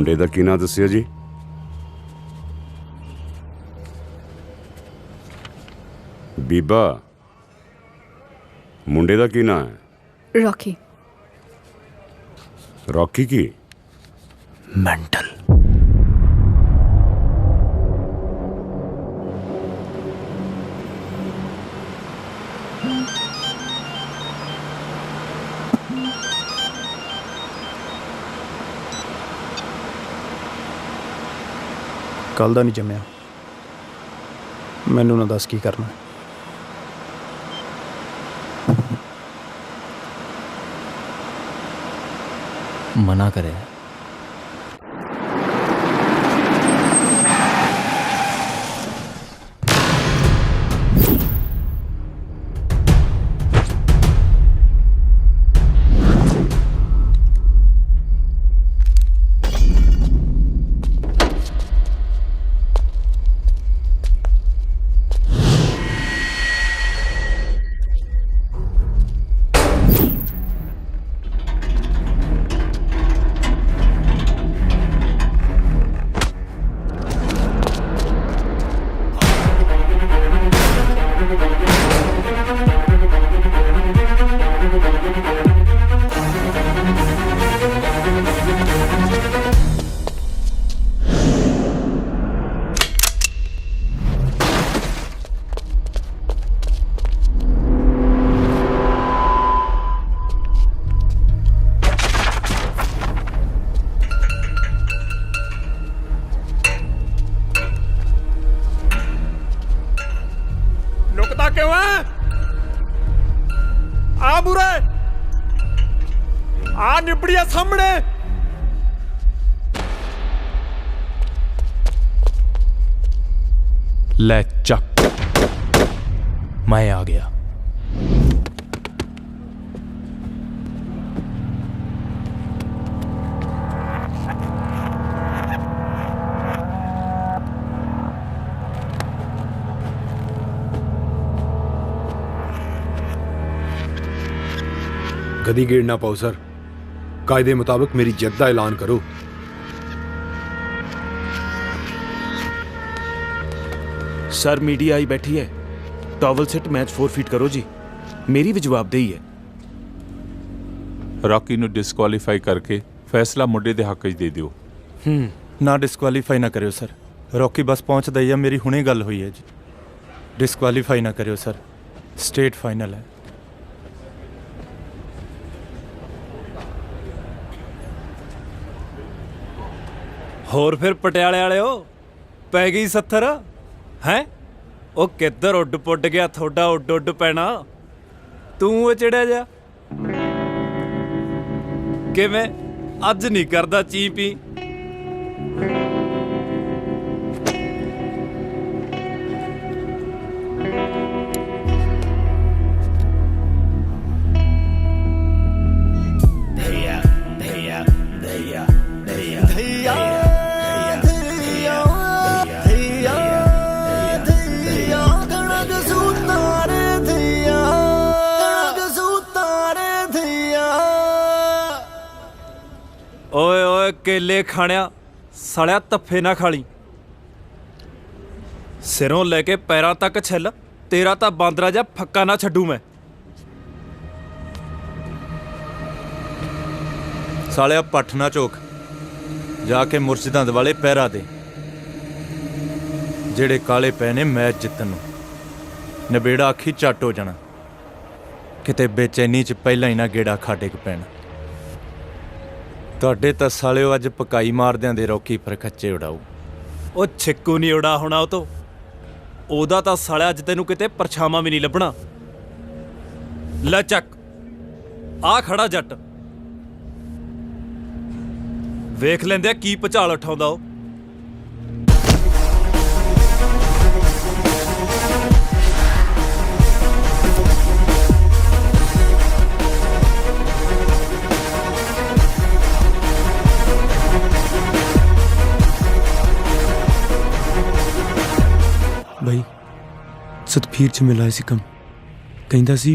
ਮੁੰਡੇ ਦਾ ਕੀ ਨਾਂ ਦੱਸਿਆ ਜੀ? ਬੀਬਾ, ਮੁੰਡੇ ਦਾ ਕੀ ਨਾਂ ਹੈ? रॉकी। रॉकी की? मेंटल। कल दा नहीं जम्या, मैनू ना दस की करना। मना करे। लुकता क्यों है? आ बुरे, आ निबड़िया सामने। ले चक, मैं आ गया। गदी गेड़ ना पाओ सर, कायदे मुताबिक मेरी जिद्द का ऐलान करो। सर मीडिया आई बैठी है, टॉवल सेट मैच 4 फीट करो जी, मेरी भी जवाबदेही है। रॉकी ਨੂੰ डिस्कुआलीफाई करके फैसला मुंडे ਦੇ हक 'ਚ ਦੇ ਦਿਓ। ना डिस्कुआलीफाई ना करो सर, रॉकी बस पहुंचता ही है, मेरी हुणे गल हुई है जी। डिस्कुआलीफाई ना करो सर, स्टेट फाइनल है। ਹੋਰ ਫਿਰ ਪਟਿਆਲੇ ਵਾਲਿਓ ਪੈ ਗਈ 70 ਹੈ? ਉਹ ਕਿੱਧਰ ਉੱਡ ਪੁੱਡ ਗਿਆ ਤੁਹਾਡਾ ਉੱਡ ਉੱਡ ਪੈਣਾ? ਤੂੰ ਉਹ ਚੜਿਆ ਜਾ ਕਿਵੇਂ ਅੱਜ ਨਹੀਂ ਕਰਦਾ ਚੀ ਪੀ? ਓਏ ਓਏ ਕੇਲੇ ਖਾਣਿਆ ਸੜਿਆ ਤੱਫੇ ਨਾ ਖਾਲੀ, ਸਿਰੋਂ ਲੈ ਕੇ ਪੈਰਾਂ ਤੱਕ ਛਿੱਲ, ਤੇਰਾ ਤਾਂ ਬਾਂਦਰਾ ਜਾ ਫੱਕਾ ਨਾ ਛੱਡੂ ਮੈਂ। सालिया पठ ना चोक, जाके मुर्शिदां दे वाले पैरा दे, जेड़े काले पै ने मैच जितन नूं। नबेड़ा आखी झट हो जाना, किते बेचैनी च पहला ही ना गेड़ा खा डिग पैण। तुहाडे तां सालिओ अज पकाई मारदिआं दे रॉकी पर खच्चे उड़ाऊ। ਉਹ ਛਿੱਕੂ ਨਹੀਂ ਉਡਾ ਹੋਣਾ ਉਹ ਤੋਂ, ਉਹਦਾ ਤਾਂ ਸਾਲਿਆ ਅੱਜ ਤੈਨੂੰ ਕਿਤੇ ਪਰਛਾਵਾਂ ਵੀ ਨਹੀਂ ਲੱਭਣਾ। ਲੈ ਚੱਕ, ਆ ਖੜਾ ਜੱਟ, ਵੇਖ ਲੈਂਦੇ ਆ ਕੀ ਭੁਚਾਲ ਉਠਾਉਂਦਾ ਉਹ। भाई सतफीर च मिला सी कम, कहंदा सी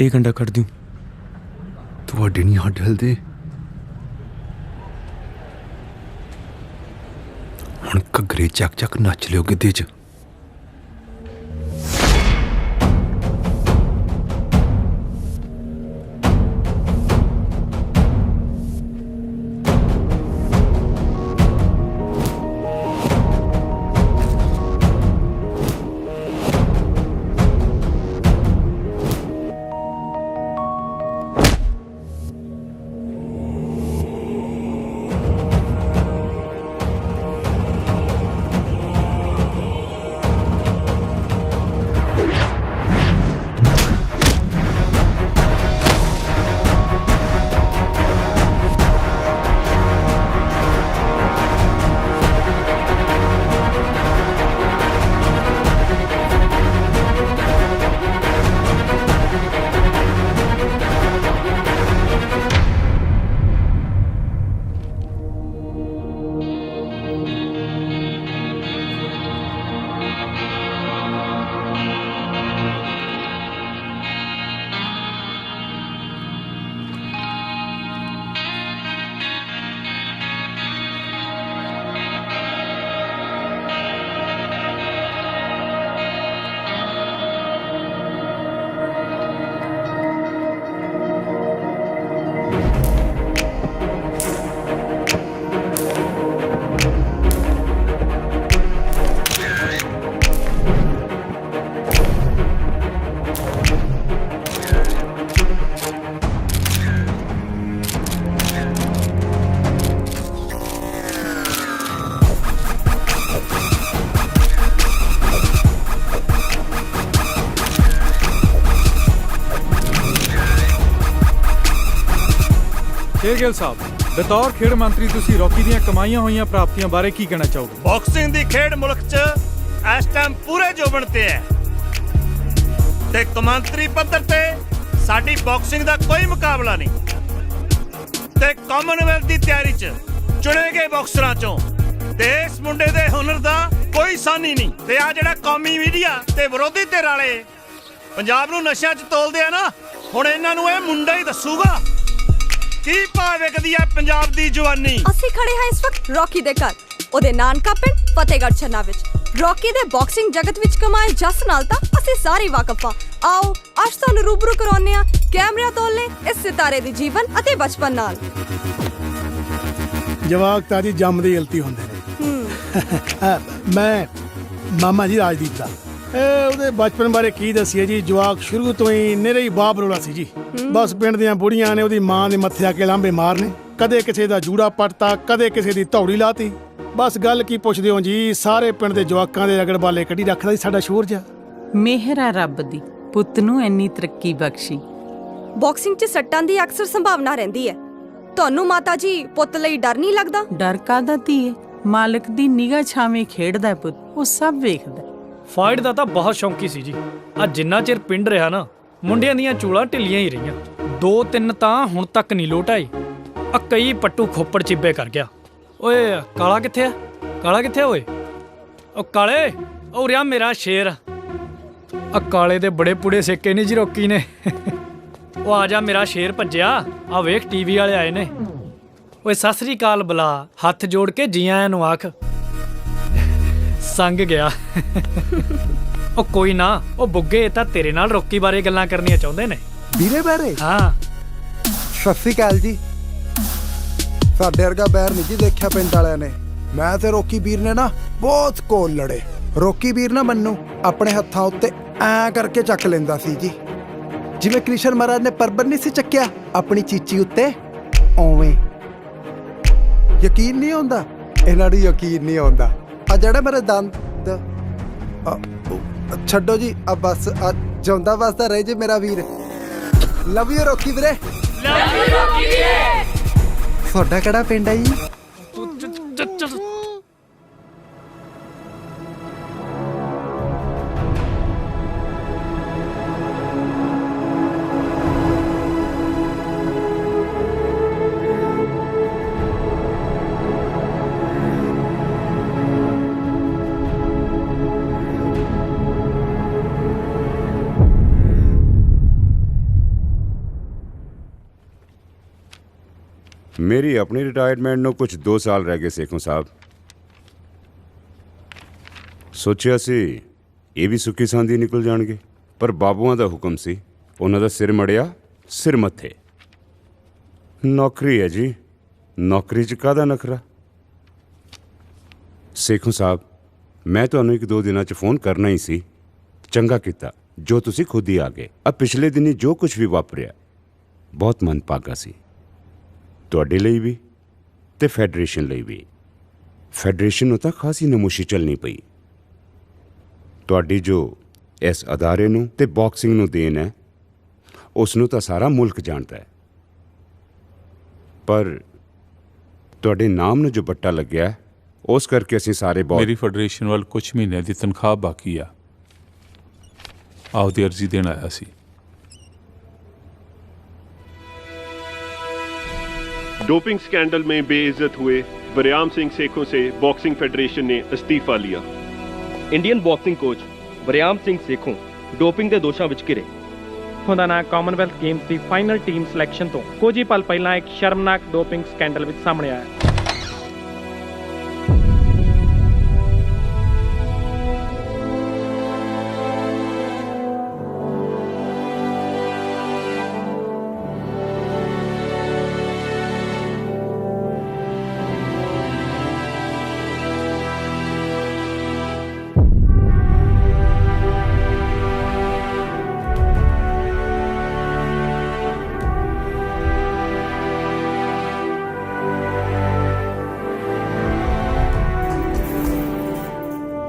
एक घंटा कट दूं। ਤੁਹਾਡੇ ਨਹੀਂ ਹੱਡ ਹਿਲਦੇ? ਹੁਣ ਘੱਗਰੇ ਚੱਕ ਚੱਕ ਨੱਚ ਲਿਓ ਗਿੱਧੇ 'ਚ। ਸ਼ੇਰਗਿੱਲ ਸਾਹਿਬ, ਬਤੌਰ ਖੇਡ ਮੰਤਰੀ ਤੁਸੀਂ ਰੌਕੀ ਦੀਆਂ ਕਮਾਈਆਂ ਹੋਈਆਂ ਪ੍ਰਾਪਤੀਆਂ ਬਾਰੇ ਕੀ ਕਹਿਣਾ ਚਾਹੋਗੇ? ਬਾਕਸਿੰਗ ਦੀ ਖੇਡ ਮੁਲਕ 'ਚ ਇਸ ਟਾਈਮ ਪੂਰੇ ਜੋਬਨ ਤੇ ਹੈ ਤੇ ਕੌਮਾਂਤਰੀ ਪੱਧਰ ਤੇ ਸਾਡੀ ਬਾਕਸਿੰਗ ਦਾ ਕੋਈ ਮੁਕਾਬਲਾ ਨਹੀਂ ਤੇ ਕਾਮਨਵੈਲਥ ਦੀ ਤਿਆਰੀ 'ਚ ਚੁਣੇ ਗਏ ਬਾਕਸਰਾਂ 'ਚੋਂ ਤੇ ਇਸ ਮੁੰਡੇ ਦੇ ਹੁਨਰ ਦਾ ਕੋਈ ਸਾਨੀ ਨਹੀਂ। ਤੇ ਆ ਜਿਹੜਾ ਕੌਮੀ ਮੀਡੀਆ ਤੇ ਵਿਰੋਧੀ ਧਿਰ ਵਾਲੇ ਪੰਜਾਬ ਨੂੰ ਨਸ਼ਿਆਂ 'ਚ ਤੋਲਦੇ ਆ ਨਾ, ਹੁਣ ਇਹਨਾਂ ਨੂੰ ਇਹ ਮੁੰਡਾ ਹੀ ਦੱਸੂਗਾ ਕੀ ਭਾਅ ਵਿਕਦੀ ਹੈ ਪੰਜਾਬ ਦੀ ਜਵਾਨੀ। ਅਸੀਂ ਖੜੇ ਹਾਂ ਇਸ ਵਕਤ ਰੌਕੀ ਦੇ ਘਰ, ਉਹਦੇ ਨਾਨਕਾ ਪਿੰਡ ਫਤਿਹਗੜ੍ਹ ਛੰਨਾ ਵਿੱਚ। ਰੌਕੀ ਦੇ ਬਾਕਸਿੰਗ ਜਗਤ ਵਿੱਚ ਕਮਾਏ ਜਸ ਨਾਲ ਤਾਂ ਅਸੀਂ ਸਾਰੇ ਵਾਕਿਫ ਹਾਂ। ਆਓ ਅੱਜ ਤੁਹਾਨੂੰ ਰੂਬਰੂ ਕਰਾਉਂਦੇ ਹਾਂ ਕੈਮਰਿਆਂ ਤੋਲੇ ਇਸ ਸਿਤਾਰੇ ਦੇ ਜੀਵਨ ਅਤੇ ਬਚਪਨ ਨਾਲ। ਜਵਾਕ ਤਾਂ ਜੀ ਜੰਮਦੇ ਇਲਤੀ ਹੁੰਦੇ ਨੇ। ਮੈਂ ਮਾਮਾ ਜੀ ਰਾਜਦੀਪ ਦਾ ਉਹਦੇ ਬਚਪਨ ਬਾਰੇ ਕੀ ਦੱਸੀਏ ਜੀ। ਜਵਾਕ ਸ਼ੁਰੂ ਤੋਂ ਹੀ ਨਿਰੇ ਹੀ ਬਾਪ ਰੋਲਾ ਸੀ ਜੀ। ਬਸ ਪਿੰਡ ਦੀਆਂ ਬੁੜੀਆਂ ਨੇ ਉਹਦੀ ਮਾਂ ਦੇ ਮੱਥੇ ਆ ਕੇ ਲਾਂਬੇ ਮਾਰਨੇ, ਕਦੇ ਕਿਸੇ ਦਾ ਜੂੜਾ ਪੱਟਤਾ, ਕਦੇ ਕਿਸੇ ਦੀ ਧੌੜੀ ਲਾਤੀ। ਬਸ ਗੱਲ ਕੀ ਪੁੱਛਦੇ ਹੋ ਜੀ, ਸਾਰੇ ਪਿੰਡ ਦੇ ਜਵਾਕਾਂ ਦੇ ਰਗੜ ਬਾਲੇ ਕੱਢੀ ਰੱਖਦਾ ਸੀ ਸਾਡਾ ਸ਼ੋਰ ਜਿਹਾ। ਮਿਹਰ ਆ ਰੱਬ ਦੀ, ਪੁੱਤ ਨੂੰ ਇੰਨੀ ਤਰੱਕੀ ਬਖਸ਼ੀ। ਬਾਕਸਿੰਗ 'ਚ ਸੱਟਾਂ ਦੀ ਅਕਸਰ ਸੰਭਾਵਨਾ ਰਹਿੰਦੀ ਹੈ। ਤੁਹਾਨੂੰ ਮਾਤਾ ਜੀ ਪੁੱਤ ਲਈ ਡਰ ਨਹੀਂ ਲੱਗਦਾ? ਡਰ ਕਾਹਦਾ ਧੀਏ, ਮਾਲਕ ਦੀ ਨਿਗਾਹ ਛਾਵੇਂ ਖੇਡਦਾ ਪੁੱਤ, ਉਹ ਸਭ ਵੇਖਦਾ। ਫਾਈਟ ਦਾ ਤਾਂ ਬਹੁਤ ਸ਼ੌਂਕੀ ਸੀ ਜੀ। ਆ ਜਿੰਨਾ ਚਿਰ ਪਿੰਡ ਰਿਹਾ ਨਾ, ਮੁੰਡਿਆਂ ਦੀਆਂ ਚੂਲਾਂ ਢਿੱਲੀਆਂ ਹੀ ਰਹੀਆਂ। 2-3 ਤਾਂ ਹੁਣ ਤੱਕ ਨਹੀਂ ਲੋਟ ਆਈ। ਆ ਕਈ ਪੱਟੂ ਖੋਪੜ ਚਿੱਬੇ ਕਰ ਗਿਆ। ਓਏ ਕਾਲਾ ਕਿੱਥੇ ਆ? ਕਾਲਾ ਕਿੱਥੇ ਆ ਓਏ? ਓ ਕਾਲੇ, ਓ ਰਿਆ ਮੇਰਾ ਸ਼ੇਰ। ਆ ਕਾਲੇ ਦੇ ਬੜੇ ਪੁੜੇ ਸੇਕੇ ਨਹੀਂ ਜੀ ਰੌਕੀ ਨੇ। ਉਹ ਆ ਜਾ ਮੇਰਾ ਸ਼ੇਰ ਭੱਜਿਆ। ਆ ਵੇਖ ਟੀਵੀ ਵਾਲੇ ਆਏ ਨੇ। ਓਏ ਸਤਿ ਸ੍ਰੀ ਅਕਾਲ ਬੁਲਾ, ਹੱਥ ਜੋੜ ਕੇ ਜੀ ਆਇਆਂ ਨੂੰ ਆਖ। ਸੰਗ ਗਿਆ। ਉਹ ਕੋਈ ਨਾ, ਉਹ ਬੁੱਗੇ ਤਾਂ ਤੇਰੇ ਨਾਲ ਰੌਕੀ ਬਾਰੇ ਗੱਲਾਂ ਕਰਨੀਆਂ ਚਾਹੁੰਦੇ ਨੇ। ਵੀਰੇ ਬਾਰੇ? ਹਾਂ। ਸਤਿ ਸ੍ਰੀ ਅਕਾਲ ਜੀ। ਸਾਡੇ ਵਰਗਾ ਬੈਰ ਨਹੀਂ ਜੀ ਦੇਖਿਆ ਪਿੰਡ ਵਾਲਿਆਂ ਨੇ। ਮੈਂ ਤੇ ਰੌਕੀ ਵੀਰ ਨੇ ਨਾ ਬਹੁਤ ਕੋਲ ਲੜੇ। ਰੌਕੀ ਵੀਰ ਨਾ ਮੈਨੂੰ ਆਪਣੇ ਹੱਥਾਂ ਉੱਤੇ ਐ ਕਰਕੇ ਚੱਕ ਲੈਂਦਾ ਸੀ ਜੀ, ਜਿਵੇਂ ਕ੍ਰਿਸ਼ਨ ਮਹਾਰਾਜ ਨੇ ਪਰਬਤ ਨਹੀਂ ਸੀ ਚੱਕਿਆ ਆਪਣੀ ਚੀਚੀ ਉੱਤੇ, ਓਵੇਂ। ਯਕੀਨ ਨਹੀਂ ਆਉਂਦਾ ਇਹਨਾਂ ਨੂੰ, ਯਕੀਨ ਨਹੀਂ ਆਉਂਦਾ। ਆ ਜਿਹੜੇ ਮੇਰੇ ਦੰਦ ਛੱਡੋ ਜੀ, ਆ ਬਸ ਆ ਜਿਉਂਦਾ ਵਸਦਾ ਰਹੇ ਜੀ ਮੇਰਾ ਵੀਰ। ਲਵ ਯੂ ਰੌਕੀ ਵੀਰੇ। ਲਵ ਯੂ ਰੌਕੀ ਵੀਰੇ। ਤੁਹਾਡਾ ਕਿਹੜਾ ਪਿੰਡ ਹੈ ਜੀ? ਮੇਰੀ ਆਪਣੀ ਰਿਟਾਇਰਮੈਂਟ ਨੂੰ ਕੁਝ 2 ਸਾਲ ਰਹਿ ਗਏ ਸੇਖੋਂ ਸਾਹਿਬ। ਸੋਚਿਆ ਸੀ ਇਹ ਵੀ ਸੁੱਕੀ ਸਾਂਦੀ ਨਿਕਲ ਜਾਣਗੇ, ਪਰ ਬਾਬੂਆਂ ਦਾ ਹੁਕਮ ਸੀ, ਉਹਨਾਂ ਦਾ ਸਿਰ ਮੜਿਆ ਸਿਰ ਮੱਥੇ। ਨੌਕਰੀ ਹੈ ਜੀ, ਨੌਕਰੀ 'ਚ ਕਾਹਦਾ ਨਖਰਾ। ਸੇਖੋਂ ਸਾਹਿਬ, ਮੈਂ ਤੁਹਾਨੂੰ 1-2 ਦਿਨਾਂ 'ਚ ਫੋਨ ਕਰਨਾ ਹੀ ਸੀ। ਚੰਗਾ ਕੀਤਾ ਜੋ ਤੁਸੀਂ ਖੁਦ ਹੀ ਆ ਗਏ। ਆ ਪਿਛਲੇ ਦਿਨੀ ਜੋ ਕੁਝ ਵੀ ਵਾਪਰਿਆ ਬਹੁਤ ਮਨਭਾਗਾ ਸੀ, ਤੁਹਾਡੇ ਲਈ ਵੀ ਤੇ ਫੈਡਰੇਸ਼ਨ ਲਈ ਵੀ। ਫੈਡਰੇਸ਼ਨ ਨੂੰ ਤਾਂ ਖਾਸੀ ਨਮੋਸ਼ੀ ਚੱਲਣੀ ਪਈ। ਤੁਹਾਡੀ ਜੋ ਇਸ ਅਦਾਰੇ ਨੂੰ ਤੇ ਬਾਕਸਿੰਗ ਨੂੰ ਦੇਣ ਹੈ, ਉਸ ਨੂੰ ਤਾਂ ਸਾਰਾ ਮੁਲਕ ਜਾਣਦਾ ਹੈ, ਪਰ ਤੁਹਾਡੇ ਨਾਮ ਨੂੰ ਜੋ ਬੱਟਾ ਲੱਗਿਆ ਉਸ ਕਰਕੇ ਅਸੀਂ ਸਾਰੇ ਬਹੁਤ। ਮੇਰੀ ਫੈਡਰੇਸ਼ਨ ਵੱਲ ਕੁਝ ਮਹੀਨੇ ਦੀ ਤਨਖਾਹ ਬਾਕੀ ਆ, ਆਪਦੀ ਅਰਜ਼ੀ ਦੇਣ ਆਇਆ ਸੀ। डोपिंग स्कैंडल में बेइज्जत हुए बरियाम सिंह सेखों से बॉक्सिंग फेडरेशन ने इस्तीफा लिया। Indian boxing coach Bariam Singh Sekhon doping ਦੇ ਦੋਸ਼ਾਂ ਵਿੱਚ ਘਿਰੇ। ਉਹਦਾ ਨਾਂ ਕਾਮਨਵੈਲਥ ਗੇਮਸ ਦੀ ਫਾਈਨਲ ਟੀਮ ਸਿਲੈਕਸ਼ਨ ਤੋਂ ਕੁਝ ਹੀ ਪਲ ਪਹਿਲਾਂ ਇੱਕ ਸ਼ਰਮਨਾਕ ਡੋਪਿੰਗ ਸਕੈਂਡਲ ਵਿੱਚ ਸਾਹਮਣੇ ਆਇਆ।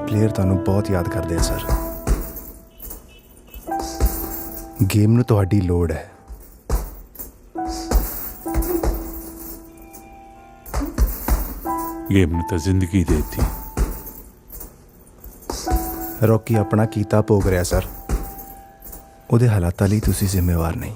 ਪਲੇਅਰ ਤੁਹਾਨੂੰ ਬਹੁਤ ਯਾਦ ਕਰਦੇ ਆ ਸਰ। ਗੇਮ ਨੂੰ ਤੁਹਾਡੀ ਲੋੜ ਹੈ। ਗੇਮ ਨੂੰ ਤਾਂ ਜ਼ਿੰਦਗੀ ਦੇ ਦਿੱਤੀ। ਰੌਕੀ ਆਪਣਾ ਕੀਤਾ ਭੋਗ ਰਿਹਾ ਸਰ, ਉਹਦੇ ਹਾਲਾਤਾਂ ਲਈ ਤੁਸੀਂ ਜ਼ਿੰਮੇਵਾਰ ਨਹੀਂ।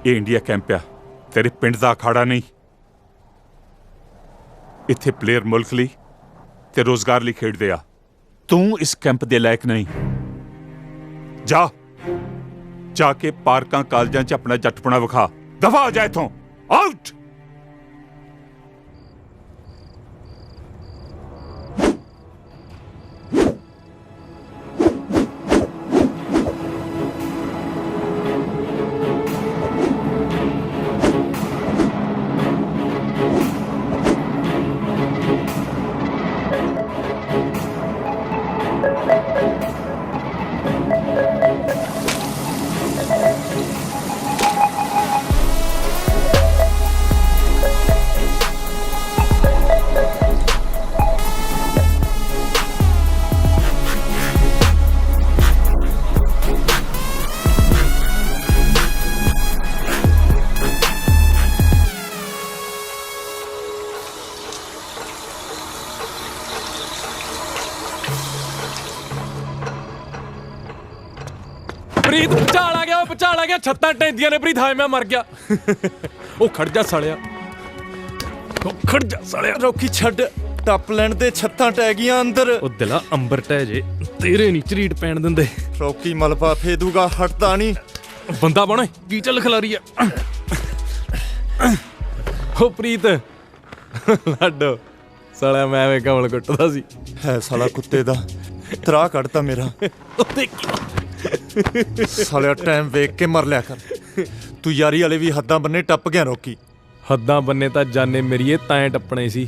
ਇਹ ਇੰਡੀਆ ਕੈਂਪ ਆ, ਤੇਰੇ ਪਿੰਡ ਦਾ ਅਖਾੜਾ ਨਹੀਂ। ਇੱਥੇ ਪਲੇਅਰ ਮੁਲਕ ਲਈ ਤੇ ਰੋਜ਼ਗਾਰ ਲਈ ਖੇਡਦੇ ਆ। ਤੂੰ ਇਸ ਕੈਂਪ ਦੇ ਲਾਇਕ ਨਹੀਂ। ਜਾ ਕੇ ਪਾਰਕਾਂ ਕਾਲਜਾਂ 'ਚ ਆਪਣਾ ਜੱਟਪਣਾ ਵਿਖਾ। ਦਫਾ ਹੋ ਜਾ ਇੱਥੋਂ, ਆਊਟ। ਪ੍ਰੀਤ ਭੁਚਾਲ ਆ ਗਿਆ, ਉਹ ਭੁਚਾਲ ਆ ਗਿਆ। ਛੱਤਾਂ ਟੈਂਦੀਆਂ ਨੇ ਪ੍ਰੀਤ, ਹਾਏ ਮੈਂ ਮਰ ਗਿਆ। ਉਹ ਖੜ ਜਾ ਸਾਲਿਆ, ਉਹ ਖੜ ਜਾ ਸਾਲਿਆ। ਰੌਕੀ ਛੱਡ, ਟੱਪ ਲੈਣ ਦੇ, ਛੱਤਾਂ ਟਹਿ ਗਈਆਂ ਅੰਦਰ। ਉਹ ਦਿਲਾ ਅੰਬਰ ਟਹਿ ਜੇ, ਤੇਰੇ ਨਹੀਂ ਝਰੀਟ ਪੈਣ ਦਿੰਦੇ। ਰੌਕੀ ਮਲਬਾ ਫੇਦੂਗਾ, ਹਟਦਾ ਨਹੀਂ। ਬੰਦਾ ਬਣ, ਕੀ ਚੱਲ ਖਿਲਾਰੀ ਆ। ਉਹ ਪ੍ਰੀਤ ਲਾਡੋ ਸਾਲਿਆ, ਮੈਂ ਐਵੇਂ ਕਮਲ ਕੁੱਟਦਾ ਸੀ। ਹੈ ਸਾਲਾ ਕੁੱਤੇ ਦਾ, ਤਰਾ ਕੱਢਤਾ ਮੇਰਾ। ਸਾਲਿਆ ਟਾਈਮ ਵੇਖ ਕੇ ਮਰ ਲਿਆ ਕਰ। ਤੂੰ ਯਾਰੀ ਵਾਲੇ ਵੀ ਹੱਦਾਂ ਬੰਨੇ ਟੱਪ ਗਿਆ ਰੌਕੀ। ਹੱਦਾਂ ਬੰਨੇ ਤਾਂ ਜਾਨੇ ਮੇਰੀਏ ਤਾਂ ਟੱਪਣੇ ਸੀ।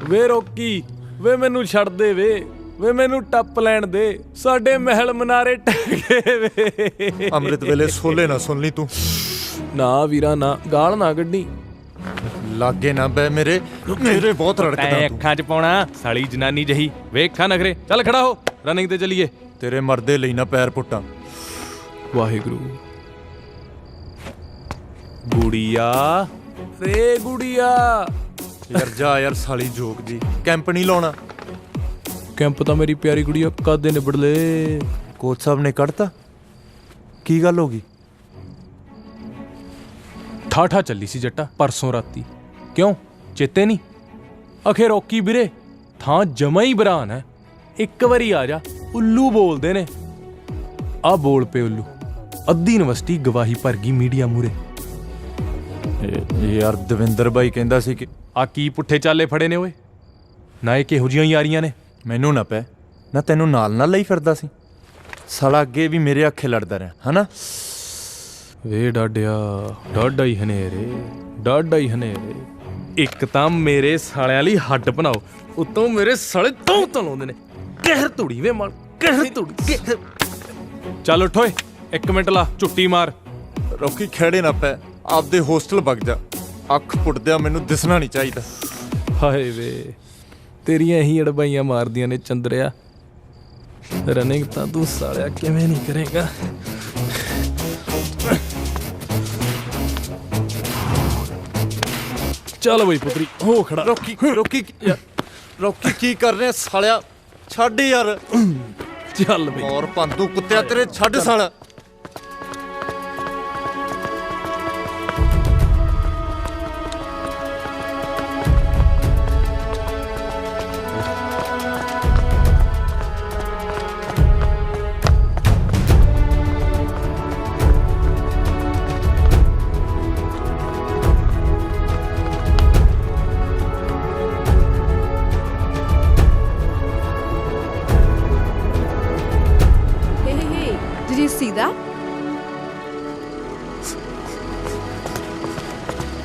ਵੇ ਰੌਕੀ, ਵੇ ਮੈਨੂੰ ਛੱਡ ਦੇ, ਵੇ ਮੈਨੂੰ ਟੱਪ ਲੈਣ ਦੇ। ਸਾਡੇ ਮਹਿਲ ਮਨਾਰੇ ਟਹਿ ਗਏ ਵੇ। ਅੰਮ੍ਰਿਤ ਵੇਲੇ ਸੋਲੇ ਨਾ ਸੁਣ ਲਈ ਤੂੰ। ਨਾ ਵੀਰਾ ਨਾ, ਗਾਲ ਨਾ ਕੱਢੀ। ਲਾਗੇ ਨਾ ਬੈ ਮੇਰੇ ਬਹੁਤ ਰੜਕਦਾ ਤੂੰ। ਅੱਖਾਂ 'ਚ ਪਾਉਣਾ ਸਾਲੀ ਜਨਾਨੀ ਜਹੀ। ਵੇਖਾਂ ਨਖਰੇ, ਚੱਲ ਖੜਾ ਹੋ, ਰਨਿੰਗ ਤੇ ਚੱਲੀਏ। ਤੇਰੇ ਮਰਦੇ ਲਈ ਨਾ ਪੈਰ ਪੁੱਟਾਂ। ਵਾਹਿਗੁਰੂ। ਗੁੜੀਆ ਰੇ ਗੁੜੀਆ, ਯਾਰ ਜਾ ਯਾਰ ਸਾਲੀ ਜੋਕ ਜੀ, ਕੈਂਪ ਨਹੀਂ ਲਾਉਣਾ। ਕੈਂਪ ਤਾਂ ਮੇਰੀ ਪਿਆਰੀ ਕੁੜੀਆ ਕਦੇ ਨਿਬੜ ਲੇ। ਕੋਚ ਸਾਹਿਬ ਨੇ ਕੱਢਤਾ? ਕੀ ਗੱਲ ਹੋ ਗਈ? ਠਾਠਾ ਚੱਲੀ ਸੀ ਜੱਟਾ ਪਰਸੋਂ ਰਾਤੀ। ਕਿਉਂ ਚੇਤੇ ਨਹੀਂ? ਅਖੇ ਰੋਕੀ ਵੀਰੇ ਥਾਂ ਜਮਾ ਹੀ ਬਰਾਨ ਹੈ। ਇੱਕ ਵਾਰੀ ਆ ਜਾ, ਉੱਲੂ ਬੋਲਦੇ ਨੇ। ਆ ਬੋਲ ਪੇ ਉੱਲੂ, ਅੱਧੀ ਯੂਨੀਵਰਸਿਟੀ ਗਵਾਹੀ ਭਰ ਗਈ ਮੀਡੀਆ ਮੂਰੇ। ਯਾਰ ਦਵਿੰਦਰ ਬਾਈ ਕਹਿੰਦਾ ਸੀ ਕਿ ਆ ਕੀ ਪੁੱਠੇ ਚਾਲੇ ਫੜੇ ਨੇ ਓਏ। ਨਾ ਇਹ ਕਿਹੋ ਜਿਹੀਆਂ ਯਾਰੀਆਂ ਨੇ। ਮੈਨੂੰ ਨਾ ਪੈ ਨਾ, ਤੈਨੂੰ ਨਾਲ ਨਾਲ ਲਈ ਫਿਰਦਾ ਸੀ ਸਾਲਾ। ਅੱਗੇ ਵੀ ਮੇਰੇ ਅੱਖੇ ਲੜਦਾ ਰਿਹਾ ਹਨਾ। ਵੇ ਡਾਡਿਆ ਡਾਡਾ ਹੀ ਹਨੇਰੇ, ਡਾਡਾ ਹੀ ਹਨੇਰੇ। ਇੱਕ ਤਾਂ ਮੇਰੇ ਸਾਲਿਆਂ ਲਈ ਹੱਡ ਬਣਾਓ, ਉਤੋਂ ਮੇਰੇ ਸਾਲੇ ਤੋਂ ਤਲਾਉਂਦੇ ਨੇ। ਕਹਿਰ ਧੂੜੀ ਵੇ ਮਾਲ, ਕਹਿਰ ਧੂੜੀ। ਚੱਲ ਉੱਠ ਓਏ, 1 ਮਿੰਟ ਲਾ ਝੁੱਟੀ ਮਾਰ। ਰੋਕੀ ਖੇੜੇ ਨਾ ਪੈ, ਆਪਦੇ ਹੋਸਟਲ ਵਗ ਜਾ। ਅੱਖ ਪੁੱਟਦਿਆਂ ਮੈਨੂੰ ਦਿਸਣਾ ਨਹੀਂ ਚਾਹੀਦਾ। ਹਾਏ ਵੇ ਤੇਰੀਆਂ ਇਹੀ ਅੜਬਾਈਆਂ ਮਾਰਦੀਆਂ ਨੇ ਚੰਦਰਿਆ। ਰਨਿੰਗ ਤਾਂ ਤੂੰ ਸਾਲਿਆ ਕਿਵੇਂ ਨਹੀਂ ਕਰੇਗਾ। ਚੱਲ ਬਈ ਪੁੱਤਰੀ ਹੋ ਖੜਾ। ਰੋਕੀ ਰੋਕੀ ਯਾਰ, ਰੋਕੀ ਕੀ ਕਰ ਰਿਹਾ ਸਾਲਿਆ? ਛੱਡ ਯਾਰ। ਚੱਲ ਬਈ। ਔਰ ਪੰਦੂ ਕੁੱਤਿਆ ਤੇਰੇ ਛੱਡ ਸਾਲਾ। See that?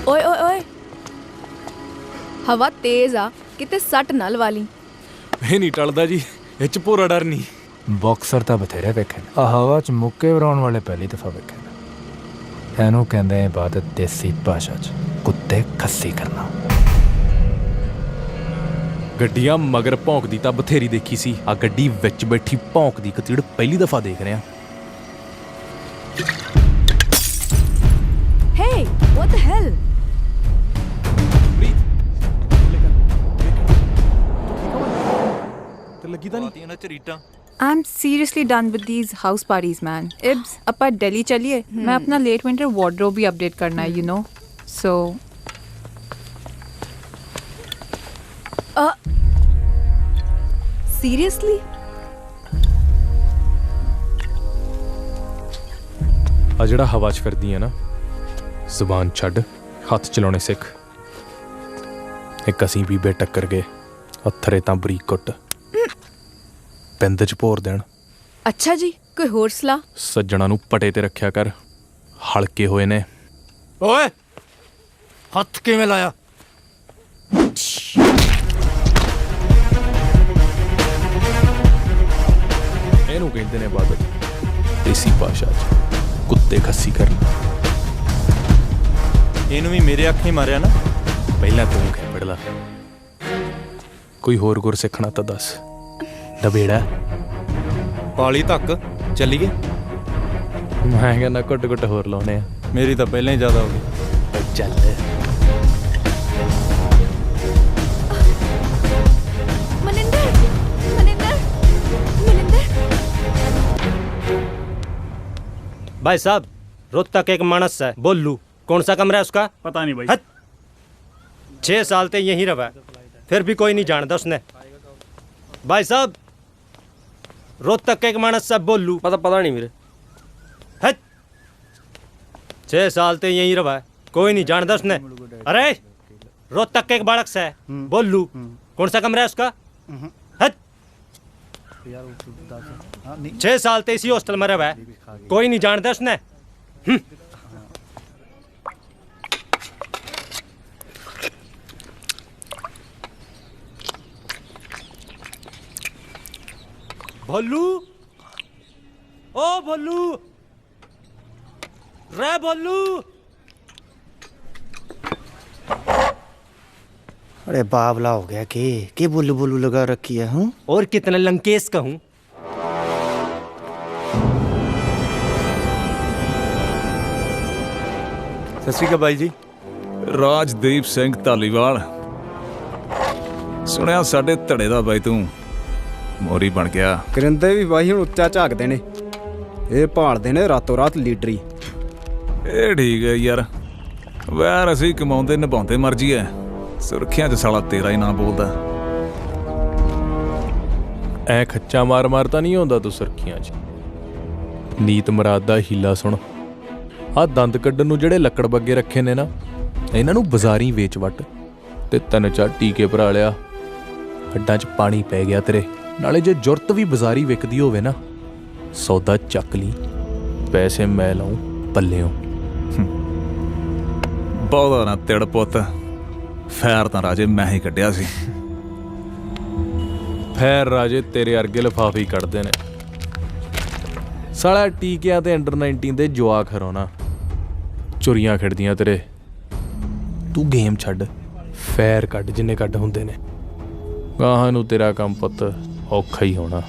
ਓਏ ਓਏ ਓਏ, ਹਵਾ ਤੇਜ਼ ਆ, ਕਿਤੇ ਸੱਟ ਨਾ ਲਵਾ ਲਈ। ਇਹ ਨਹੀਂ ਟਲਦਾ ਜੀ, ਇਹ ਚ ਭੋਰਾ ਡਰ ਨਹੀਂ। ਬਾਕਸਰ ਤਾਂ ਬਥੇਰੇ ਵੇਖੇ ਨੇ, ਆ ਹਵਾ ਚ ਮੁੱਕੇ ਵਰਾਉਣ ਵਾਲੇ ਪਹਿਲੀ ਦਫਾ ਵੇਖੇ ਨੇ। ਇਹਨੂੰ ਕਹਿੰਦੇ ਇਬਾਦਤ ਦੇਸੀ ਭਾਸ਼ਾ ਚ ਕੁੱਤੇ ਖੱਸੀ ਕਰਨਾ। ਗੱਡੀਆਂ ਮਗਰ ਭੌਂਕਦੀ ਤਾਂ ਬਥੇਰੀ ਦੇਖੀ ਸੀ, ਆ ਗੱਡੀ ਵਿੱਚ ਬੈਠੀ ਭੌਂਕਦੀ ਕਤੀੜ ਪਹਿਲੀ ਦਫਾ ਦੇਖ ਰਿਹਾ। Hey, what the hell? I'm seriously done with these house parties, man. Ibs, appa Delhi chaliye. मैं अपना late winter wardrobe भी update करना है, you know. So. Seriously? ਆ ਜਿਹੜਾ ਹਵਾ 'ਚ ਫਿਰਦੀ ਆ ਨਾ, ਜ਼ੁਬਾਨ ਛੱਡ, ਹੱਥ ਚਲਾਉਣੇ ਸਿੱਖ। ਇੱਕ ਅਸੀਂ ਬੀਬੇ ਟੱਕਰ ਗਏ, ਅੱਥਰੇ ਤਾਂ ਬਰੀਕ ਕੁੱਟ, ਪਿੰਡ 'ਚ ਭੋਰ ਦੇਣ। ਅੱਛਾ ਜੀ, ਕੋਈ ਹੋਰ ਸਲਾਹ? ਸੱਜਣਾ ਨੂੰ ਪਟੇ ਤੇ ਰੱਖਿਆ ਕਰ, ਹਲਕੇ ਹੋਏ ਨੇ। ਓਏ ਹੱਥ ਕਿਵੇਂ ਲਾਇਆ? ਇਹਨੂੰ ਕਹਿੰਦੇ ਨੇ ਇਬਾਦਤ ਦੇਸੀ ਭਾਸ਼ਾ 'ਚ ਕੁੱਤੇ ਖੱਸੀ ਕਰਨਾ। ਇਹਨੂੰ ਵੀ ਮੇਰੇ ਅੱਖੇ ਮਾਰਿਆ ਨਾ। ਪਹਿਲਾਂ ਤੂੰ ਖੇਪੜ ਲਾ, ਕੋਈ ਹੋਰ ਗੁਰ ਸਿੱਖਣਾ ਤਾਂ ਦੱਸ। ਡਬੇੜਾ ਪਾਲੀ ਤੱਕ ਚੱਲੀਏ। ਮੈਂ ਕਹਿੰਦਾ ਘੁੱਟ ਘੁੱਟ ਹੋਰ ਲਾਉਣੇ ਆ। ਮੇਰੀ ਤਾਂ ਪਹਿਲਾਂ ਹੀ ਜ਼ਿਆਦਾ ਹੋ ਗਈ। ਚੱਲ भाई साहब, रोहतक एक मानस है बोलू, कौन सा कमरा है उसका? पता नहीं भाई। 6 साल ते यहीं रहा, फिर भी कोई नहीं जानता उसने। भाई साहब, रोहतक एक मानस है बोलू, पता नहीं मेरे। 6 साल ते यहीं रहा, कोई नहीं जानता उसने। अरे रोहतक एक बालक से है बोलू, कौन सा कमरा है उसका? 6 साल ते इसी हॉस्टल में रहा है, कोई नहीं जानता उसने। भोलू, ओ भोलू, रे भोलू। अरे बावला हो गया के बुल्लू बुल्लू लगा रखी है। हूँ और कितना लंकेश का हूँ। ਸਤਿ ਸ਼੍ਰੀ ਅਕਾਲ ਬਾਈ ਜੀ। ਰਾਜਦੀਪ ਸਿੰਘ ਧਾਲੀਵਾਲ, ਸੁਣਿਆ ਸਾਡੇ ਧੜੇ ਦਾ ਬਾਈ ਤੂੰ ਮੋਰੀ ਬਣ ਗਿਆ। ਕਰਿੰਦੇ ਵੀ ਬਾਈ ਹੁਣ ਉੱਚਾ ਝਾਕਦੇ ਨੇ, ਇਹ ਭਾਲਦੇ ਨੇ ਰਾਤੋਂ ਰਾਤ ਲੀਡਰੀ। ਇਹ ਠੀਕ ਹੈ ਯਾਰ, ਵੈਰ ਅਸੀਂ ਕਮਾਉਂਦੇ ਨਿਭਾਉਂਦੇ ਮਰਜੀ ਐ, ਸੁਰੱਖਿਆ 'ਚ ਸਾਲਾ ਤੇਰਾ ਹੀ ਨਾਂ ਬੋਲਦਾ। ਐ ਖੱਚਾ ਮਾਰ ਮਾਰ ਤਾਂ ਨਹੀਂ ਆਉਂਦਾ ਤੂੰ ਸੁਰਖੀਆਂ 'ਚ। ਨੀਤ ਮੁਰਾਦ ਦਾ ਹੀਲਾ ਸੁਣ, ਆਹ ਦੰਦ ਕੱਢਣ ਨੂੰ ਜਿਹੜੇ ਲੱਕੜ ਬੱਗੇ ਰੱਖੇ ਨੇ ਨਾ, ਇਹਨਾਂ ਨੂੰ ਬਾਜ਼ਾਰੀ ਵੇਚ ਵੱਟ ਤੇ 3-4 ਟੀਕੇ ਭਰਾ ਲਿਆ, ਹੱਡਾਂ 'ਚ ਪਾਣੀ ਪੈ ਗਿਆ ਤੇਰੇ। ਨਾਲੇ ਜੇ ਜ਼ੁਰਤ ਵੀ ਬਾਜ਼ਾਰੀ ਵਿਕਦੀ ਹੋਵੇ ਨਾ, ਸੌਦਾ ਚੱਕ ਲਈ, ਪੈਸੇ ਮੈਂ ਲਾਉਂ ਪੱਲਿਓਂ। ਬਹੁਤਾ ਨਾ ਤਿੜ ਪੁੱਤ, ਫੈਰ ਤਾਂ ਰਾਜੇ ਮੈਂ ਹੀ ਕੱਢਿਆ ਸੀ। ਫੈਰ ਰਾਜੇ ਤੇਰੇ ਅਰਗੇ ਲਿਫਾਫੇ ਹੀ ਕੱਢਦੇ ਨੇ। ਸਾਲਾ ਟੀਕਿਆਂ ਤੇ ਅੰਡਰ 19 ਦੇ ਜਵਾਕ ਹਰਾਉਣਾ, ਚੁਰੀਆਂ ਖੇਡਦੀਆਂ ਤੇਰੇ। ਤੂੰ ਗੇਮ ਛੱਡ, ਫੈਰ ਕੱਢ ਜਿੰਨੇ ਕੱਢ ਹੁੰਦੇ ਨੇ। ਗਾਹਾਂ ਨੂੰ ਤੇਰਾ ਕੰਮ ਪੁੱਤ ਔਖਾ ਹੀ ਹੋਣਾ।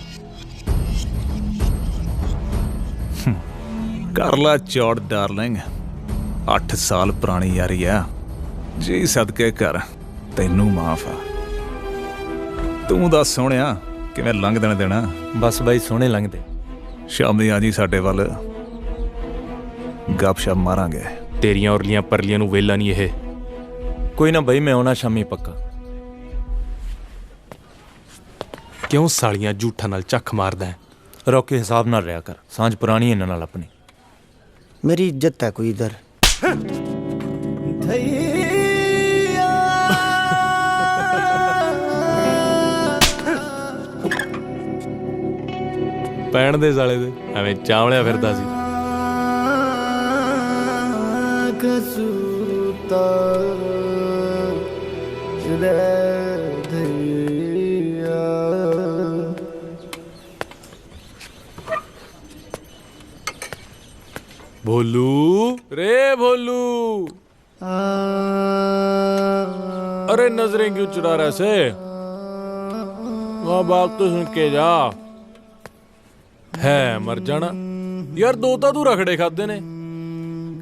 ਕਰ ਲਾ ਚੌੜ ਡਾਰਲਿੰਗ, 8 ਸਾਲ ਪੁਰਾਣੀ ਯਾਰੀ ਆ, ਜੀ ਸਦਕੇ ਕਰ, ਤੈਨੂੰ ਮਾਫ ਆ। ਤੂੰ ਦੱਸ ਸੋਹਣਿਆ, ਕਿਵੇਂ ਲੰਘ ਦੇਣਾ? ਬਸ ਬਾਈ ਸੋਹਣੇ ਲੰਘਦੇ। ਸ਼ਾਮੀ ਆ ਜੀ ਸਾਡੇ ਵੱਲ, ਗੱਪਸ਼ਪ ਮਾਰਾਂਗੇ। ਤੇਰੀਆਂ ਉਰਲੀਆਂ ਪਰਲੀਆਂ ਨੂੰ ਵੇਲਾ ਨਹੀਂ ਇਹ। ਕੋਈ ਨਾ ਬਾਈ, ਮੈਂ ਆਉਣਾ ਸ਼ਾਮੀ ਪੱਕਾ। ਕਿਉਂ ਸਾਲੀਆਂ ਝੂਠਾਂ ਨਾਲ ਚੱਖ ਮਾਰਦਾ ਹੈ? ਰੌਕੀ ਹਿਸਾਬ ਨਾਲ ਰਿਹਾ ਕਰ, ਸਾਂਝ ਪੁਰਾਣੀ ਇਹਨਾਂ ਨਾਲ ਆਪਣੀ। मेरी इज्जत है कोई इधर। ਪੈਣ ਦੇ ਸਾਲੇ ਦੇ, ਐਵੇਂ ਚਾਵਲਿਆ ਫਿਰਦਾ ਸੀ। भोलू रे भोलू, अरे नजरें क्यों चुरा रहे से? वहाँ बात तो सुन के जा। है मर जाना यार, दो तो तू रखड़े खाते ने,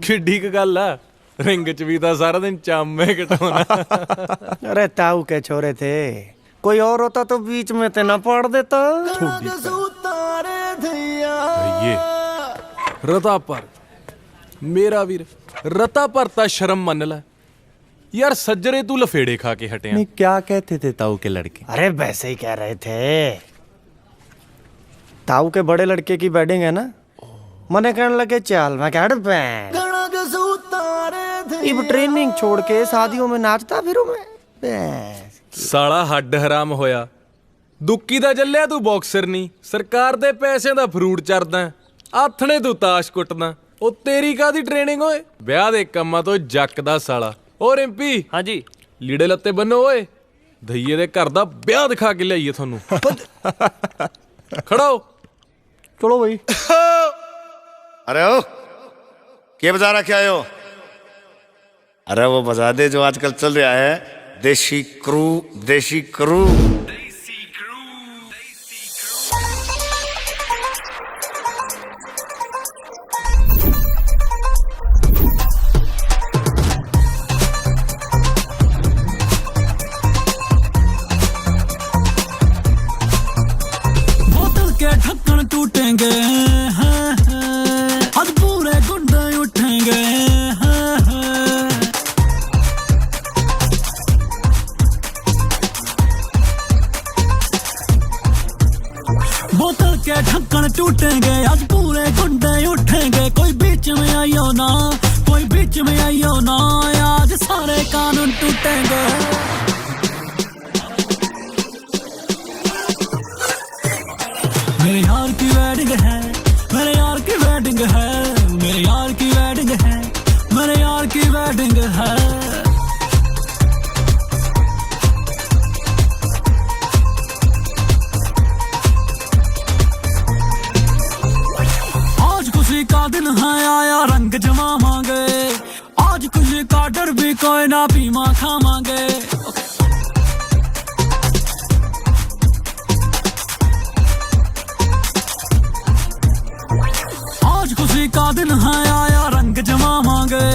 किड्डी क गल है। रिंग च भी था सारा दिन चामे कटाना। अरे ताऊ के छोरे थे, कोई और होता तो बीच में ते ना पाड़ देता। ये रता पर मेरा वीर, रता भरता शर्म मन ला यार। सज्जरे तू लफेड़े खा के हटे। नहीं, क्या कहते थे ताऊ के लड़के? अरे वैसे ही कह रहे थे। ताऊ के बड़े लड़के की वेडिंग है ना, मने कहने लगे चल। मैं कह अब ट्रेनिंग छोड़ के शादियों में नाचता फिरूं मैं। साला हड्ड हराम होया, दुक्की दा जल्लिया तू बॉक्सर नहीं, सरकार दे पैसे दा फ्रूट चरदा, आथणे तू ताश कुटदा। ओ तेरी कादी ट्रेनिंग होए, ब्याह दे कम्मा तो जक दा साला। ओ रिंपी, हाँ जी, लीड़े लत्ते बन्नो ओए, धईए दे घर दा ब्याह दिखा के लियाइए थानू। खड़ा हो। चलो भाई। अरे ओ क्या बजा रखे आए हो? अरे वो बजा दे जो आजकल चल रहा है, देशी क्रू। देशी क्रू ढक्कन टूटेंगे, आज पूरे गुंडे उठेंगे। बोतल के ढक्कन टूटेंगे, आज पूरे गुंडे उठेंगे। कोई बीच में आइयो ना, कोई बीच में आइयो ना, आज सारे कानून टूटेंगे। मेरे यार की वेडिंग है, मेरे यार की वेडिंग है, मेरे यार की वेडिंग है, मेरे यार की वेडिंग है। आज खुशी का दिन है, आया रंग जमावांगे। आज खुशी का डर भी कोई ना, पीमा खावांगे। खुशी का दिन है, आया रंग जमावांगे।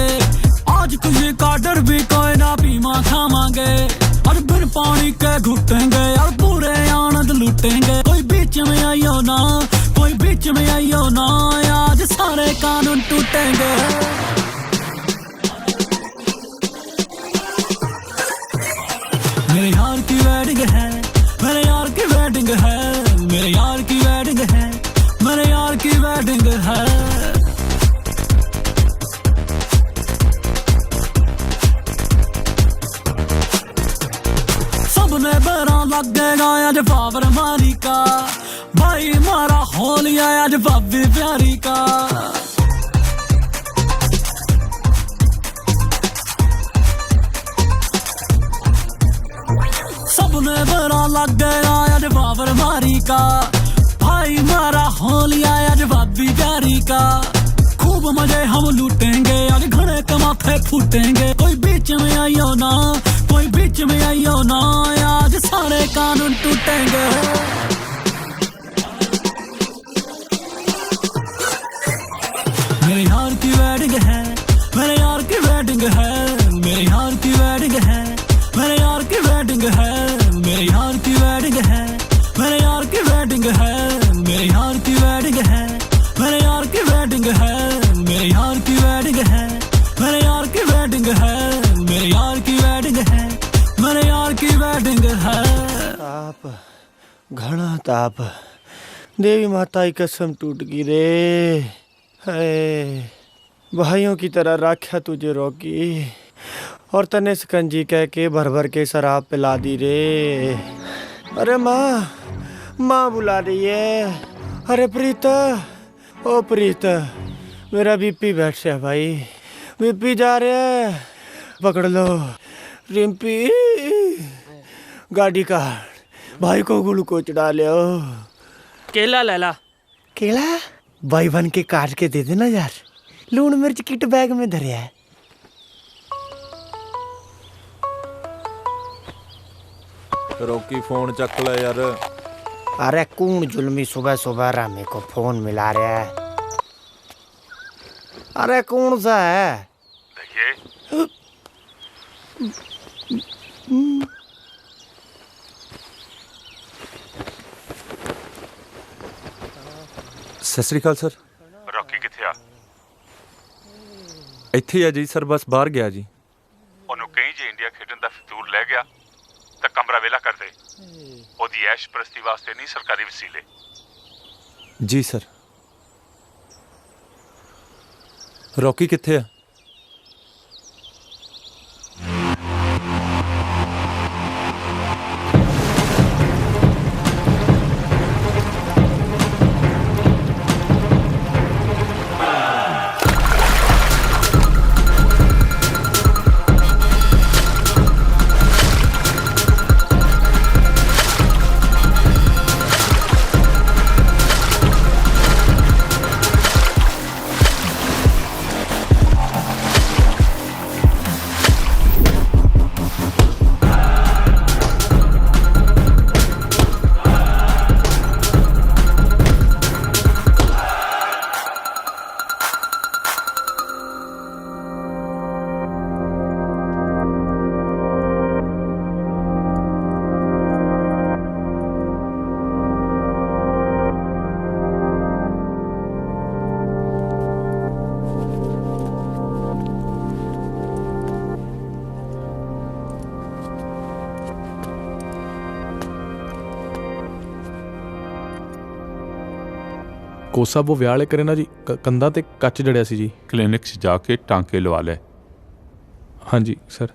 आज खुशी का डर भी कोई ना, पीमा खावांगे। और बिन पानी के कूटेंगे यार पूरे आनंद लूटेंगे कोई बीच में आइयो ना कोई बीच में आइयो ना आज सारे कानून टूटेंगे मेरे यार की वेडिंग है मेरे यार की वेडिंग है मेरे यार की वेडिंग है मेरे यार की वेडिंग है सबने बेरा लगेगा आज पावर मारी का भाई मारा हो लिया आज भाभी प्यारी का सबने बेरा लगेगा आज पावर मारी का भाई मारा हो लिया आज भाभी प्यारी का खूब मजे हम लूटेंगे आज घड़े कमाथे फूटेंगे कोई बीच में आइयो ना कोई बीच में आइयो ना आज सारे कानून टूटेंगे मेरे यार की वेडिंग है मेरे यार की वेडिंग है मेरे यार की वेडिंग है मेरे यार की वेडिंग है मेरे यार की वेडिंग है मेरे यार की वेडिंग है मेरे यार की वेडिंग है मेरे यार की वेडिंग है मेरे यार की वेडिंग है मेरे यार की वेडिंग है मेरे यार की वेडिंग है मेरे यार की वेडिंग है ताप घना ताप देवी माता की कसम टूट गई रे है भाइयों की तरह राख्या तुझे रॉकी और तने सकंजी कह के भर भर के शराब पिला दी रे अरे माँ बुला रही है अरे प्रीता ओ प्रीता मेरा बीपी बैठ गया भाई बीपी जा रहा है पकड़ लो रिम्पी गाड़ी का भाई को ग्लूकोज डालो केला ले ला केला भाई बन के काट के दे देना यार लून मिर्च किट बैग में धरे है रॉकी फोन चक ले यार अरे कौन जुल्मी सुबह सुबह रामी को फोन मिला रहा है अरे कौन सा है देखिए ਸਤਿ ਸ੍ਰੀ ਅਕਾਲ ਸਰ ਰੌਕੀ ਕਿੱਥੇ ਆ ਇੱਥੇ ਆ ਜੀ ਸਰ ਬਸ ਬਾਹਰ ਗਿਆ ਜੀ ਉਹਨੂੰ ਕਹੀਂ ਜੇ ਇੰਡੀਆ ਖੇਡਣ ਦਾ ਫਿਤੂਰ ਲੈ ਗਿਆ ਤਾਂ ਕਮਰਾ ਵੇਲਾ ਕਰ ਦੇ ਉਹਦੀ ਐਸ਼ ਪ੍ਰਸਤੀ ਵਾਸਤੇ ਨਹੀਂ ਸਰਕਾਰੀ ਵਸੀਲੇ ਜੀ ਸਰ ਰੌਕੀ ਕਿੱਥੇ ਆ ਕੋਸਾ ਉਹ ਵਿਆਹ ਵਾਲੇ ਕਰੇ ਨਾ ਜੀ ਕੰਧਾਂ ਤੇ ਕੱਚ ਜੜਿਆ ਸੀ ਜੀ ਕਲੀਨਿਕ 'ਚ ਜਾ ਕੇ ਟਾਂਕੇ ਲਵਾ ਲੈ ਹਾਂਜੀ ਸਰ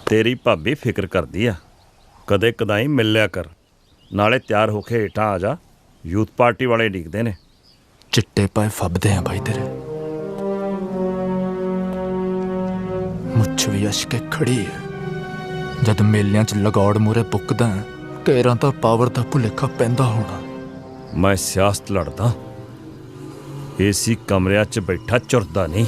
ਤੇਰੀ ਭਾਬੀ ਫਿਕਰ ਕਰਦੀ ਆ ਕਦੇ ਕਦਾਈ ਮਿਲ ਲਿਆ ਕਰ ਨਾਲੇ ਤਿਆਰ ਹੋ ਕੇ ਹੇਠਾਂ ਆ ਜਾ ਯੂਥ ਪਾਰਟੀ ਵਾਲੇ ਡਿੱਗਦੇ ਨੇ ਚਿੱਟੇ ਪਾਏ ਫੱਬਦੇ ਆ ਬਾਈ ਤੇਰੇ ਮੁੱਛ ਵੀ ਅਸ਼ਕੇ ਖੜੀ ਹੈ ਜਦ ਮੇਲਿਆਂ 'ਚ ਲਗੌੜ ਮੂਰੇ ਪੁੱਕਦਾ ਕੇਰਾਂ ਤਾਂ ਪਾਵਰ ਦਾ ਭੁਲੇਖਾ ਪੈਂਦਾ ਹੋਣਾ ਮੈਂ ਸਿਆਸਤ ਲੜਦਾ ਏਸੀ ਕਮਰਿਆਂ 'ਚ ਬੈਠਾ ਚੁਰਦਾ ਨਹੀਂ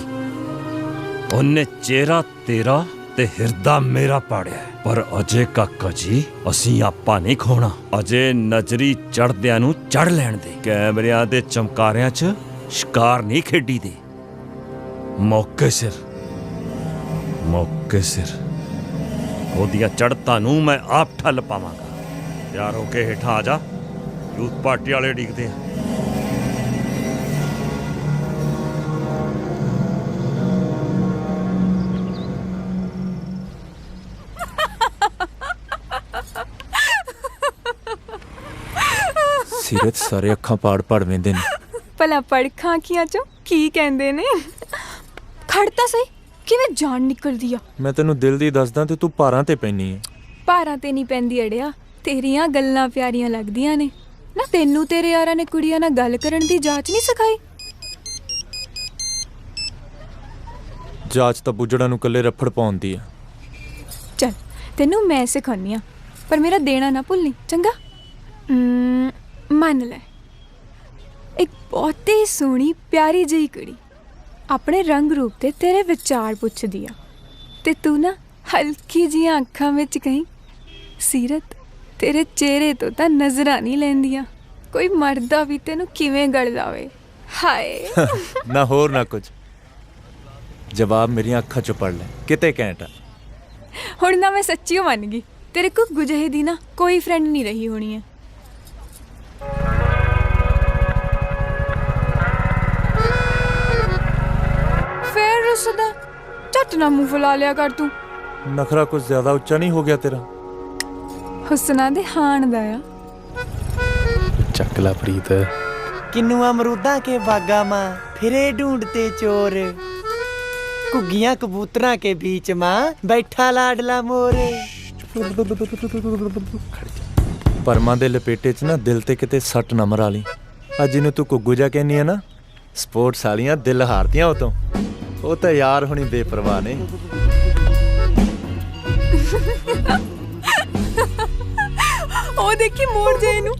ਉਹਨੇ ਚਿਹਰਾ ਤੇਰਾ ਤੇ ਹਿਰਦਾ ਮੇਰਾ ਪਾੜਿਆ ਪਰ ਅਜੇ ਕਾਕਾ ਜੀ ਅਸੀਂ ਆਪਾਂ ਨਹੀਂ ਖੋਣਾ ਅਜੇ ਨਜ਼ਰੀ ਚੜਦਿਆਂ ਨੂੰ ਚੜ ਲੈਣ ਦੇ ਕੈਮਰਿਆਂ ਦੇ ਚਮਕਾਰਿਆਂ 'ਚ ਸ਼ਿਕਾਰ ਨਹੀਂ ਖੇਡੀ ਦੇ ਮੌਕੇ ਸਿਰ ਉਹਦੀਆਂ ਚੜ੍ਹਤਾਂ ਨੂੰ ਮੈਂ ਆਪ ਠੱਲ ਪਾਵਾਂਗਾ ਤਿਆਰ ਹੋ ਕੇ ਹੇਠਾਂ ਆ ਜਾ ਯੂਥ ਪਾਰਟੀ ਵਾਲੇ ਡੀਕਦੇ ਆ ਸੀਰਤ ਸਾਰੇ ਅੱਖਾਂ ਪਾੜ ਵੇਂਦੇ ਨੇ ਭਲਾ ਪੜਖਾਂ ਅੱਖੀਆਂ ਚੋਂ ਕੀ ਕਹਿੰਦੇ ਨੇ ਖੜਤਾ ਸਹੀ ਕਿਵੇਂ ਜਾਨ ਨਿਕਲਦੀ ਆ ਮੈਂ ਤੈਨੂੰ ਦਿਲ ਦੀ ਦੱਸਦਾ ਤੇ ਤੂੰ ਭਾਰਾਂ ਤੇ ਪੈਣੀ ਹੈ ਭਾਰਾਂ ਤੇ ਨਹੀਂ ਪੈਂਦੀ ਅੜਿਆ ਤੇਰੀਆਂ ਗੱਲਾਂ ਪਿਆਰੀਆਂ ਲੱਗਦੀਆਂ ਨੇ ਨਾ ਤੈਨੂੰ ਤੇਰੇ ਯਾਰਾਂ ਨੇ ਕੁੜੀਆਂ ਨਾਲ ਗੱਲ ਕਰਨ ਦੀ ਜਾਂਚ ਨਹੀਂ ਸਿਖਾਈ ਜਾਂਚ ਤਾਂ ਬੁੱਜੜਾਂ ਨੂੰ ਕੱਲੇ ਰੱਫੜ ਪਾਉਂਦੀ ਆ ਚੱਲ ਤੈਨੂੰ ਮੈਂ ਸਿਖਾਉਂਦੀ ਆ ਪਰ ਮੇਰਾ ਦੇਣਾ ਨਾ ਭੁੱਲਣੀ ਚੰਗਾ ਮੰਨ ਲੈ ਇੱਕ ਬਹੁਤ ਹੀ ਸੋਹਣੀ ਪਿਆਰੀ ਜਿਹੀ ਕੁੜੀ ਆਪਣੇ ਰੰਗ ਰੂਪ ਤੇ ਤੇਰੇ ਵਿਚਾਰ ਪੁੱਛਦੀ ਆ ਤੇ ਤੂੰ ਨਾ ਹਲਕੀ ਜਿਹੀਆਂ ਅੱਖਾਂ ਵਿੱਚ ਕਹੀਂ ਸੀਰਤ ਤੇਰੇ ਚਿਹਰੇ ਤੋਂ ਤਾਂ ਨਜ਼ਰਾਂ ਨਹੀਂ ਲੈਂਦੀਆਂ ਕੋਈ ਮਰਦਾ ਵੀ ਤੈਨੂੰ ਕਿਵੇਂ ਗੜ ਜਾਵੇ ਹਾਏ ਨਾ ਹੋਰ ਨਾ ਕੁਝ ਜਵਾਬ ਮੇਰੀਆਂ ਅੱਖਾਂ 'ਚੋਂ ਪੜ ਲੈ ਕਿਤੇ ਘੈਂਟਾ ਹੁਣ ਨਾ ਮੈਂ ਸੱਚੀ ਮੰਨ ਗਈ ਤੇਰੇ ਕੋ ਗੁਜਹੇ ਦੀ ਨਾ ਕੋਈ ਫਰੈਂਡ ਨਹੀਂ ਰਹੀ ਹੋਣੀ ਹੈ ਫੇਰ ਉਸਦਾ ਝੱਟ ਨਾ ਮੂੰਹ ਫੁਲਾ ਲਿਆ ਕਰ ਤੂੰ ਨਖਰਾ ਕੁਝ ਜ਼ਿਆਦਾ ਉੱਚਾ ਨਹੀਂ ਹੋ ਗਿਆ ਤੇਰਾ ਹੁਸਨਾ ਦੇ ਹਾਣ ਦਾ ਆ ਚੱਕ ਲਾ ਪ੍ਰੀਤ किन्नू अमरूदा के बागा माँ फिरे ढूंढते चोर कुग्गियां कबूतरा के बीच माँ बैठा लाडला मोरे ਪਰਮਾਂ ਦੇ ਲਪੇਟੇ 'ਚ ਨਾ ਦਿਲ ਤੇ ਕਿਤੇ ਸੱਟ ਨਾ ਮਰਾ ਲਈ ਅੱਜ ਜਿਹਨੂੰ ਤੂੰ ਕੁੱਗੂ ਜਾ ਕਹਿੰਦੀ ਆ ਨਾ ਸਪੋਰਟਸ ਵਾਲੀਆਂ ਦਿਲ ਹਾਰਦੀਆਂ ਉਹ ਤੋਂ ਉਹ ਤਾਂ ਯਾਰ ਹੁਣੀ ਬੇਪਰਵਾਹ ਨੇ ਉਹ ਦੇਖੀ ਮੋੜ ਜੇ ਇਹਨੂੰ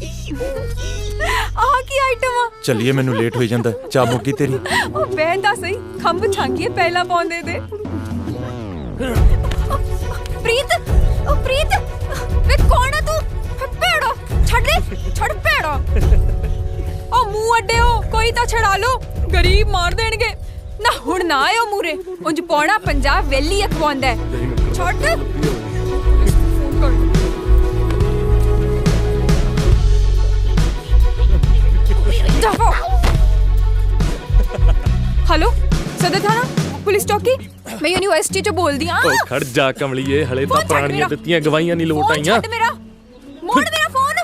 ਆਹ ਕੀ ਆਈਟਮ ਆ ਚੱਲੀਏ ਮੈਨੂੰ ਲੇਟ ਹੋਈ ਜਾਂਦਾ ਚਾਹ ਮੁੱਕੀ ਤੇਰੀ ਉਹ ਬੈਂਦਾ ਸਹੀ ਖੰਭ ਛਾਂਗੀਏ ਪਹਿਲਾਂ ਪਾਉਂਦੇ ਦੇ ਪ੍ਰੀਤ ਉਹ ਪ੍ਰੀਤ ਵੇ ਕੌਣ ਆ ਤੂੰ ਭੇੜੋ ਛੱਡ ਭੇੜੋ ਉਹ ਮੂੰਹ ਅੱਡਿਓ ਕੋਈ ਤਾਂ ਛੜਾ ਲੋ ਗਰੀਬ ਮਾਰ ਦੇਣਗੇ ਨਾ ਹੁਣ ਨਾ ਆਇਓ ਮੂਰੇ ਉਂਝ ਪੌਣਾ ਪੰਜਾਬ ਵੇਲੀ ਅਖਵਾਉਂਦਾ ਛੱਡ हेलो सदर थाना पुलिस चौकी मैं यूनिवर्सिटी चो बोल दी ਓ ਖੜ ਜਾ ਕਮਲੀਏ ਹਲੇ ਤਾਂ ਪੁਰਾਣੀਆਂ ਦਿੱਤੀਆਂ ਗਵਾਹੀਆਂ ਨਹੀਂ ਲੋਟ ਆਈਆਂ मोड़ मेरा फोन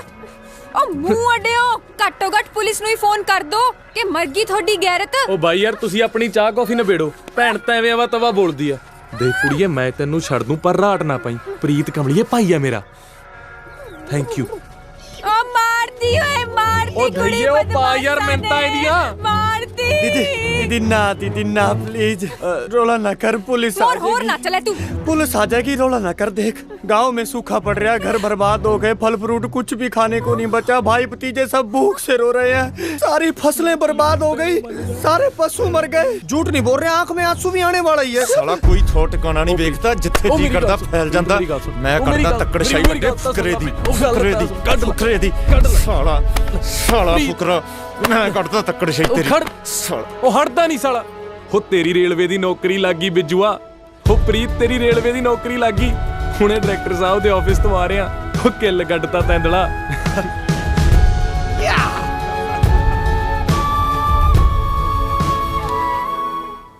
ओ मुंह अड्डियो घट्टो घट पुलिस ਨੂੰ ਹੀ ਫੋਨ ਕਰ ਦੋ ਕਿ ਮਰ ਗਈ ਤੁਹਾਡੀ ਗੈਰਤ ਓ ਬਾਈ ਯਾਰ ਤੁਸੀਂ ਆਪਣੀ ਚਾਹ ਕੌਫੀ ਨਿਬੇੜੋ ਭੈਣ ਤਾਂ ਐਵੇਂ ਆਵਾ ਤਵਾ ਬੋਲਦੀ ਆ ਦੇਖ ਕੁੜੀਏ ਮੈਂ ਤੈਨੂੰ ਛੱਡ ਦੂੰ ਪਰ ਰਾਟ ਨਾ ਪਾਈ ਪ੍ਰੀਤ ਕਮਲੀਏ ਭਾਈ ਆ ਮੇਰਾ ਥੈਂਕ ਯੂ ओ मारती ओए मारती ओ धैर्य ओ पा यार मिनटा एदिया मारती दीदी ना प्लीज रोला ना कर पुलिस आ और ना चले तू पुलिस आ जाएगी रोला ना कर देख गांव में सूखा पड़ रहा है घर बर्बाद हो गए फल फ्रूट कुछ भी खाने को नहीं बचा भाई भतीजे सब भूख से रो रहे हैं सारी फसलें बर्बाद हो गई सारे पशु मर गए झूठ नहीं बोल रहे आंख में आंसू भी आने वाला ही है ਸਾਲਾ ਕੋਈ ਥੋੜ ਟਿਕਾਣਾ ਨਹੀਂ ਵੇਖਦਾ ਜਿੱਥੇ ਜੀ ਕਰਦਾ ਫੈਲ ਜਾਂਦਾ ਮੈਂ ਕਰਦਾ ਤੱਕੜ ਸ਼ਾਈ ਵੱਡੇ ਫਕਰੇ ਦੀ ਸਾਲਾ ਫੁਕਰਾ ਮੈਂ ਕੱਢਦਾ ਤੱਕੜ ਸ਼ਾਈ ਤੇਰੀ ਸਾਲਾ ਉਹ ਹਟਦਾ ਨਹੀਂ ਸਾਲਾ ਹੋ ਤੇਰੀ ਰੇਲਵੇ ਦੀ ਨੌਕਰੀ ਲੱਗੀ ਬਿੱਜੂਆ ਹੋ ਪ੍ਰੀਤ ਤੇਰੀ ਰੇਲਵੇ ਦੀ ਨੌਕਰੀ ਲੱਗੀ ਹੁਣੇ ਡਾਇਰੈਕਟਰ ਸਾਹਿਬ ਦੇ ਆਫਿਸ ਤੋਂ ਆ ਰਿਹਾ ਉਹ ਕਿੱਲ ਕੱਢਤਾ ਤੈਂਦਲਾ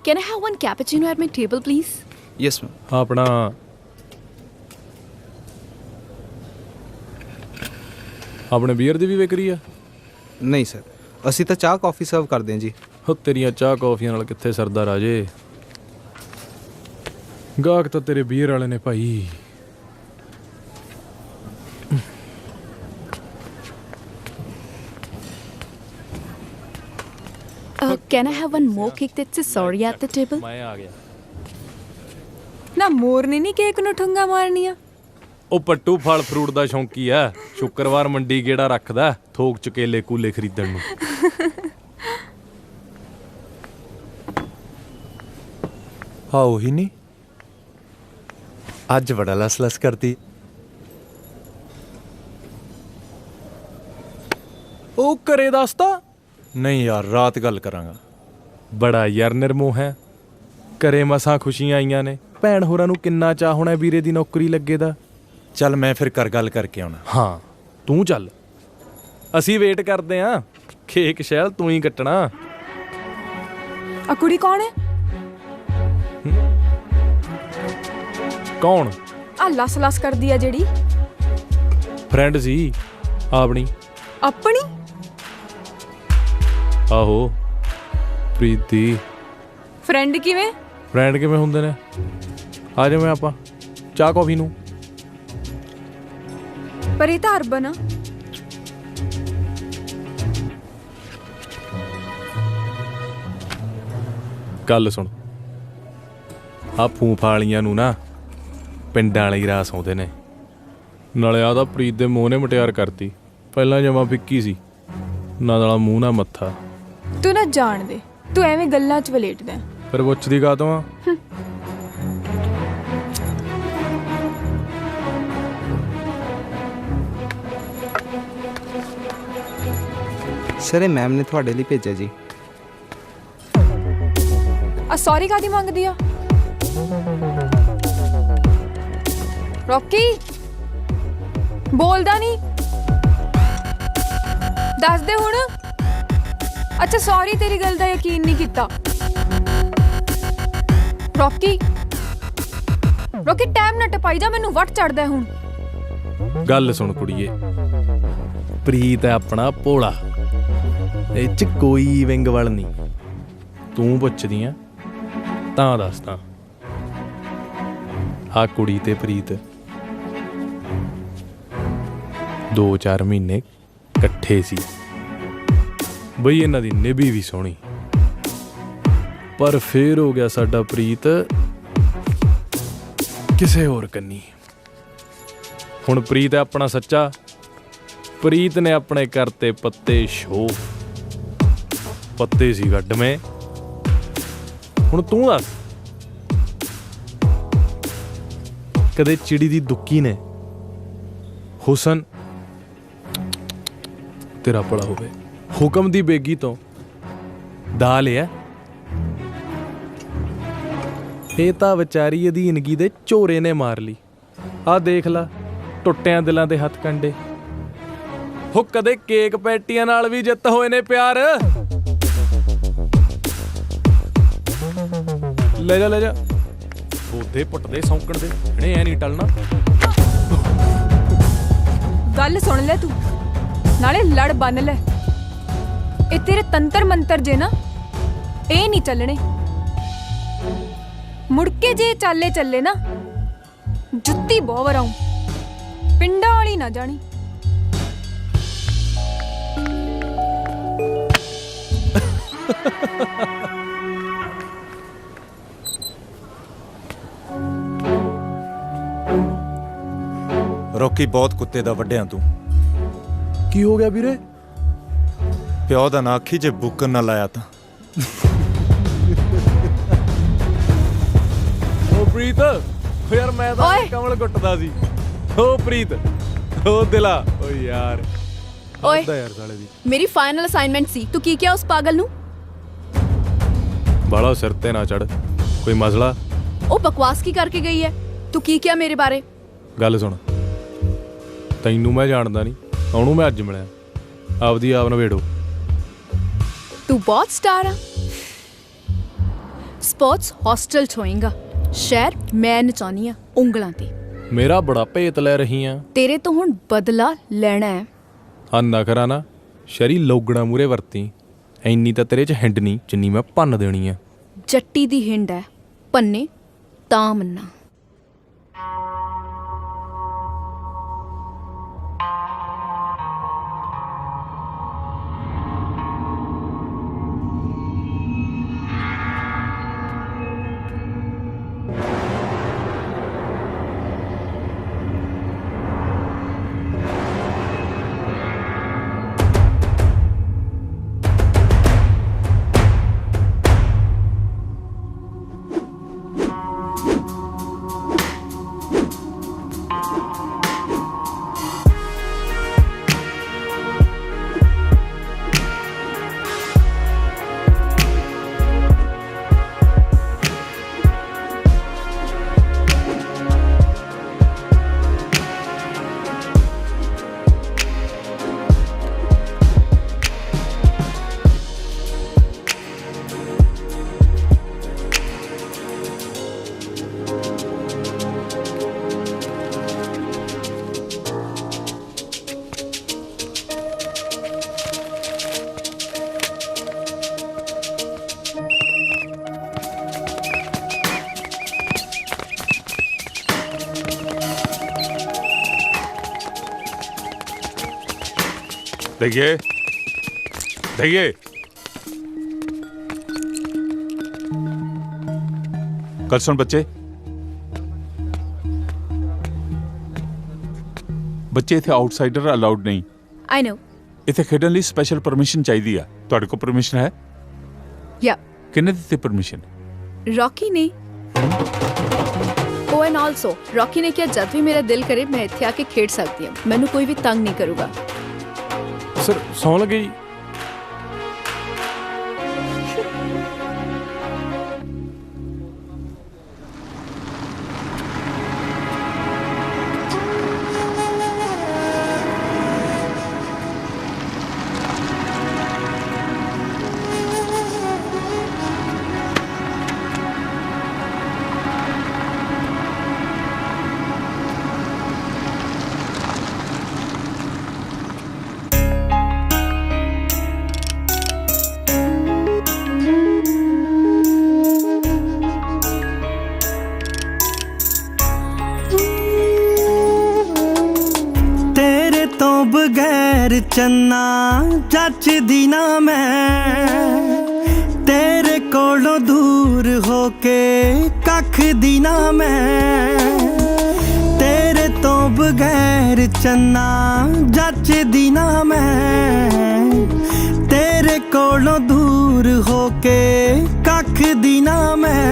Can I have one cappuccino at my table, please? Yes, ma'am. ਆਪਣਾ ਆਪਣੇ ਬੀਅਰ ਦੀ ਵੀ ਵਿਕਰੀ ਆ ਨਹੀਂ ਸਰ ਅਸੀਂ ਤਾਂ ਚਾਹ ਕਾਫੀ ਸਰਵ ਕਰਦੇ ਹਾਂ ਜੀ ਹੋ ਤੇਰੀਆਂ ਚਾਹ ਕੌਫੀਆਂ ਨਾਲ ਕਿੱਥੇ ਸਰਦਾ ਰਾਜੇ ਗਾਹਕ ਤਾਂ ਤੇਰੇ ਬੀਅਰ ਵਾਲੇ ਨੇ ਭਾਈ Can I have one more cake that says sorry at the table? ਮੈਂ ਆ ਗਿਆ ਨਾ ਮੋਰਨੀ ਨਹੀਂ ਕੇਕ ਨੂੰ ਠੁੰਗਾ ਮਾਰਨੀਆਂ ਉਹ ਪੱਟੂ ਫਲ ਫਰੂਟ ਦਾ ਸ਼ੌਂਕੀ ਆ ਸ਼ੁੱਕਰਵਾਰ ਮੰਡੀ ਗੇੜਾ ਰੱਖਦਾ ਥੋਕ ਚ ਕੇਲੇ ਕੂਲੇ ਖਰੀਦਣ ਨੂੰ ਹਾਂ ਉਹੀ ਨਹੀਂ ਅੱਜ ਬੜਾ ਲਸ ਕਰਦੀ। ਉਹ ਘਰੇ ਦੱਸਤਾ? ਨਹੀਂ ਯਾਰ, ਰਾਤ ਗੱਲ ਕਰਾਂਗਾ। ਬੜਾ ਯਾਰ ਨਿਰਮੋਹ ਹੈ। ਘਰੇ ਮਸਾਂ ਖੁਸ਼ੀਆਂ ਆਈਆਂ ਨੇ, ਭੈਣ ਹੋਰਾਂ ਨੂੰ ਕਿੰਨਾ ਚਾਹ ਹੋਣਾ ਵੀਰੇ ਦੀ ਨੌਕਰੀ ਲੱਗੇ ਦਾ। ਚੱਲ ਮੈਂ ਫਿਰ ਕਰ ਗੱਲ ਕਰਕੇ ਆਉਣਾ। ਹਾਂ ਤੂੰ ਚੱਲ, ਅਸੀਂ ਵੇਟ ਕਰਦੇ ਆਂ। ਕੇਕ ਸ਼ੈਲ ਤੂੰ ਹੀ ਕੱਟਣਾ। ਆ ਕੁੜੀ ਕੌਣ ਹੈ? ਕੌਣ? ਆ ਲਸ ਕਰਦੀ ਆ ਜਿਹੜੀ। ਫਰੈਂਡ ਸੀ ਆਪਣੀ। ਆਪਣੀ? ਆਹੋ ਪ੍ਰੀਤੀ। ਫਰੈਂਡ ਕਿਵੇਂ? ਫਰੈਂਡ ਕਿਵੇਂ ਹੁੰਦੇ ਨੇ? ਆ ਜਾਵੇਂ ਆਪਾਂ ਚਾਹ ਕੌਫੀ ਨੂੰ। ਪਰ ਇਹ ਤਾਂ ਅਰਬਨ ਆ। ਗੱਲ ਸੁਣ, ਆ ਫੂਫਾਂ ਵਾਲੀਆਂ ਨੂੰ ਨਾ ਪਿੰਡਾਂ ਵਾਲੇ ਹੀ ਰਾਸ ਆਉਂਦੇ ਨੇ। ਨਾਲੇ ਆ ਤਾਂ ਪ੍ਰੀਤ ਦੇ ਮੂੰਹ ਨੇ ਮਟਿਆਰ ਕਰਤੀ। ਪਹਿਲਾਂ ਜਮਾ ਫਿੱਕੀ ਸੀ, ਨਾ ਨਾਲਾ ਮੂੰਹ ਨਾ ਮੱਥਾ। ਤੂੰ ਨਾ ਜਾਣ ਦੇ, ਤੂੰ ਐਵੇਂ ਗੱਲਾਂ 'ਚ ਵਲੇਟਦਾ। ਫਿਰ ਪੁੱਛਦੀ ਕਾਹਤੋਂ ਆ? ਸਰ ਇਹ ਮੈਮ ਨੇ ਤੁਹਾਡੇ ਲਈ ਭੇਜਿਆ ਜੀ। ਆ ਸੌਰੀ ਕਾਦੀ ਮੰਗਦੀ ਆ? ਰੌਕੀ ਬੋਲਦਾ ਨਹੀਂ, ਦੱਸ ਦੇ ਹੁਣ। ਅੱਛਾ ਸੌਰੀ, ਤੇਰੀ ਗੱਲ ਦਾ ਯਕੀਨ ਨਹੀਂ ਕੀਤਾ। ਰੌਕੀ ਟਾਈਮ ਨਾ ਟਪਾਈ ਜਾ, ਮੈਨੂੰ ਵੱਟ ਚੜਦਾ ਹੁਣ। ਗੱਲ ਸੁਣ ਕੁੜੀਏ, ਪ੍ਰੀਤ ਹੈ ਆਪਣਾ ਭੋਲਾ, ਇਹ 'ਚ ਕੋਈ ਵਿੰਗ ਵਲ ਨਹੀਂ। ਤੂੰ ਪੁੱਛਦੀ ਆ ਤਾਂ ਦੱਸਦਾ। ਆ ਕੁੜੀ ਤੇ ਪ੍ਰੀਤ 2-4 ਮਹੀਨੇ ਇਕੱਠੇ ਸੀ ਬਈ। ਇਹਨਾਂ ਦੀ ਨਿਭੀ ਵੀ ਸੋਹਣੀ, ਪਰ ਫੇਰ ਹੋ ਗਿਆ ਸਾਡਾ ਪ੍ਰੀਤ ਕਿਸੇ ਹੋਰ ਕੰਨੀ। ਹੁਣ ਪ੍ਰੀਤ ਹੈ ਆਪਣਾ ਸੱਚਾ। ਪ੍ਰੀਤ ਨੇ ਆਪਣੇ ਕਰਤੇ ਪੱਤੇ ਸ਼ੋਫ। ਪੱਤੇ ਸੀ ਗੱਡ ਮੈਂ। ਹੁਣ ਤੂੰ ਦੱਸ, ਕਦੇ ਚਿੜੀ ਦੀ ਦੁੱਕੀ ਨੇ ਹੁਸਨ ਤੇਰਾ ਭਲਾ ਹੋਵੇ ਹੁਕਮ ਦੀ ਬੇਗੀ ਤੋਂ ਦਾ ਲਿਆ? ਇਹ ਤਾਂ ਵਿਚਾਰੀ ਅਧੀਨਗੀ ਦੇ ਝੋਰੇ ਨੇ ਮਾਰ ਲਈ। ਆਹ ਦੇਖ ਲਾ, ਟੁੱਟਿਆਂ ਦਿਲਾਂ ਦੇ ਹੱਥ ਕੰਡੇ। ਹੋ ਕਦੇ ਕੇਕ ਪੈਟੀਆਂ ਨਾਲ ਵੀ ਜਿੱਤ ਹੋਏ ਨੇ ਪਿਆਰ। ਲੈ ਜਾ ਉਹਦੇ ਪੁੱਟਦੇ ਸੌਂਕਣ ਦੇ, ਇਹਨੇ ਐ ਨਹੀਂ ਟਲਣਾ। ਗੱਲ ਸੁਣ ਲੈ ਤੂੰ, ਨਾਲੇ ਲੜ ਬੰਨ ਲੈ। ਇਹ ਤੇਰੇ ਤੰਤਰ ਮੰਤਰ ਜੇ ਨਾ, ਇਹ ਨਹੀਂ ਚੱਲਣੇ। ਮੁੜ ਕੇ ਜੇ ਚੱਲੇ ਨਾ, ਜੁੱਤੀ ਬਹੁਤ ਵਰਾਉਂ। ਪਿੰਡਾਂ ਵਾਲੀ ਨਾ ਜਾਣੀ। ਰੌਕੀ ਬਹੁਤ ਕੁੱਤੇ ਦਾ ਵੱਡਿਆਂ ਤੂੰ। ਕੀ ਹੋ ਗਿਆ ਵੀਰੇ? ਪਿਓ ਦਾ ਨਾ ਆਖੀ ਜੇ ਬੁੱਕਰ ਨਾ ਲਾਇਆ ਤਾਂ। ਓ ਪ੍ਰੀਤ, ਯਾਰ ਮੈਂ ਤਾਂ ਕਮਲ ਗੁੱਟਦਾ ਸੀ। ਓ ਪ੍ਰੀਤ, ਓ ਦਿਲਾ, ਓ ਯਾਰ। ਓਏ ਯਾਰ ਸਾਲੇ ਦੀ ਮੇਰੀ ਫਾਈਨਲ ਅਸਾਈਨਮੈਂਟ ਸੀ, ਤੂੰ ਕੀ ਕਿਹਾ ਉਸ ਪਾਗਲ ਨੂੰ? ਬਾਲਾ ਸਿਰ ਤੇ ਨਾ ਚੜ, ਕੋਈ ਮਸਲਾ? ਉਹ ਬਕਵਾਸ ਕੀ ਕਰਕੇ ਗਈ ਹੈ? ਤੂੰ ਕੀ ਕਿਹਾ ਮੇਰੇ ਬਾਰੇ? ਗੱਲ ਸੁਣ, ਤੈਨੂੰ ਮੈਂ ਜਾਣਦਾ ਨਹੀਂ, ਉਹਨੂੰ ਮੈਂ ਅੱਜ ਮਿਲਿਆ। ਆਪਦੀ ਆਪ ਨਵੇੜੋ। ਤੂੰ ਬਹੁਤ ਸਟਾਰ ਆ। ਸਪੋਰਟਸ ਹੌਸਟਲ ਚ ਹੋਏਗਾ। ਸ਼ਹਿਰ ਮੈਂ ਨਚਾਉਣੀ ਆ ਉਂਗਲਾਂ ਤੇ। ਮੇਰਾ ਬੜਾ ਭੇਤ ਲੈ ਰਹੀ ਆ। ਤੇਰੇ ਤੋਂ ਹੁਣ ਬਦਲਾ ਲੈਣਾ ਹੈ। ਆ ਨਖਰਾ ਨਾ ਸ਼ਰੀ ਲੋਗਣਾ ਮੂਰੇ ਵਰਤੀ। ਇੰਨੀ ਤਾਂ ਤੇਰੇ ਚ ਹਿੰਡ ਨਹੀਂ ਜਿੰਨੀ ਮੈਂ ਭੰਨ ਦੇਣੀ ਆ। ਜੱਟੀ ਦੀ ਹਿੰਡ ਹੈ, ਪੰਨੇ ਤਾਂ ਮੰਨਾ। देखिए देखिए, कल सुन बच्चे, ਬੱਚੇ ਇੱਥੇ ਆਊਟਸਾਈਡਰ ਅਲਾਉਡ ਨਹੀਂ। ਆਈ ਨੋ। ਇੱਥੇ ਖੇਡਣ ਲਈ ਸਪੈਸ਼ਲ ਪਰਮਿਸ਼ਨ ਚਾਹੀਦੀ ਆ। ਤੁਹਾਡੇ ਕੋਲ ਪਰਮਿਸ਼ਨ ਹੈ? ਯਾ। ਕਿਹਨੇ ਦਿੱਤੀ ਪਰਮਿਸ਼ਨ? ਰੌਕੀ ਨੇ। ਓ ਐਂਡ ਆਲਸੋ ਰੌਕੀ ਨੇ ਕਿਹਾ ਜਦ ਵੀ ਮੇਰਾ ਦਿਲ ਕਰੇ ਮੈਂ ਇੱਥੇ ਆ ਕੇ ਖੇਡ ਸਕਦੀ ਹਾਂ, ਮੈਨੂੰ ਕੋਈ ਵੀ ਤੰਗ ਨਹੀਂ ਕਰੂਗਾ। ਸਰ ਸੌਂ ਲੱਗੇ ਜੀ। बगैर चन्ना जचदी ना मैं, तेरे कोलों दूर होके कख दी ना मैं, तेरे तो बगैर चन्ना जचदी ना मैं, तेरे कोलों दूर होके कख दी ना मैं।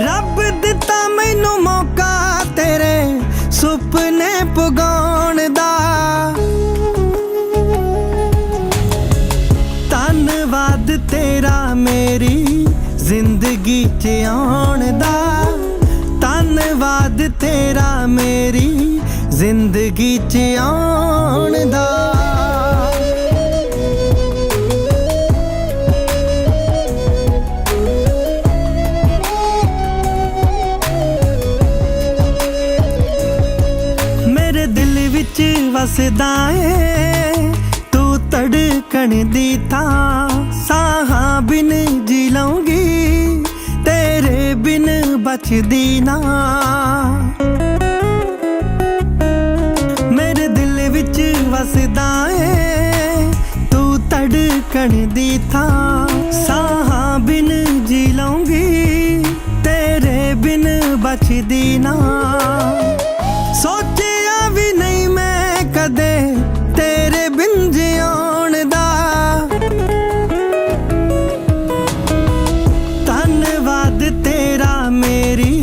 रब दिता मैनू मौका तेरे सुपने पुगाउण दा, धन्नवाद तेरा मेरी जिंदगी च आउण दा, धन्नवाद तेरा मेरी जिंदगी च आउण दा। मेरे दिल विच वसदा ऐ तू धड़कन दी थां, साहां बिन जी लऊंगी तेरे बिन बचदी ना। मेरे दिल विच वसदा ऐ तू धड़कन दी थां, साहां बिन जी लऊंगी तेरे बिन बचदी ना। सोचिया भी नहीं मैं कदे तेरे बिन जिउण दा, धन्नवाद तेरा मेरी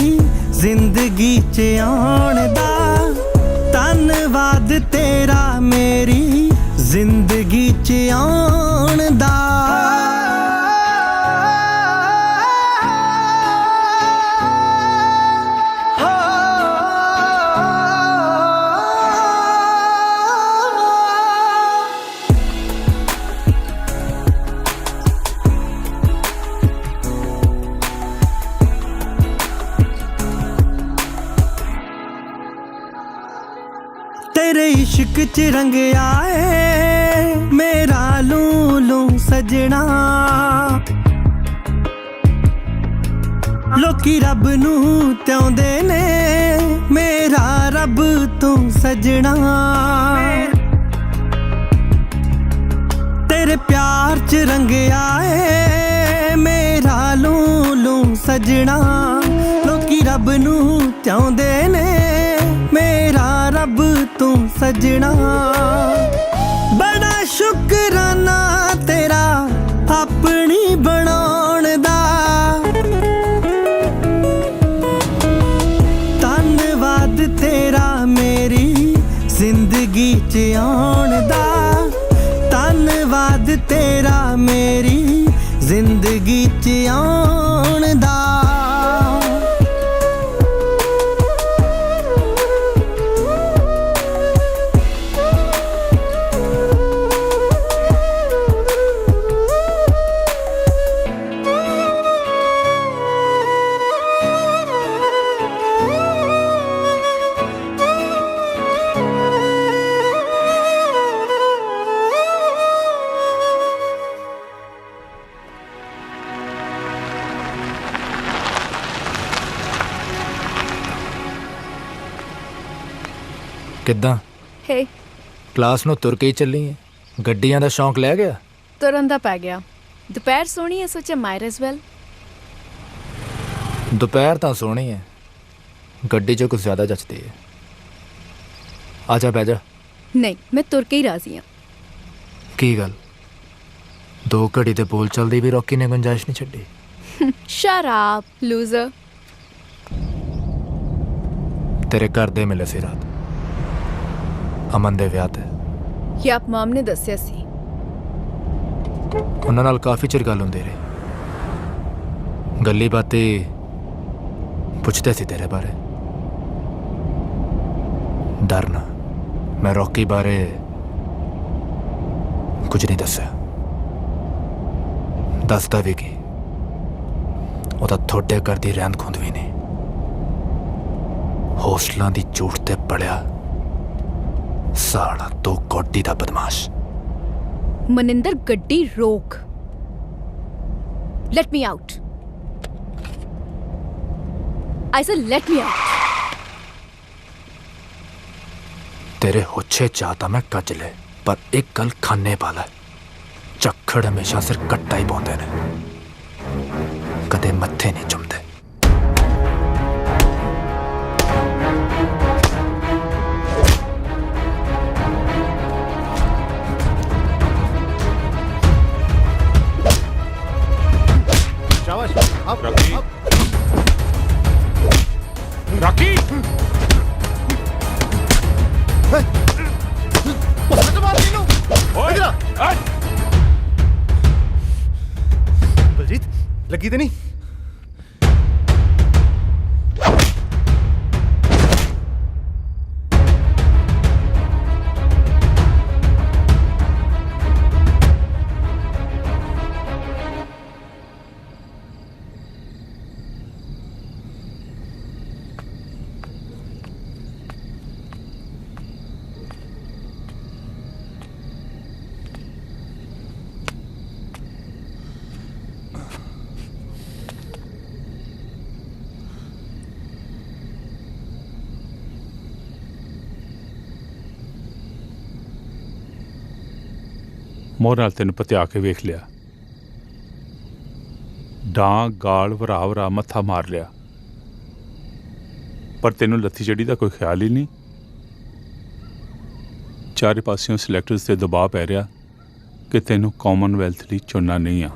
जिंदगी च आउण दा, धन्नवाद तेरा मेरी जिंदगी च आउण दा। तेरे इश्क च रंग आए मेरा लूलू सजना, लोकी रब नू त्योंदे ने मेरा रब तू सजना। तेरे प्यार च रंग आए मेरा लूलू सजना, लोकी रब नू त्योंदे ने मेरा रब तू सजना। बड़ा शुकराना तेरा अपनी बनाउण दा, धन्नवाद तेरा मेरी जिंदगी च आउण दा, धन्नवाद तेरा मेरी जिंदगी च आउण दा। ਕਿੱਦਾਂ ਹੇ ਕਲਾਸ ਨੂੰ ਤੁਰ ਕੇ ਹੀ ਚੱਲੀ ਹੈ? ਗੱਡੀਆਂ ਦਾ ਸ਼ੌਂਕ ਲੈ ਗਿਆ? ਤੁਰਨ ਦਾ ਪੈ ਗਿਆ। ਦੁਪਹਿਰ ਸੋਹਣੀ ਹੈ, ਸੋਚਿਆ ਮਾਈਟ ਐਸ ਵੈਲ। ਦੁਪਹਿਰ ਤਾਂ ਸੋਹਣੀ ਹੈ, ਗੱਡੀ 'ਚ ਕੁਝ ਜ਼ਿਆਦਾ ਜੱਚਦੀ ਹੈ। ਆ ਜਾ ਬਹਿ ਜਾ। ਨਹੀਂ, ਮੈਂ ਤੁਰ ਕੇ ਹੀ ਰਾਜ਼ੀ ਹਾਂ। ਕੀ ਗੱਲ, 2 ਘੜੀ ਤੇ ਬੋਲ ਚੱਲਦੀ ਵੀ ਰੌਕੀ ਨੇ ਗੁੰਜਾਇਸ਼ ਨਹੀਂ ਛੱਡੀ। ਸ਼ਰਾਬ ਲੂਜ਼ਰ। ਤੇਰੇ ਘਰ ਦੇ ਮਿਲੇ ਸੀ ਰਾਤ ਅਮਨ ਦੇ ਵਿਆਹ ਤੇ। ਯਾਪ ਮਾਮ ਨੇ ਦੱਸਿਆ ਸੀ। ਉਹਨਾਂ ਨਾਲ ਕਾਫੀ ਚਿਰ ਗੱਲ ਹੁੰਦੀ ਰਹੀ, ਗੱਲੀ ਬਾਤੀ ਪੁੱਛਦੇ ਸੀ ਤੇਰੇ ਬਾਰੇ। ਡਰ ਨਾ, ਮੈਂ ਰੌਕੀ ਬਾਰੇ ਕੁਝ ਨਹੀਂ ਦੱਸਿਆ। ਦੱਸਦਾ ਵੀ ਕੀ, ਉਹਦਾ ਥੋੜੇ ਘਰ ਦੀ ਰਹਿੰਦ ਖੁੰਦ ਵੀ ਨਹੀਂ। ਹੌਸਲਾਂ ਦੀ ਝੂਠ ਤੇ ਪੜਿਆ ਸਾਲਾ 2 ਕੋਟੀ ਦਾ ਬਦਮਾਸ਼। ਮਨਿੰਦਰ ਗੱਡੀ ਰੋਕ। Let me out. I say let me out. तेरे होच्छे चाहता मैं कज ले, पर एक गल खाने वाला झक्खड़ हमेशा सिर कट्टा ही पाउंदे ने, कदे मत्थे नहीं चुमदे। रॉकी ਬਲਜੀਤ ਲੱਗੀ ਤੇ ਨਹੀਂ? ਮੋਹ ਨਾਲ ਤੈਨੂੰ ਪਤਿਆ ਕੇ ਵੇਖ ਲਿਆ, ਡਾਂ ਗਾਲ ਵਰਾ ਵਰਾ ਮੱਥਾ ਮਾਰ ਲਿਆ, ਪਰ ਤੈਨੂੰ ਲੱਥੀ ਚੜੀ ਦਾ ਕੋਈ ਖਿਆਲ ਹੀ ਨਹੀਂ। ਚਾਰੇ ਪਾਸਿਓਂ ਸਿਲੈਕਟਰਸ ਤੇ ਦਬਾਅ ਪੈ ਰਿਹਾ ਕਿ ਤੈਨੂੰ ਕਾਮਨਵੈਲਥ ਲਈ ਚੁਣਨਾ ਨਹੀਂ ਆ।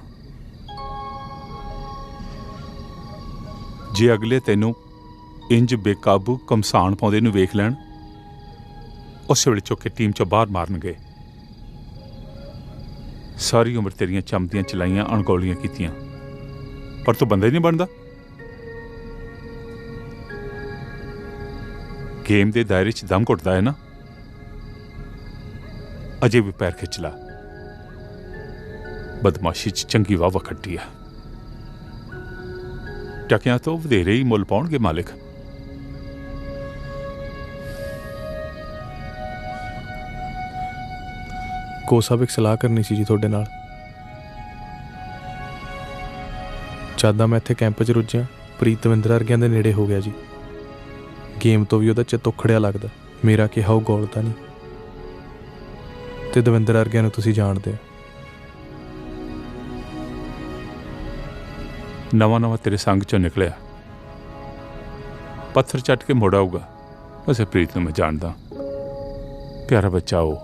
ਜੇ ਅਗਲੇ ਤੈਨੂੰ ਇੰਜ ਬੇਕਾਬੂ ਕਮਸਾਨ ਪਾਉਂਦੇ ਨੂੰ ਵੇਖ ਲੈਣ, ਉਸੇ ਵੇਲੇ ਚੁੱਕ ਕੇ ਟੀਮ ਚੋਂ ਬਾਹਰ ਮਾਰਨਗੇ। ਸਾਰੀ ਉਮਰ ਤੇਰੀਆਂ ਚਮਦੀਆਂ ਚਲਾਈਆਂ, ਅਣਗੌਲੀਆਂ ਕੀਤੀਆਂ, ਪਰ ਤੂੰ ਬੰਦਾ ਹੀ ਨਹੀਂ ਬਣਦਾ। ਗੇਮ ਦੇ ਦਾਇਰੇ 'ਚ ਦਮ ਘੁੱਟਦਾ ਹੈ ਨਾ, ਅਜੇ ਵੀ ਪੈਰ ਖਿੱਚ ਲਾ। ਬਦਮਾਸ਼ੀ 'ਚ ਚੰਗੀ ਵਾਹ ਖੱਟੀ ਆ। ਟਕਿਆਂ ਤੋਂ ਵਧੇਰੇ ਹੀ ਮੁੱਲ ਪਾਉਣਗੇ ਮਾਲਿਕ। ਕੋ ਸਾਹਿਬ ਇੱਕ ਸਲਾਹ ਕਰਨੀ ਸੀ ਜੀ ਤੁਹਾਡੇ ਨਾਲ। ਜਦ ਮੈਂ ਇੱਥੇ ਕੈਂਪ 'ਚ ਰੁੱਝਿਆ, ਪ੍ਰੀਤ ਦਵਿੰਦਰ ਵਰਗਿਆਂ ਦੇ ਨੇੜੇ ਹੋ ਗਿਆ ਜੀ। ਗੇਮ ਤੋਂ ਵੀ ਉਹਦਾ ਚਿੱਤ ਉਖੜਿਆ ਲੱਗਦਾ। ਮੇਰਾ ਕਿਹਾ ਉਹ ਗੌਲਤਾ ਨਹੀਂ, ਤੇ ਦਵਿੰਦਰ ਵਰਗਿਆਂ ਨੂੰ ਤੁਸੀਂ ਜਾਣਦੇ ਹੋ। ਨਵਾਂ ਤੇਰੇ ਸੰਗ 'ਚੋਂ ਨਿਕਲਿਆ, ਪੱਥਰ ਚੱਟ ਕੇ ਮੁੜ ਆਊਗਾ। ਵੈਸੇ ਪ੍ਰੀਤ ਨੂੰ ਮੈਂ ਜਾਣਦਾ, ਪਿਆਰਾ ਬੱਚਾ ਉਹ।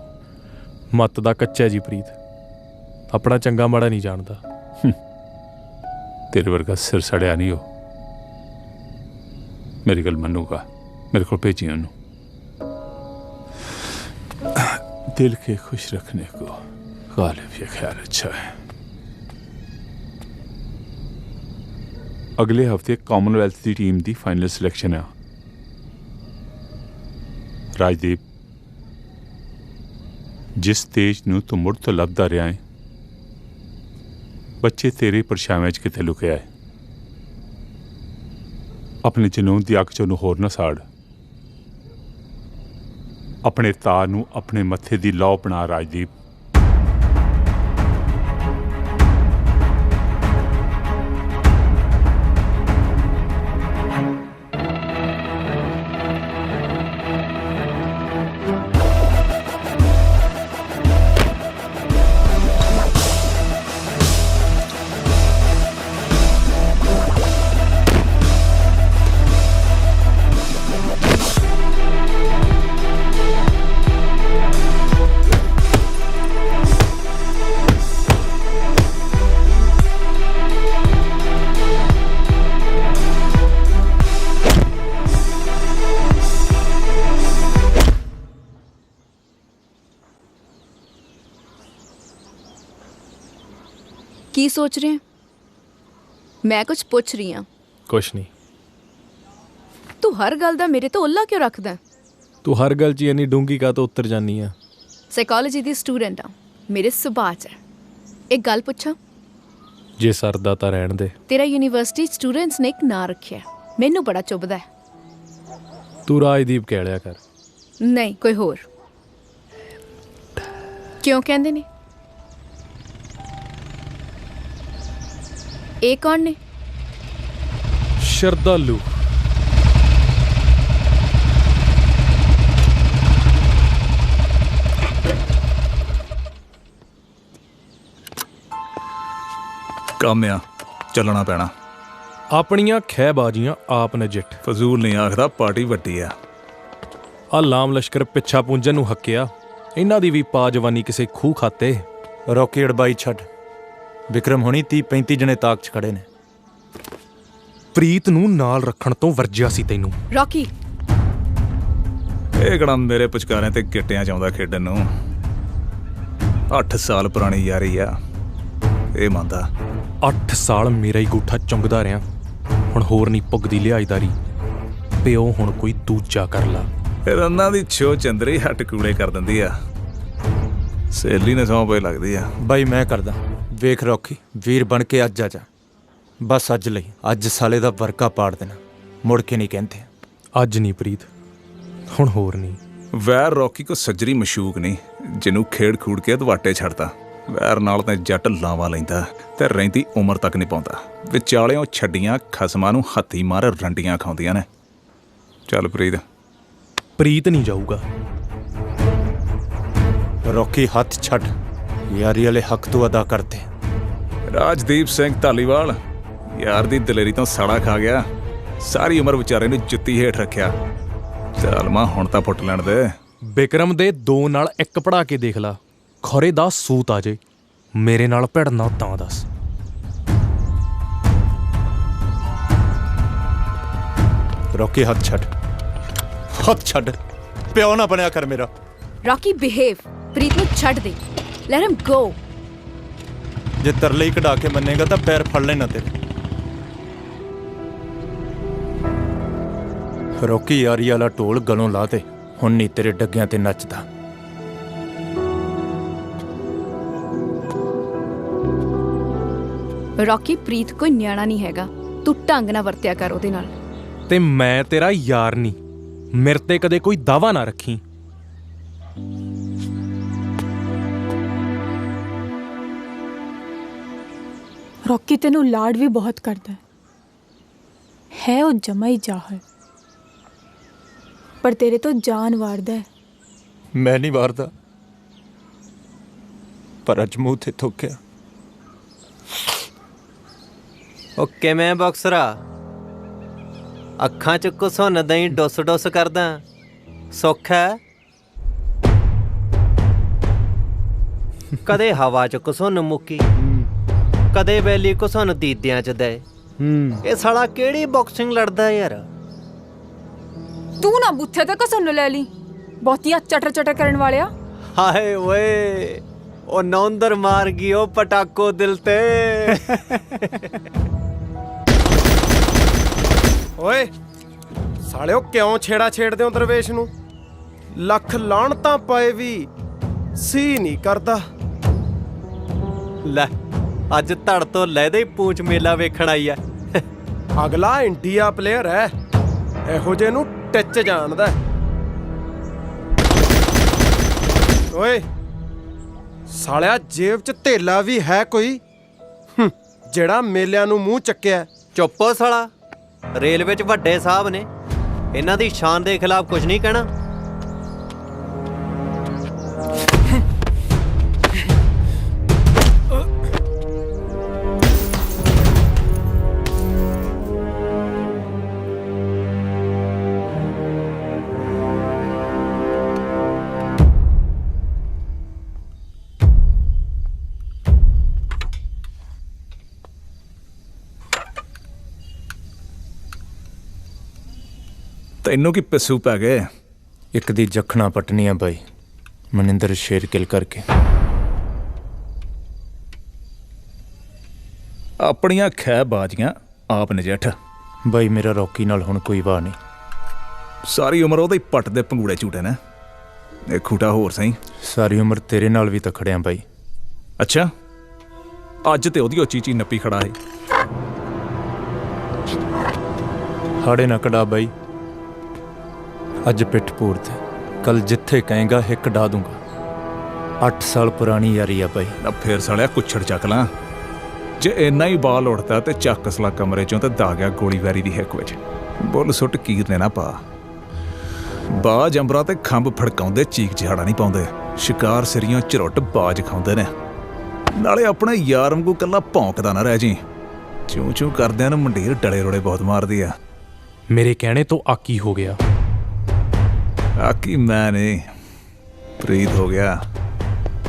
ਮੱਤ ਦਾ ਕੱਚਾ ਜੀ ਪ੍ਰੀਤ, ਆਪਣਾ ਚੰਗਾ ਮਾੜਾ ਨਹੀਂ ਜਾਣਦਾ। ਤੇਰੇ ਵਰਗਾ ਸਿਰ ਸੜਿਆ ਨਹੀਂ ਉਹ। ਮੇਰੀ ਗੱਲ ਮੰਨੂਗਾ, मेरे को भेजी उन्होंने। दिल के खुश रखने को गालिब ये ख्याल अच्छा है। अगले हफ्ते कॉमनवेल्थ की टीम की फाइनल सिलेक्शन है। राजदीप, जिस तेज नूं तू मुड़ तो लभदा रहा है, बच्चे तेरे परछावें च किते लुकिया है। अपने जनून की अग चों होर ना साड़। अपने तार नूं अपने मत्थे दी लौ बना राजदीप। ਕੀ ਸੋਚ ਰਹੇ हैं? ਮੈਂ ਕੁਝ ਪੁੱਛ ਰਹੀ ਹਾਂ। ਕੁਛ ਨਹੀਂ। ਤੂੰ ਹਰ ਗੱਲ ਦਾ ਮੇਰੇ ਤੋਂ ਉੱਲਾ ਕਿਉਂ ਰੱਖਦਾ? ਤੂੰ ਹਰ ਗੱਲ 'ਚ ਇੰਨੀ ਡੂੰਗੀ ਕਾ ਤੋਂ ਉੱਤਰ ਜਾਨੀ ਆ। ਸਾਈਕੋਲੋਜੀ ਦੀ ਸਟੂਡੈਂਟ ਆ, ਮੇਰੇ ਸੁਭਾਅ 'ਚ ਹੈ। ਇੱਕ ਗੱਲ ਪੁੱਛਾਂ? ਜੇ ਸਰਦਾ ਤਾਂ ਰਹਿਣ ਦੇ। ਤੇਰਾ ਯੂਨੀਵਰਸਿਟੀ ਸਟੂਡੈਂਟਸ ਨੇ ਇੱਕ ਨਾਂ ਰੱਖਿਆ, ਮੈਨੂੰ ਬੜਾ ਚੁੱਭਦਾ ਹੈ। ਤੂੰ ਰਾਜਦੀਪ ਕਹਿ ਲਿਆ ਕਰ। ਨਹੀਂ, ਕੋਈ ਹੋਰ। ਕਿਉਂ ਕਹਿੰਦੇ ਨੇ? ਇਹ ਕੌਣ ਨੇ? ਸ਼ਰਧਾਲੂ। ਕੰਮ ਆ, ਚੱਲਣਾ ਪੈਣਾ। ਆਪਣੀਆਂ ਖਹਿਬਾਜ਼ੀਆਂ ਆਪ ਨਜਿੱਠ। ਫਜ਼ੂਲ ਨਹੀਂ ਆਖਦਾ, ਪਾਰਟੀ ਵੱਡੀ ਆ। ਆ ਲਾਮ ਲਸ਼ਕਰ ਪਿੱਛਾ ਪੂੰਜਣ ਨੂੰ ਹੱਕਿਆ, ਇਹਨਾਂ ਦੀ ਵੀ ਪਾ ਜਵਾਨੀ ਕਿਸੇ ਖੂਹ ਖਾਤੇ। ਰੌਕੀ ਅੜਬਾਈ ਛੱਡ। ਵਿਕਰਮ ਹੋਣੀ 30-35 ਜਣੇ ਤਾਕ 'ਚ ਖੜੇ ਨੇ। ਪ੍ਰੀਤ ਨੂੰ ਨਾਲ ਰੱਖਣ ਤੋਂ ਵਰਜਿਆ ਸੀ ਤੈਨੂੰ। ਰੌਕੀ, ਇਹ ਕਿਹੜਾ ਮੇਰੇ ਪੁਚਕਾਰਿਆਂ ਤੇ ਗਿੱਟਿਆਂ 'ਚ ਆਉਂਦਾ ਖੇਡਣ ਨੂੰ। 8 ਸਾਲ ਪੁਰਾਣੀ ਯਾਰੀ ਆ, ਇਹ ਮੰਨਦਾ। 8 ਸਾਲ ਮੇਰਾ ਹੀ ਗੂਠਾ ਚੁੰਗਦਾ ਰਿਹਾ, ਹੁਣ ਹੋਰ ਨਹੀਂ ਪੁੱਗਦੀ ਲਿਹਾਜ਼ਦਾਰੀ। ਪਿਓ ਹੁਣ ਕੋਈ ਦੂਜਾ ਕਰ ਲਾ। ਰੰਨਾਂ ਦੀ ਛੋ ਚੰਦਰੀ ਹੱਟ ਕੂੜੇ ਕਰ ਦਿੰਦੀ ਆ। ਸਹੇਲੀ ਨੇ ਸੌਂ ਪਈ ਲੱਗਦੀ ਆ। ਬਾਈ ਮੈਂ ਕਰਦਾ। ਵੇਖ ਰੌਕੀ, ਵੀਰ ਬਣ ਕੇ ਅੱਜ ਆ ਜਾ। ਬਸ ਅੱਜ ਲਈ, ਅੱਜ ਸਾਲੇ ਦਾ ਵਰਕਾ ਪਾੜ ਦੇਣਾ, ਮੁੜ ਕੇ ਨਹੀਂ ਕਹਿੰਦੇ। ਅੱਜ ਨਹੀਂ ਪ੍ਰੀਤ, ਹੁਣ ਹੋਰ ਨਹੀਂ। ਵੈਰ ਰੌਕੀ ਕੋ ਸੱਜਰੀ ਮਸ਼ੂਕ ਨਹੀਂ, ਜਿਹਨੂੰ ਖੇਡ ਖੂੜ ਕੇ ਦਵਾਟੇ ਛੱਡਦਾ। ਵੈਰ ਨਾਲ ਤਾਂ ਜੱਟ ਲਾਵਾ ਲੈਂਦਾ ਤੇ ਰਹਿੰਦੀ ਉਮਰ ਤੱਕ ਨਹੀਂ ਪਾਉਂਦਾ। ਵਿਚਾਲਿਓਂ ਛੱਡੀਆਂ ਖਸਮਾਂ ਨੂੰ ਹੱਥੀ ਮਾਰ ਰੰਡੀਆਂ ਖਾਉਂਦੀਆਂ ਨੇ। ਚੱਲ ਪ੍ਰੀਤ। ਪ੍ਰੀਤ ਨਹੀਂ ਜਾਊਗਾ। ਰੌਕੀ ਹੱਥ ਛੱਡ, ਯਾਰੀ ਵਾਲੇ ਹੱਕ ਤੋਂ ਅਦਾ ਕਰਦੇ। ਰਾਜਦੀਪ ਸਿੰਘ ਧਾਲੀਵਾਲ ਯਾਰ ਦੀ ਦਲੇਰੀ ਤੋਂ ਸਾੜਾ ਖਾ ਗਿਆ, ਸਾਰੀ ਉਮਰ ਵਿਚਾਰੇ ਨੂੰ ਜੁੱਤੀ ਹੇਠ ਰੱਖਿਆ। ਚੱਲ ਮਾਂ ਹੁਣ ਤਾਂ ਫੁੱਟ ਲੈਣ ਦੇ। ਬਿਕਰਮ ਦੇ 2 ਨਾਲ 1 ਪੜਾ ਕੇ ਦੇਖ ਲਾ, ਖਰੇ ਦਾ ਸੂਤ ਆ ਜੇ। ਮੇਰੇ ਨਾਲ ਭਿੜਨਾ ਤਾਂ ਦੱਸ। ਰੌਕੀ ਹੱਥ ਛੱਡ, ਹੱਥ ਛੱਡ। ਪਿਓ ਨਾ ਬਣਿਆ ਕਰ ਮੇਰਾ। Rocky behave. ਪ੍ਰੀਤ ਨੂੰ ਛੱਡ ਦੇ, ਲੈਟ ਹਿਮ ਗੋ। ਜੇ ਤਰਲੇ ਹੀ ਕਢਾ ਕੇ ਮੰਨੇਗਾ ਤਾਂ ਪੈਰ ਫੜ ਲੈਣਾ ਤੇਰੇ। ਰੌਕੀ ਯਾਰੀ ਵਾਲਾ ਢੋਲ ਗਲੋਂ ਲਾ ਦੇ, ਹੁਣ ਨਹੀਂ ਤੇਰੇ ਡੱਗਿਆਂ ਤੇ ਨੱਚਦਾ। ਰੌਕੀ, ਪ੍ਰੀਤ ਕੋਈ ਨਿਆਣਾ ਨਹੀਂ ਹੈਗਾ, ਤੂੰ ਢੰਗ ਨਾਲ ਵਰਤਿਆ ਕਰ ਉਹਦੇ ਨਾਲ। ਤੇ ਮੈਂ ਤੇਰਾ ਯਾਰ ਨਹੀਂ, ਮੇਰੇ ਤੇ ਕਦੇ ਕੋਈ ਦਾਵਾ ਨਾ ਰੱਖੀ। ਰੌਕੀ ਤੈਨੂੰ ਲਾਡ ਵੀ ਬਹੁਤ ਕਰਦਾ ਹੈ ਉਹ ਜਮਾ ਹੀ ਜਾਹਲ, ਪਰ ਤੇਰੇ ਤੋਂ ਜਾਨ ਵਾਰਦਾ ਹੈ। ਮੈਂ ਨਹੀਂ ਵਾਰਦਾ, ਪਰ ਅੱਜ ਮੂੰਹ ਤੇ ਥੁੱਕਿਆ। ਉਹ ਕਿਵੇਂ ਬਾਕਸਰਾ? ਅੱਖਾਂ 'ਚ ਘੁਸੁੰਨ ਦਈ ਡੁੱਸ ਡੁੱਸ ਕਰਦਾ, ਸੁੱਖ ਹੈ? ਕਦੇ ਹਵਾ 'ਚ ਘੁਸੁੰਨ ਮੁੱਕੀ, ਕਦੇ ਬੈਲੀ ਘੁਸੁੰਨ ਦੀਦਿਆਂ 'ਚ ਦੇ। ਇਹ ਸਾਲਾ ਕਿਹੜੀ ਬਾਕਸਿੰਗ ਲੜਦਾ ਯਾਰ? ਤੂੰ ਨਾ ਬੁੱਥੇ ਤੇ ਘਸੁੰਨ ਲੈ ਲਈ, ਬਹੁਤੀਆਂ ਚਟਰ ਚਟਰ ਕਰਨ ਵਾਲਿਆ। ਹਾਏ ਓਏ, ਉਹ ਨੌਂਦਰ ਮਾਰ ਗਈ ਉਹ ਪਟਾਕੋ ਦਿਲ ਤੇ। ਓਏ ਸਾਲਿਓ, ਕਿਉਂ ਛੇੜਾ ਛੇੜਦੇ ਹੋ ਦਰਵੇਸ਼ ਨੂੰ? ਲੱਖ ਲਾਹਣਤਾਂ ਪਏ ਵੀ ਸੀ ਨਹੀਂ ਕਰਦਾ। ਲੈ, ਅੱਜ ਧੜ ਤੋਂ ਲੈਦੇ ਹੀ ਪੂੰਛ ਮੇਲਾ ਵੇਖਣ ਆਈ ਐ। ਅਗਲਾ ਇੰਡੀਆ ਪਲੇਅਰ ਹੈ, ਇਹੋ ਜਿਹੇ ਨੂੰ ਟਿੱਚ ਜਾਣਦਾ। ਓਏ ਸਾਲਿਆ, ਜੇਬ 'ਚ ਧੇਲਾ ਵੀ ਹੈ ਕੋਈ ਜਿਹੜਾ ਮੇਲਿਆਂ ਨੂੰ ਮੂੰਹ ਚੱਕਿਆ? ਚੁੱਪੋ ਸਾਲਾ, ਰੇਲਵੇ 'ਚ ਵੱਡੇ ਸਾਹਿਬ ਨੇ, ਇਹਨਾਂ ਦੀ ਸ਼ਾਨ ਦੇ ਖਿਲਾਫ ਕੁਝ ਨਹੀਂ ਕਹਿਣਾ। ਤੈਨੂੰ ਕੀ ਪਿੱਸੂ ਪੈ ਗਏ? ਇੱਕ ਦੀ ਜਖਣਾ ਪਟਨੀਆਂ ਬਾਈ, ਮਨਿੰਦਰ ਸ਼ੇਰ ਕਿਲ ਕਰਕੇ। ਆਪਣੀਆਂ ਖੈ ਬਾਜੀਆਂ ਆਪ ਨਜਿੱਠ। ਬਾਈ ਮੇਰਾ ਰੌਕੀ ਨਾਲ ਹੁਣ ਕੋਈ ਵਾਹ ਨਹੀਂ। ਸਾਰੀ ਉਮਰ ਉਹਦੇ ਪੱਟ ਦੇ ਪੰਗੂੜੇ ਝੂਟੇ ਨੇ। ਇਹ ਖੂਟਾ ਹੋਰ ਸਹੀ। ਸਾਰੀ ਉਮਰ ਤੇਰੇ ਨਾਲ ਵੀ ਤਾਂ ਖੜਿਆ ਬਾਈ। ਅੱਛਾ, ਅੱਜ ਤੇ ਉਹਦੀ ਚੀਚੀ ਨੱਪੀ ਖੜਾ ਹੈ। ਹਾੜੇ ਨਾ ਕਢਾ ਬਾਈ, ਅੱਜ ਪਿੱਠ ਪੂਰ ਤੇ, ਕੱਲ ਜਿੱਥੇ ਕਹੇਗਾ ਹਿੱਕ ਡਾ ਦੂੰਗਾ। 8 ਸਾਲ ਪੁਰਾਣੀ ਯਾਰੀ ਆ ਬਾਈ। ਨਾ ਫੇਰ ਸਾਲਿਆ ਕੁੱਛੜ ਚੱਕ ਲਾਂ। ਜੇ ਇੰਨਾ ਹੀ ਬਾਲ ਉੜਦਾ ਤੇ ਚੱਕ ਸਲਾ ਕਮਰੇ ਚੋਂ ਤੇ ਦਾ ਗਿਆ ਗੋਲੀ ਵੈਰੀ ਦੀ ਹਿੱਕ ਵਿੱਚ। ਬੁੱਲ ਸੁੱਟ ਕੀਰ ਨੇ ਨਾ ਪਾ। ਬਾਜ ਅੰਬਰਾਂ ਤੇ ਖੰਭ ਫੜਕਾਉਂਦੇ, ਚੀਕ ਚਿਹਾੜਾ ਨਹੀਂ ਪਾਉਂਦੇ। ਸ਼ਿਕਾਰ ਸਿਰੀਆਂ ਝਰੁੱਟ ਬਾਜ ਖਾਉਂਦੇ ਨੇ। ਨਾਲੇ ਆਪਣੇ ਯਾਰ ਵਾਂਗੂ ਕੱਲਾ ਭੌਂਕਦਾ ਨਾ ਰਹਿ ਜੀ। ਚੂੰ ਚੂੰ ਕਰਦਿਆਂ ਨੂੰ ਮੰਡੀਰ ਡਲੇ ਰੋੜੇ ਬਹੁਤ ਮਾਰਦੀ ਆ। ਮੇਰੇ ਕਹਿਣੇ ਤੋਂ ਆਕੀ ਹੋ ਗਿਆ। ਆਕੀ ਮੈਂ ਨਹੀਂ, ਪ੍ਰੀਤ ਹੋ ਗਿਆ।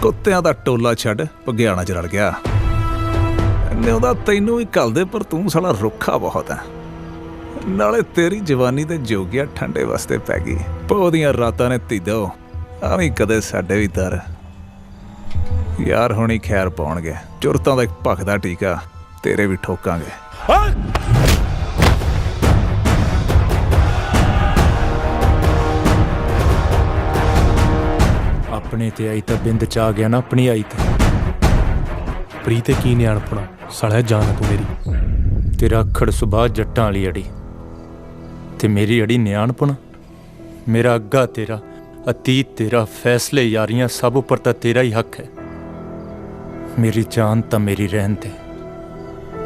ਕੁੱਤਿਆਂ ਦਾ ਟੋਲਾ ਛੱਡ ਭਗਿਆਣਾ ਚ ਰਲ ਗਿਆ। ਇਹਨੇ ਉਹਦਾ ਤੈਨੂੰ ਵੀ ਘੱਲਦੇ, ਪਰ ਤੂੰ ਸਾਲਾ ਰੁੱਖਾ ਬਹੁਤ ਹੈ। ਨਾਲੇ ਤੇਰੀ ਜਵਾਨੀ ਤੇ ਜੋਗਿਆ ਠੰਡੇ ਵਾਸਤੇ ਪੈ ਗਈ। ਪੋ ਦੀਆਂ ਰਾਤਾਂ ਨੇ ਧੀਦੋ ਆਵੀਂ ਕਦੇ ਸਾਡੇ ਵੀ ਦਰ। ਯਾਰ ਹੁਣੀ ਖੈਰ ਪਾਉਣਗੇ। ਚੁਰਤਾਂ ਦਾ ਇੱਕ ਭਖਦਾ ਟੀਕਾ ਤੇਰੇ ਵੀ ਠੋਕਾਂਗੇ। ਆਪਣੇ ਤੇ ਆਈ ਤਾਂ ਬਿੰਦ ਚ ਆ ਗਿਆ ਨਾ ਆਪਣੀ ਆਈ ਤੇ। ਪ੍ਰੀਤ ਤੇ ਕੀ ਨਿਆਣਪਣਾ ਸਾਲਿਆ, ਜਾਨ ਤੂੰ ਮੇਰੀ। ਤੇਰਾ ਅਖੜ ਸੁਭਾਅ ਜੱਟਾਂ ਵਾਲੀ ਅੜੀ ਤੇ ਮੇਰੀ ਅੜੀ ਨਿਆਣਪਣ। ਮੇਰਾ ਅੱਗਾ ਤੇਰਾ, ਅਤੀਤ ਤੇਰਾ, ਫੈਸਲੇ ਯਾਰੀਆਂ ਸਭ ਉੱਪਰ ਤਾਂ ਤੇਰਾ ਹੀ ਹੱਕ ਹੈ। ਮੇਰੀ ਜਾਨ ਤਾਂ ਮੇਰੀ ਰਹਿਣ ਤੇ,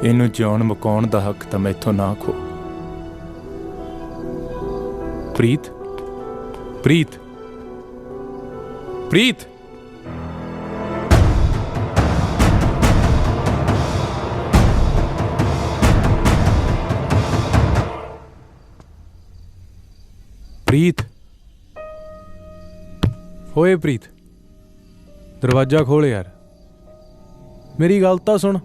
ਇਹਨੂੰ ਜਿਉਣ ਮੁਕਾਉਣ ਦਾ ਹੱਕ ਤਾਂ ਮੈਥੋਂ ਨਾ ਖੋ। ਪ੍ਰੀਤ, ਪ੍ਰੀਤ, ਪ੍ਰੀਤ। ਪ੍ਰੀਤ, ਓਏ ਪ੍ਰੀਤ, ਦਰਵਾਜ਼ਾ ਖੋਲ ਯਾਰ, ਮੇਰੀ ਗੱਲ ਤਾਂ ਸੁਣ।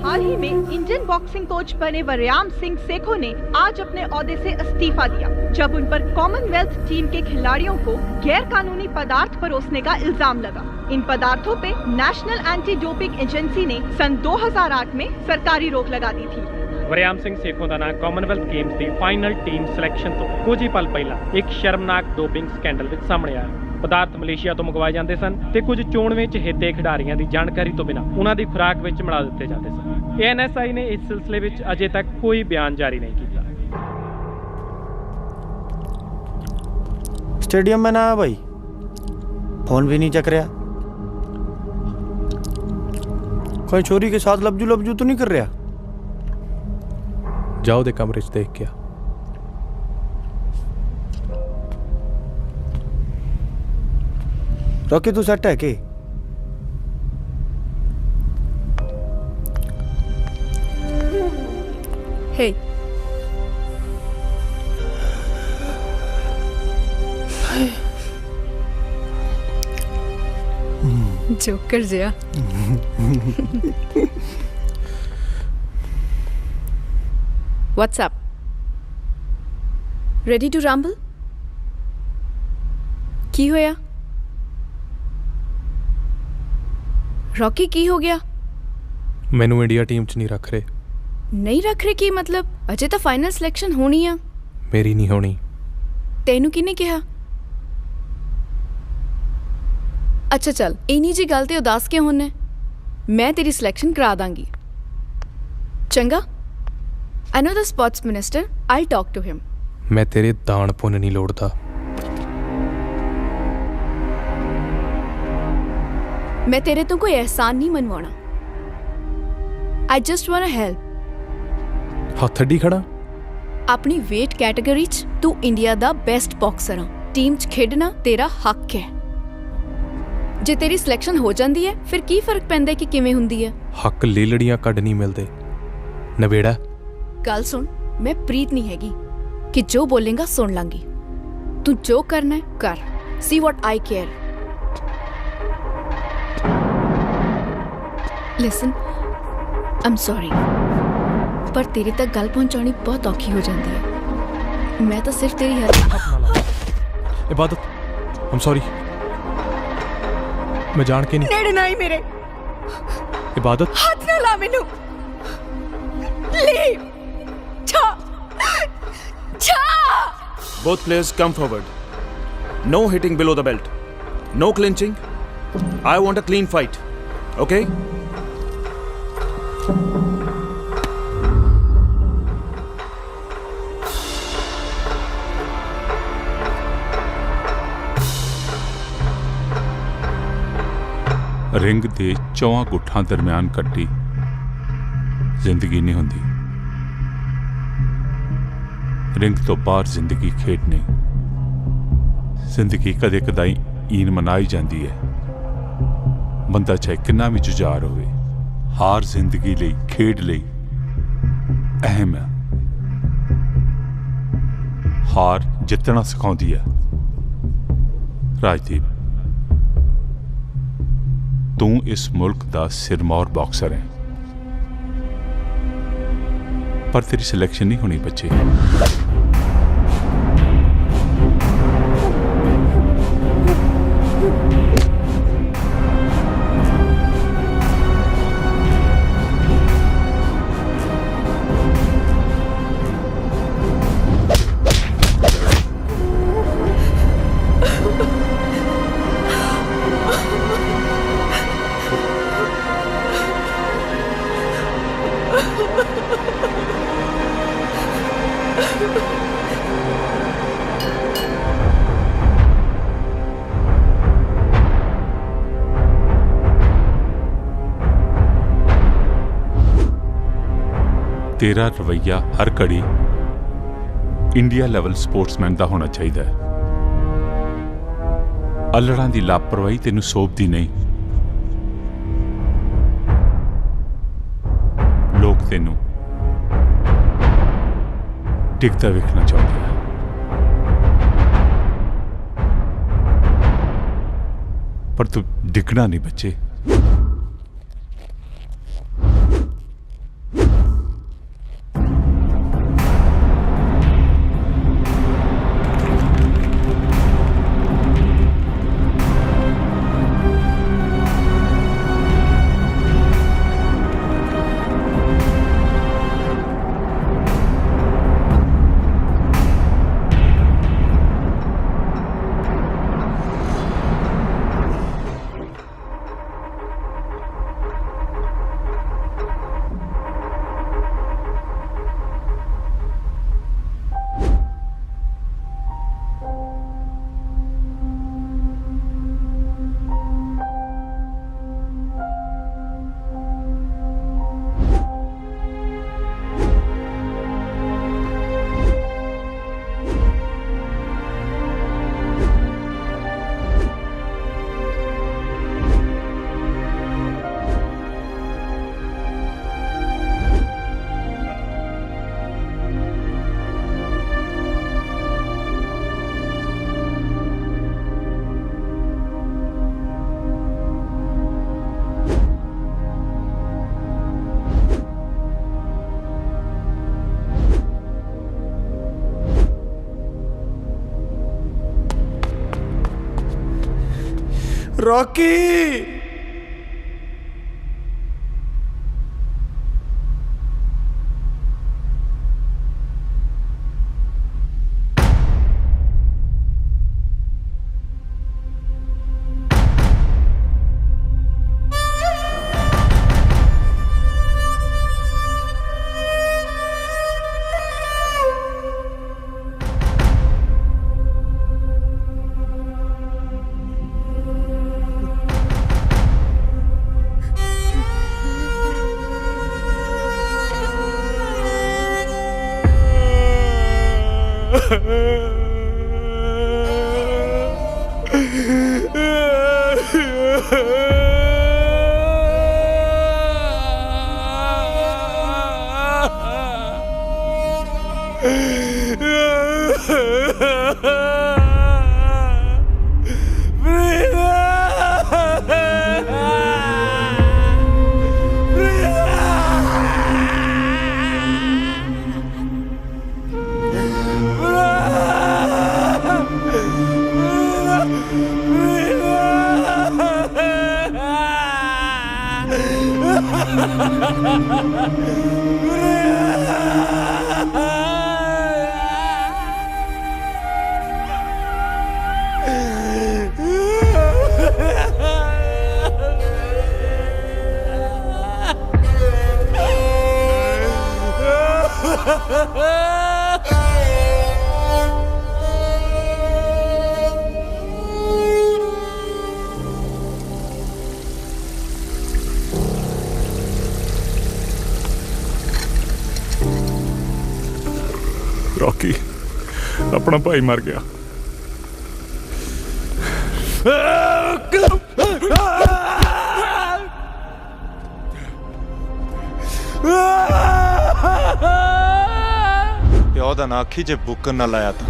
हाल ही में इंडियन बॉक्सिंग कोच बने वरयाम सिंह सेखों ने आज अपने ओहदे से इस्तीफा दिया, जब उन पर कॉमनवेल्थ टीम के खिलाड़ियों को गैर कानूनी पदार्थ परोसने का इल्जाम लगा। इन पदार्थों पे नेशनल एंटी डोपिंग एजेंसी ने सन 2008 में सरकारी रोक लगा दी थी। ਵਰਿਆਮ ਸਿੰਘ ਸੇਖੋਂ ਦਾ ਨਾਂ ਕਾਮਨਵੈਲਥ ਗੇਮਸ ਦੀ ਫਾਈਨਲ ਟੀਮ ਸਿਲੈਕਸ਼ਨ ਤੋਂ ਕੁਝ ਹੀ ਪਲ ਪਹਿਲਾਂ ਇੱਕ ਸ਼ਰਮਨਾਕ ਡੋਪਿੰਗ ਸਕੈਂਡਲ ਵਿੱਚ ਸਾਹਮਣੇ ਆਇਆ। ਪਦਾਰਥ ਮਲੇਸ਼ੀਆ ਤੋਂ ਮੰਗਵਾਏ ਜਾਂਦੇ ਸਨ ਤੇ ਕੁਝ ਚੋਣਵੇਂ ਚਹੇਤੇ ਖਿਡਾਰੀਆਂ ਦੀ ਜਾਣਕਾਰੀ ਤੋਂ ਬਿਨਾਂ ਉਹਨਾਂ ਦੀ ਖੁਰਾਕ ਵਿੱਚ ਮਿਲਾ ਦਿੱਤੇ ਜਾਂਦੇ ਸਨ। ANSI ਨੇ ਇਸ ਸਿਲਸਿਲੇ ਵਿੱਚ ਅਜੇ ਤੱਕ ਕੋਈ ਬਿਆਨ ਜਾਰੀ ਨਹੀਂ ਕੀਤਾ। स्टेडियम में ना भाई, फोन भी नहीं चक रहा। कोई छोरी के साथ लबजू लबजू तो नहीं कर रहा? जाओ दे कमरे च देख के। रॉकी तू सेट है के? हे जोकर जिया। What's up? Ready to rumble? ਕੀ ਹੋਇਆ? ਰੌਕੀ ਕੀ ਹੋ ਗਿਆ? ਮੈਨੂੰ ਇੰਡੀਆ ਟੀਮ 'ਚ ਨਹੀਂ ਰੱਖ ਰਹੇ। ਨਹੀਂ ਰੱਖ ਰਹੇ ਕੀ ਮਤਲਬ? ਅਜੇ ਤਾਂ ਫਾਈਨਲ ਸਿਲੈਕਸ਼ਨ ਹੋਣੀ ਆ। ਮੇਰੀ ਨਹੀਂ ਹੋਣੀ। ਤੈਨੂੰ ਕਿਹਨੇ ਕਿਹਾ? ਅੱਛਾ ਚੱਲ, ਇੰਨੀ ਜੀ ਗੱਲ ਤੇ ਉਦਾਸ ਕਿਉਂ ਹੁੰਨਾ? ਮੈਂ ਤੇਰੀ ਸਿਲੈਕਸ਼ਨ ਕਰਾ ਦਾਂਗੀ। ਚੰਗਾ? I know the sports minister. I'll talk to him. ਮੈਂ ਤੇਰੇ ਦਾਨ ਪੁੰਨ ਨਹੀਂ ਲੋੜਦਾ। ਮੈਂ ਤੇਰੇ ਤੋਂ ਕੋਈ ਅਹਿਸਾਨ ਨਹੀਂ ਮਨਵਾਉਣਾ। I just wanna help. ਹੱਥ ਅੱਡੀ ਖੜਾ। ਆਪਣੀ weight ਕੈਟਾਗਰੀ 'ਚ ਤੂੰ ਇੰਡੀਆ ਦਾ ਬੈਸਟ ਬਾਕਸਰ ਆ। ਟੀਮ 'ਚ ਖੇਡਣਾ ਤੇਰਾ ਹੱਕ ਹੈ। ਜੇ ਤੇਰੀ ਸਿਲੈਕਸ਼ਨ ਹੋ ਜਾਂਦੀ ਹੈ ਫਿਰ ਕੀ ਫਰਕ ਪੈਂਦਾ ਕਿ ਕਿਵੇਂ ਹੁੰਦੀ ਹੈ? ਹੱਕ ਲੇਲੜੀਆਂ ਕੱਢ ਨਹੀਂ ਮਿਲਦੇ। ਨਵੇੜਾ ਗੱਲ ਸੁਣ, ਮੈਂ ਪ੍ਰੀਤ ਨਹੀਂ ਹੈਗੀ ਕਿ ਜੋ ਬੋਲੇਗਾ ਸੁਣ ਲਾਂਗੀ। ਤੂੰ ਜੋ ਕਰਨਾ ਹੈ ਕਰ। See what I care. Listen, I'm sorry, ਪਰ ਤੇਰੇ ਤੱਕ ਗੱਲ ਪਹੁੰਚਾਉਣੀ ਬਹੁਤ ਔਖੀ ਹੋ ਜਾਂਦੀ ਹੈ। मैं तो सिर्फ तेरी हेल्प। इबादत, आई एम सॉरी, मैं जान के नहीं। नेड़े ना ही मेरे। इबादत, हाथ ना ला मैनू। लीव। छा। छा। Both players come forward. No hitting below the belt. No clinching. I want a clean fight. Okay? Ring ਦੇ ਚੌਹਾਂ ਗੁੱਠਾਂ ਦਰਮਿਆਨ ਕੱਟੀ ਜ਼ਿੰਦਗੀ ਨਹੀਂ ਹੁੰਦੀ। ਰਿੰਗ ਤੋਂ ਬਾਹਰ ਜ਼ਿੰਦਗੀ ਖੇਡ ਨਹੀਂ। ਜ਼ਿੰਦਗੀ ਕਦੇ ਕਦਾਈ ਈਨ ਮਨਾਈ ਜਾਂਦੀ ਹੈ। ਬੰਦਾ ਚਾਹੇ ਕਿੰਨਾ ਵੀ ਜੁਝਾਰ ਹੋਵੇ, ਹਾਰ ਜ਼ਿੰਦਗੀ ਲਈ, ਖੇਡ ਲਈ ਅਹਿਮ ਹੈ। ਹਾਰ ਜਿੱਤਣਾ ਸਿਖਾਉਂਦੀ ਹੈ। ਰਾਜਦੀਪ, ਤੂੰ ਇਸ ਮੁਲਕ ਦਾ ਸਿਰਮੌਰ ਬਾਕਸਰ ਹੈ, ਪਰ ਤੇਰੀ ਸਿਲੈਕਸ਼ਨ ਨਹੀਂ ਹੋਣੀ ਬੱਚੇ। तेरा रवैया हर घड़ी इंडिया लेवल स्पोर्ट्समैन का होना चाहिए। अल्लड़ां दी लापरवाही तेनू सोभदी नहीं। लोग तेनू डिगदा वेखना चाहते हैं, पर तू डिगना नहीं बच्चे। रॉकी, ब्रीदा रॉकी अपना भाई मर गया। ਪਿਓ ਦਾ ਨਾ ਆਖੀ ਜੇ ਬੁੱਕਰ ਨਾ ਲਾਇਆ ਤਾਂ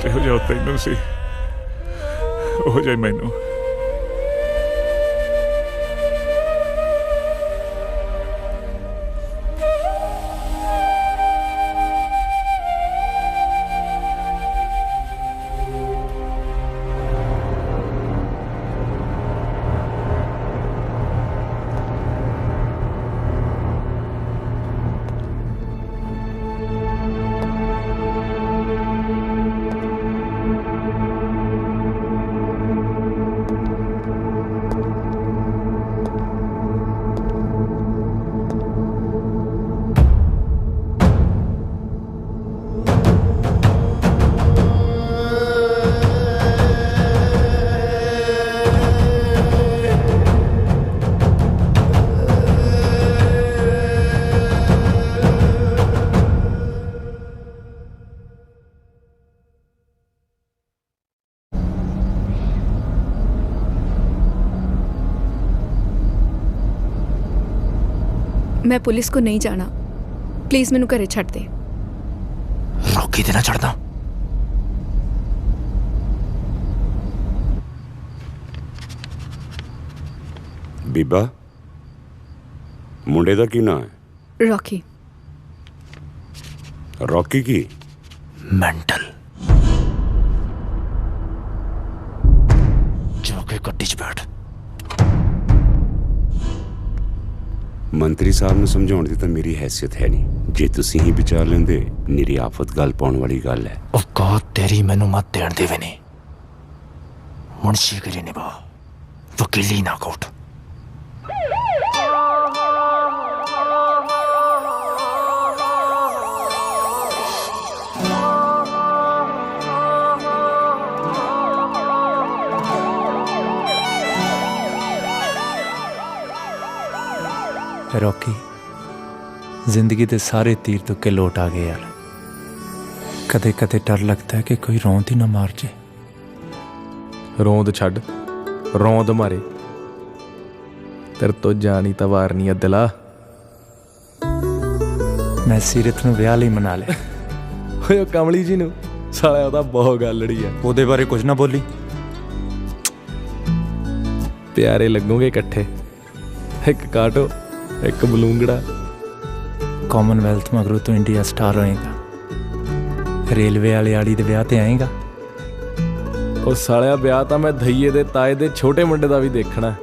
ਜਿਹੋ ਜਿਹਾ ਤੈਨੂੰ ਸੀ ਉਹ ਜਿਹਾ ਮੈਨੂੰ। मैं पुलिस को नहीं जाना, प्लीज मैनू घरे छड्ड दे। रॉकी ते ना छड्डदा। बीबा मुंडे दा की ना है? रॉकी। रॉकी की मेंटल जाके गड्डी च बैठ। मंत्री साहब ने समझाउण दी तां मेरी हैसियत है नहीं। जे तुसीं ही विचार लेंदे निरी आफत गल पाउण वाली गल है। औकात तेरी मैनू मत देण देवे ने। मुंशीगिरी निभा, वकीली ना कोट। रॉकी जिंदगी के सारे तीर तुक्के लौट आ गए यार। कदे कदे डर लगता है कि कोई रौंद ही ना मार जाए। रौंद छड़, रौंद मारे तेरे तो जानी तवारनी है दिला। मैं सीरत नूं विआह लई मना लिया। ओए कमली जी नूं साला ओदा बहुत गलड़ी है। ओदे बारे कुछ ना बोली। प्यारे लगोगे इकट्ठे, एक काटो एक बलूंगड़ा। कॉमनवेल्थ मगरों तो इंडिया स्टार होएगा। रेलवे वाले आड़ी दे ब्याह ते आएगा। ਉਹ ਸਾਲਿਆ ਵਿਆਹ ਤਾਂ ਮੈਂ ਧਈਏ ਦੇ ਤਾਏ ਦੇ ਛੋਟੇ ਮੁੰਡੇ ਦਾ ਵੀ ਦੇਖਣਾ।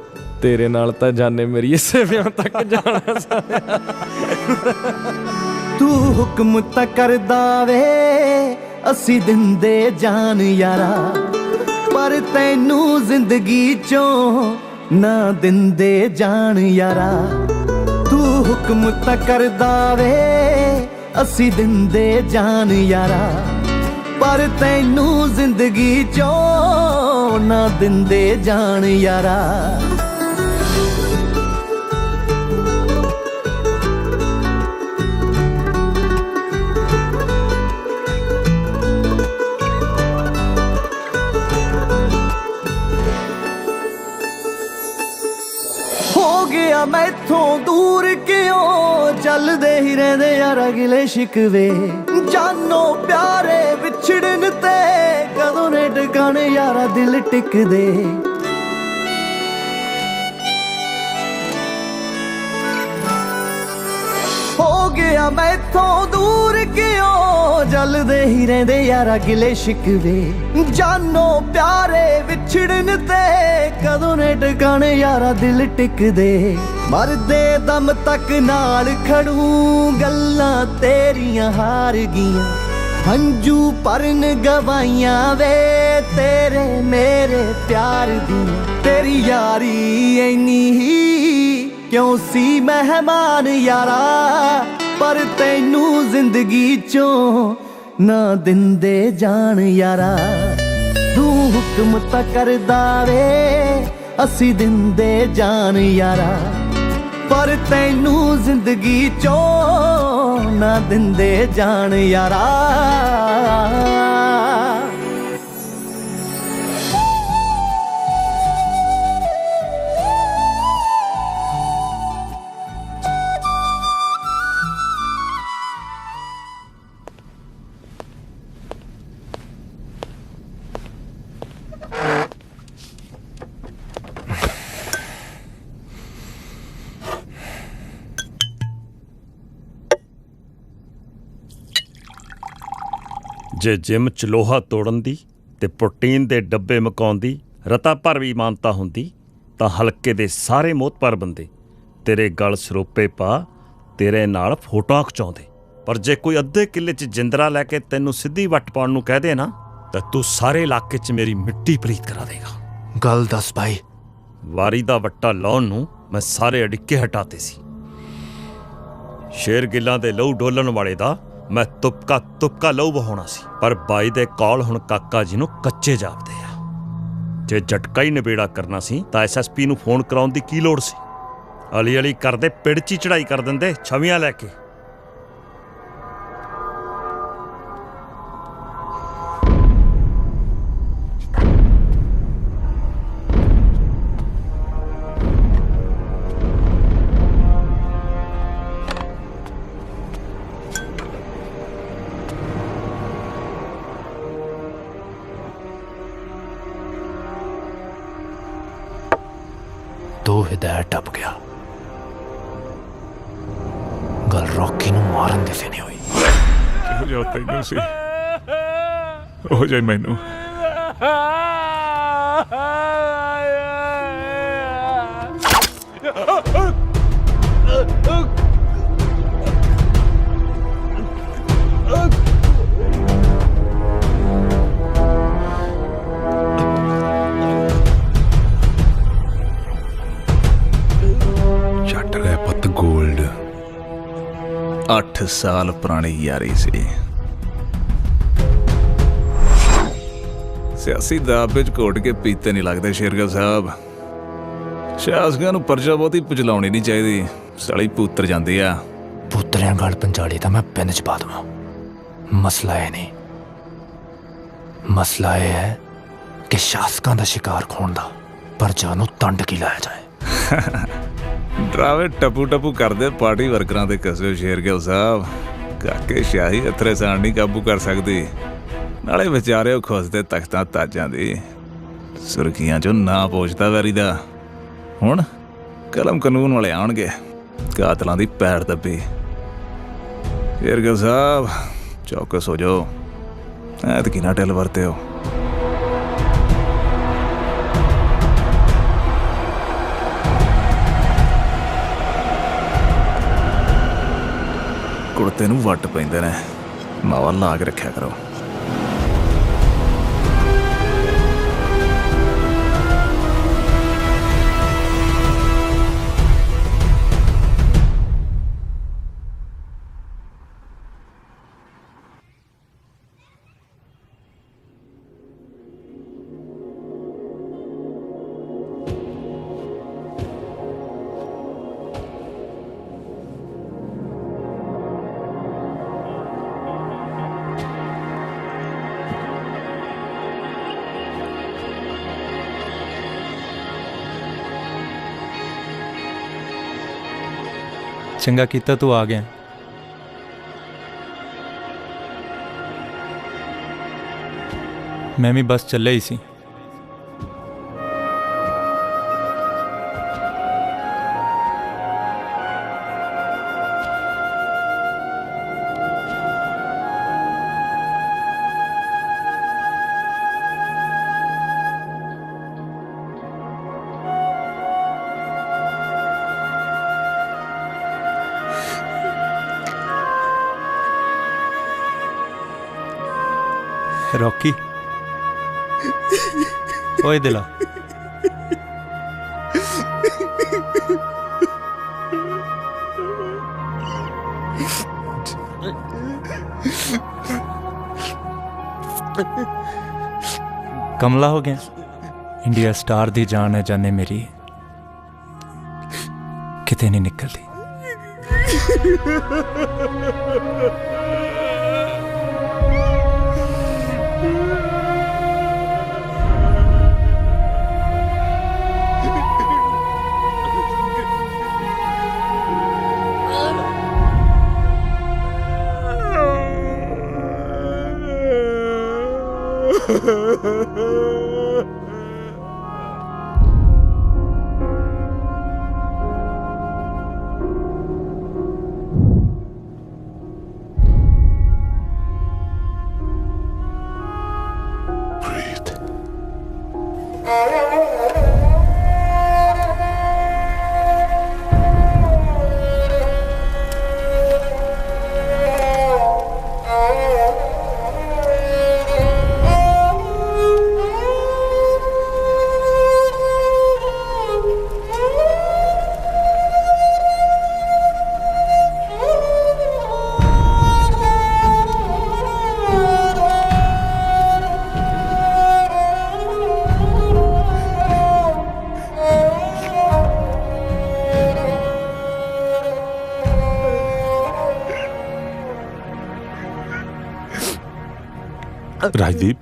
ਤੇਰੇ ਨਾਲ ਤਾਂ ਜਾਣੇ ਮੇਰੀ ਇਸੇ ਵਿਆਹ ਤੱਕ ਜਾਣਾ ਸਾਲਿਆ। ਤੂੰ ਹੁਕਮ ਤਾਂ ਕਰਦਾ ਵੇ ਅਸੀਂ ਦਿੰਦੇ ਜਾਨ ਯਾਰਾ, ਪਰ ਤੈਨੂੰ ਜ਼ਿੰਦਗੀ ਚੋਂ ਨਾ ਦਿੰਦੇ ਜਾਨ ਯਾਰਾ। ਤੂੰ ਹੁਕਮ ਤਾਂ ਕਰਦਾ ਵੇ ਅਸੀਂ ਦਿੰਦੇ ਜਾਨ ਯਾਰਾ, पर तैनू जिंदगी चो ना दिंदे जान यारा। हो गया मैथों दूर क्यों चलदे ही रहंदे यारा गिले शिकवे। जानो प्यारे विछड़न ते कदों ने टकाने यारा दिल टिकदे। ਹੋ ਗਿਆ ਮੈਥੋਂ ਦੂਰ ਕਿਉਂ ਜਲਦੇ ਹੀ ਰਹਿੰਦੇ ਯਾਰਾ ਗਿਲੇ ਸ਼ਿਕਵੇ ਜਾਨੋ ਪਿਆਰੇ ਵਿਛੜਨ ਤੇ ਕਦੋਂ ਨੇ ਟਿਕਾਣੇ ਯਾਰਾ ਦਿਲ ਟਿਕਦੇ ਮਰਦੇ ਦਮ ਤੱਕ ਨਾਲ ਖੜੂ ਗੱਲਾਂ ਤੇਰੀਆਂ ਹਾਰ ਗਈਆਂ ਹੰਝੂ ਭਰਨ ਗਵਾਈਆਂ ਵੇ ਤੇਰੇ ਮੇਰੇ ਪਿਆਰ ਦੀ ਤੇਰੀ ਯਾਰੀ ਐਨੀ ਹੀ ਕਿਉਂ ਸੀ ਮਹਿਮਾਨ ਯਾਰਾ ਪਰ ਤੈਨੂੰ ਜ਼ਿੰਦਗੀ ਚੋਂ ਨਾ ਦਿੰਦੇ ਜਾਣ ਯਾਰਾ ਤੂੰ ਹੁਕਮ ਤਾਂ ਕਰਦਾ ਵੇ ਅਸੀਂ ਦਿੰਦੇ ਜਾਣ ਯਾਰਾ ਪਰ ਤੈਨੂੰ ਜ਼ਿੰਦਗੀ ਚੋਂ ਨਾ ਦਿੰਦੇ ਜਾਣ ਯਾਰਾ ਜੇ ਜਿਮ 'ਚ ਲੋਹਾ ਤੋੜਨ ਦੀ ਤੇ ਪ੍ਰੋਟੀਨ ਦੇ ਡੱਬੇ ਮਕਾਉਣ ਦੀ ਰਤਾ ਭਰ ਵੀ ਮਾਨਤਾ ਹੁੰਦੀ ਤਾਂ ਹਲਕੇ ਦੇ ਸਾਰੇ ਮੋਹਤਪਰ ਬੰਦੇ ਤੇਰੇ ਗਲ ਸਰੋਪੇ ਪਾ ਤੇਰੇ ਨਾਲ ਫੋਟੋਆਂ ਖਿਚਾਉਂਦੇ ਪਰ ਜੇ ਕੋਈ ਅੱਧੇ ਕਿੱਲੇ 'ਚ ਜਿੰਦਰਾ ਲੈ ਕੇ ਤੈਨੂੰ ਸਿੱਧੀ ਵੱਟ ਪਾਉਣ ਨੂੰ ਕਹਿ ਦੇ ਨਾ ਤਾਂ ਤੂੰ ਸਾਰੇ ਇਲਾਕੇ 'ਚ ਮੇਰੀ ਮਿੱਟੀ ਪਲੀਤ ਕਰਾ ਦੇਗਾ ਗੱਲ ਦੱਸ ਭਾਈ ਵਾਰੀ ਦਾ ਵੱਟਾ ਲਾਉਣ ਨੂੰ ਮੈਂ ਸਾਰੇ ਅੜਿੱਕੇ ਹਟਾਤੇ ਸੀ ਸ਼ੇਰ ਗਿੱਲਾਂ ਦੇ ਲਹੂ ਡੋਲਣ ਵਾਲੇ ਦਾ ਮੈਂ ਤੁਪਕਾ ਲਹੂ ਵਹਾਉਣਾ ਸੀ ਪਰ ਬਾਈ ਦੇ ਕੌਲ ਹੁਣ ਕਾਕਾ ਜੀ ਨੂੰ ਕੱਚੇ ਜਾਪਦੇ ਆ ਜੇ ਝਟਕਾ ਹੀ ਨਿਬੇੜਾ ਕਰਨਾ ਸੀ ਤਾਂ ਐਸਐਸਪੀ ਨੂੰ ਫੋਨ ਕਰਾਉਣ ਦੀ ਕੀ ਲੋੜ ਸੀ ਅਲੀ ਅਲੀ ਕਰਦੇ ਪਿੜ 'ਚ ਹੀ ਚੜਾਈ ਕਰ ਦਿੰਦੇ ਛਵੀਆਂ ਲੈ ਕੇ ਤੂੰ ਹਿਦਾਇਤ ਟੱਪ ਗਿਆ ਗੱਲ ਰੌਕੀ ਨੂੰ ਮਾਰਨ ਦੀ ਸੀ ਨਹੀਂ ਹੋਈ ਹੋ ਜਾ ਤੈਨੂੰ ਸੀ ਹੋ ਜਾਏ ਮੈਨੂੰ ਛੱਟ ਲੈ ਪੁੱਤ ਗੋਲਡ 8 ਸਾਲ ਪੁਰਾਣੀ ਯਾਰੀ ਸੀ ਸਿਆਸੀ ਦਾਅਵੇ ਵਿੱਚ ਘੋਟ ਕੇ ਪੀਤੇ ਨਹੀਂ ਲੱਗਦੇ ਸ਼ੇਰਗਿੱਲ ਸਾਹਿਬ ਸ਼ਾਸਕਾਂ ਨੂੰ ਪਰਚਾ ਬਹੁਤੀ ਪਚਲਾਉਣੀ ਨਹੀਂ ਚਾਹੀਦੀ ਸਾਲੀ ਪੁੱਤਰ ਜਾਂਦੀ ਆ ਪੁੱਤਰਿਆਂ ਗਲ ਪੰਜਾੜੀ ਤਾਂ ਮੈਂ ਪਿੰਡ 'ਚ ਪਾ ਦਵਾਂ ਮਸਲਾ ਇਹ ਨਹੀਂ ਮਸਲਾ ਇਹ ਹੈ ਕਿ ਸ਼ਾਸਕਾਂ ਦਾ ਸ਼ਿਕਾਰ ਖੋਣ ਦਾ ਪਰਚਾ ਨੂੰ ਤੰਡ ਕੀ ਲਾਇਆ ਜਾਏ ਡਰਾਵੇ ਟਪੂ ਕਰਦੇ ਪਾਰਟੀ ਵਰਕਰਾਂ ਦੇ ਕਸੇ ਸ਼ੇਰਗਿੱਲ ਸਾਹਿਬ ਕਾਕੇ ਸ਼ਾਹੀ ਅਥਰੇ ਸਾਣ ਨਹੀਂ ਕਾਬੂ ਕਰ ਸਕਦੀ ਨਾਲੇ ਵਿਚਾਰੇ ਉਹ ਖੁੱਸਦੇ ਤਖਤਾਂ ਤਾਜਾਂ ਦੀ ਸੁਰਖੀਆਂ 'ਚੋਂ ਨਾ ਪਹੁੰਚਦਾ ਵੈਰੀ ਦਾ ਹੁਣ ਕਲਮ ਕਾਨੂੰਨ ਵਾਲੇ ਆਉਣਗੇ ਕਾਤਲਾਂ ਦੀ ਪੈਰ ਦੱਬੀ ਸ਼ੇਰਗਿੱਲ ਸਾਹਿਬ ਚੌਕਸ ਹੋ ਜਾਓ ਐਤਕੀ ਨਾ ਢਿੱਲ ਵਰਤੇ ਹੋ ਕੁੜਤੇ ਨੂੰ ਵੱਟ ਪੈਂਦੇ ਨੇ ਮਾਵਾ ਲਾ ਕੇ ਰੱਖਿਆ ਕਰੋ ਚੰਗਾ ਕੀਤਾ ਤੂੰ ਆ ਗਿਆ ਮੈਂ ਵੀ ਬਸ ਚੱਲਿਆ ਹੀ ਸੀ रॉकी ओए दिला कमला हो गया इंडिया स्टार दी जान है जाने मेरी किते नहीं निकलती। ਰਾਜਦੀਪ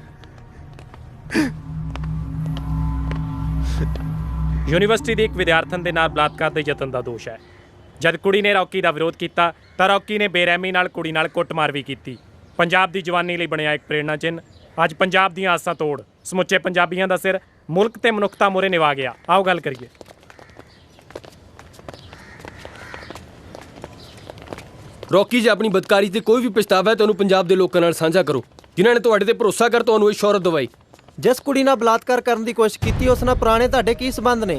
ਯੂਨੀਵਰਸਿਟੀ ਦੇ ਇੱਕ ਵਿਦਿਆਰਥਣ ਦੇ ਨਾਲ ਬਲਾਤਕਾਰ ਦੇ ਯਤਨ ਦਾ ਦੋਸ਼ ਹੈ। ਜਦ ਕੁੜੀ ਨੇ ਰੌਕੀ ਦਾ ਵਿਰੋਧ ਕੀਤਾ ਤਾਂ ਰੌਕੀ ਨੇ ਬੇਰਹਿਮੀ ਨਾਲ ਕੁੜੀ ਨਾਲ ਕੁੱਟਮਾਰ ਵੀ ਕੀਤੀ। ਪੰਜਾਬ ਦੀ ਜਵਾਨੀ ਲਈ ਬਣਿਆ ਇੱਕ ਪ੍ਰੇਰਣਾ ਚਿੰਨ੍ਹ ਅੱਜ ਪੰਜਾਬ ਦੀਆਂ ਆਸਾਂ ਤੋੜ ਸਮੁੱਚੇ ਪੰਜਾਬੀਆਂ ਦਾ ਸਿਰ ਮੁਲਕ ਤੇ ਮਨੁੱਖਤਾ ਮੂਹਰੇ ਨਿਵਾ ਗਿਆ। ਆਓ ਗੱਲ ਕਰੀਏ। ਰੌਕੀ ਜੇ ਆਪਣੀ ਬਦਕਾਰੀ ਤੇ ਕੋਈ ਵੀ ਪਛਤਾਵਾ ਹੈ ਤਾਂ ਉਹਨੂੰ ਪੰਜਾਬ ਦੇ ਲੋਕਾਂ ਨਾਲ ਸਾਂਝਾ ਕਰੋ ਜਿਨ੍ਹਾਂ ਨੇ ਤੁਹਾਡੇ ਤੇ ਭਰੋਸਾ ਕਰ ਤੁਹਾਨੂੰ ਇਹ ਸ਼ੌਹਰਤ ਦਵਾਈ। ਜਿਸ ਕੁੜੀ ਨਾਲ ਬਲਾਤਕਾਰ ਕਰਨ ਦੀ ਕੋਸ਼ਿਸ਼ ਕੀਤੀ ਉਸ ਨਾਲ ਪੁਰਾਣੇ ਤੁਹਾਡੇ ਕੀ ਸਬੰਧ ਨੇ?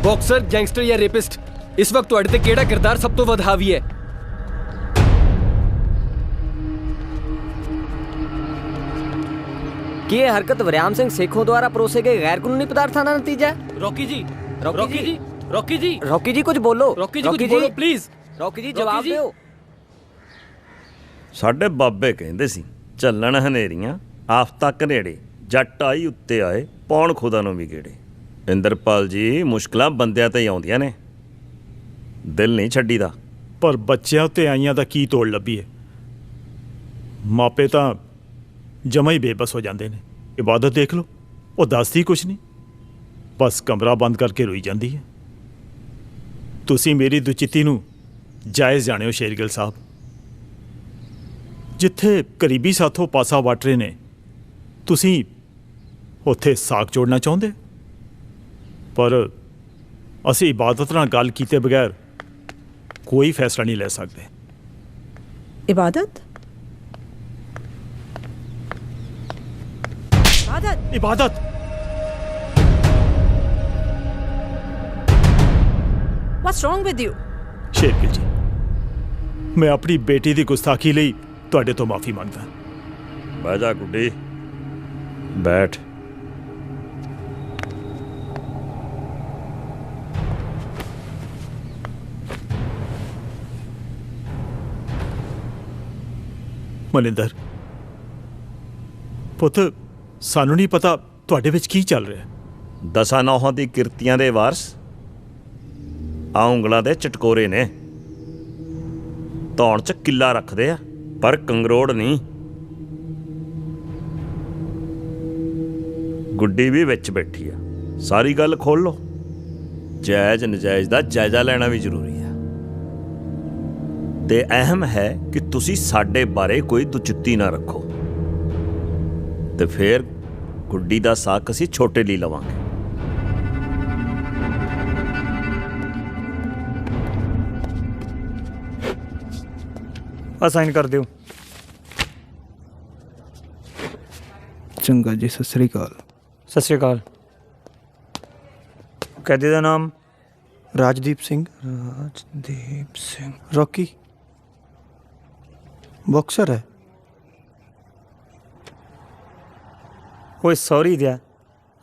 ਬਾਕਸਰ, ਗੈਂਗਸਟਰ ਜਾਂ ਰੇਪਿਸਟ, ਇਸ ਵਕਤ ਤੁਹਾਡੇ ਤੇ ਕਿਹੜਾ ਕਿਰਦਾਰ ਸਭ ਤੋਂ ਵੱਧ ਹਾਵੀ ਹੈ? ਕੀ ਇਹ ਹਰਕਤ ਵਰਿਆਮ ਸਿੰਘ ਸੇਖੋਂ ਦੁਆਰਾ ਪਰੋਸੇ ਗਏ ਗੈਰ ਕਾਨੂੰਨੀ ਪਦਾਰਥਾਂ ਦਾ ਨਤੀਜਾ ਹੈ? ਰੌਕੀ ਜੀ ਕੁਝ ਬੋਲੋ। ਰੌਕੀ ਜੀ ਕੁਝ ਬੋਲੋ ਪਲੀਜ਼। ਰੌਕੀ ਜੀ ਜਵਾਬ ਦਿਓ। ਸਾਡੇ ਬਾਬੇ ਕਹਿੰਦੇ ਸੀ ਚੱਲਣ ਹਨੇਰੀਆਂ ਆਫਤਾਂ ਘਨੇੜੇ ਜੱਟ ਆਈ ਉੱਤੇ ਆਏ ਪੌਣ ਖੁਦਾ ਨੂੰ ਵੀ ਗੇੜੇ। ਇੰਦਰਪਾਲ ਜੀ ਮੁਸ਼ਕਲਾਂ ਬੰਦਿਆਂ ਤੇ ਹੀ ਆਉਂਦੀਆਂ ਨੇ, ਦਿਲ ਨਹੀਂ ਛੱਡੀਦਾ। ਪਰ ਬੱਚਿਆਂ ਉੱਤੇ ਆਈਆਂ ਦਾ ਕੀ ਤੋੜ ਲੱਭੀਏ? ਮਾਪੇ ਤਾਂ ਜਮਾ ਹੀ ਬੇਬਸ ਹੋ ਜਾਂਦੇ ਨੇ। ਇਬਾਦਤ ਦੇਖ ਲਓ, ਉਹ ਦੱਸਦੀ ਕੁਛ ਨਹੀਂ, ਬਸ ਕਮਰਾ ਬੰਦ ਕਰਕੇ ਰੋਈ ਜਾਂਦੀ ਹੈ। ਤੁਸੀਂ ਮੇਰੀ ਦੁਚਿੱਤੀ ਨੂੰ ਜਾਇਜ਼ ਜਾਣਿਓ ਸ਼ੇਰਗਿੱਲ ਸਾਹਿਬ। ਜਿੱਥੇ ਕਰੀਬੀ ਸਾਥੋਂ ਪਾਸਾ ਵੱਟ ਰਹੇ ਨੇ ਤੁਸੀਂ ਉੱਥੇ ਸਾਕ ਜੋੜਨਾ ਚਾਹੁੰਦੇ, ਪਰ ਅਸੀਂ ਇਬਾਦਤ ਨਾਲ ਗੱਲ ਕੀਤੇ ਬਗੈਰ ਕੋਈ ਫੈਸਲਾ ਨਹੀਂ ਲੈ ਸਕਦੇ। ਇਬਾਦਤ ਇਬਾਦਤ What's wrong with you? Shergill ਜੀ, ਮੈਂ ਆਪਣੀ ਬੇਟੀ ਦੀ ਗੁਸਤਾਖੀ ਲਈ ਤੁਹਾਡੇ ਤੋਂ ਮਾਫੀ ਮੰਗਦਾ। ਬਹਿ ਜਾ ਗੁੱਡੀ, ਬੈਠ। ਮਨਿੰਦਰ ਪੁੱਤ, ਸਾਨੂੰ ਨਹੀਂ ਪਤਾ ਤੁਹਾਡੇ ਵਿੱਚ ਕੀ ਚੱਲ ਰਿਹਾ। ਦਸਾਂ ਨੌਹਾਂ ਦੀ ਕਿਰਤੀਆਂ ਦੇ ਵਾਰਸ ਆ ਉਂਗਲਾਂ ਦੇ ਚਟਕੋਰੇ ਨੇ। ਧੌਣ 'ਚ ਕਿੱਲਾ ਰੱਖਦੇ ਆ ਪਰ ਕੰਗਰੋੜ ਨਹੀਂ। ਗੁੱਡੀ ਵੀ ਵਿੱਚ ਬੈਠੀ ਆ, ਸਾਰੀ ਗੱਲ ਖੋਲ ਲੋ। ਜਾਇਜ਼ ਨਜਾਇਜ਼ ਦਾ ਜਾਇਜ਼ਾ ਲੈਣਾ ਵੀ ਜ਼ਰੂਰੀ ਆ ਤੇ ਅਹਿਮ ਹੈ ਕਿ ਤੁਸੀਂ ਸਾਡੇ ਬਾਰੇ ਕੋਈ ਦੁਚਿੱਤੀ ਨਾ ਰੱਖੋ ਤੇ ਫਿਰ ਗੁੱਡੀ ਦਾ ਸਾਕ ਅਸੀਂ ਛੋਟੇ ਲਈ ਲਵਾਂਗੇ। ਸਾਈਨ ਕਰ ਦਿਓ। ਚੰਗਾ ਜੀ, ਸਤਿ ਸ੍ਰੀ ਅਕਾਲ। ਸਤਿ ਸ੍ਰੀ ਅਕਾਲ। ਕੈਦੀ ਦਾ ਨਾਮ? ਰਾਜਦੀਪ ਸਿੰਘ। ਰੌਕੀ ਬਾਕਸਰ ਹੈ। ਓਏ ਸੌਰੀ ਦਿਆ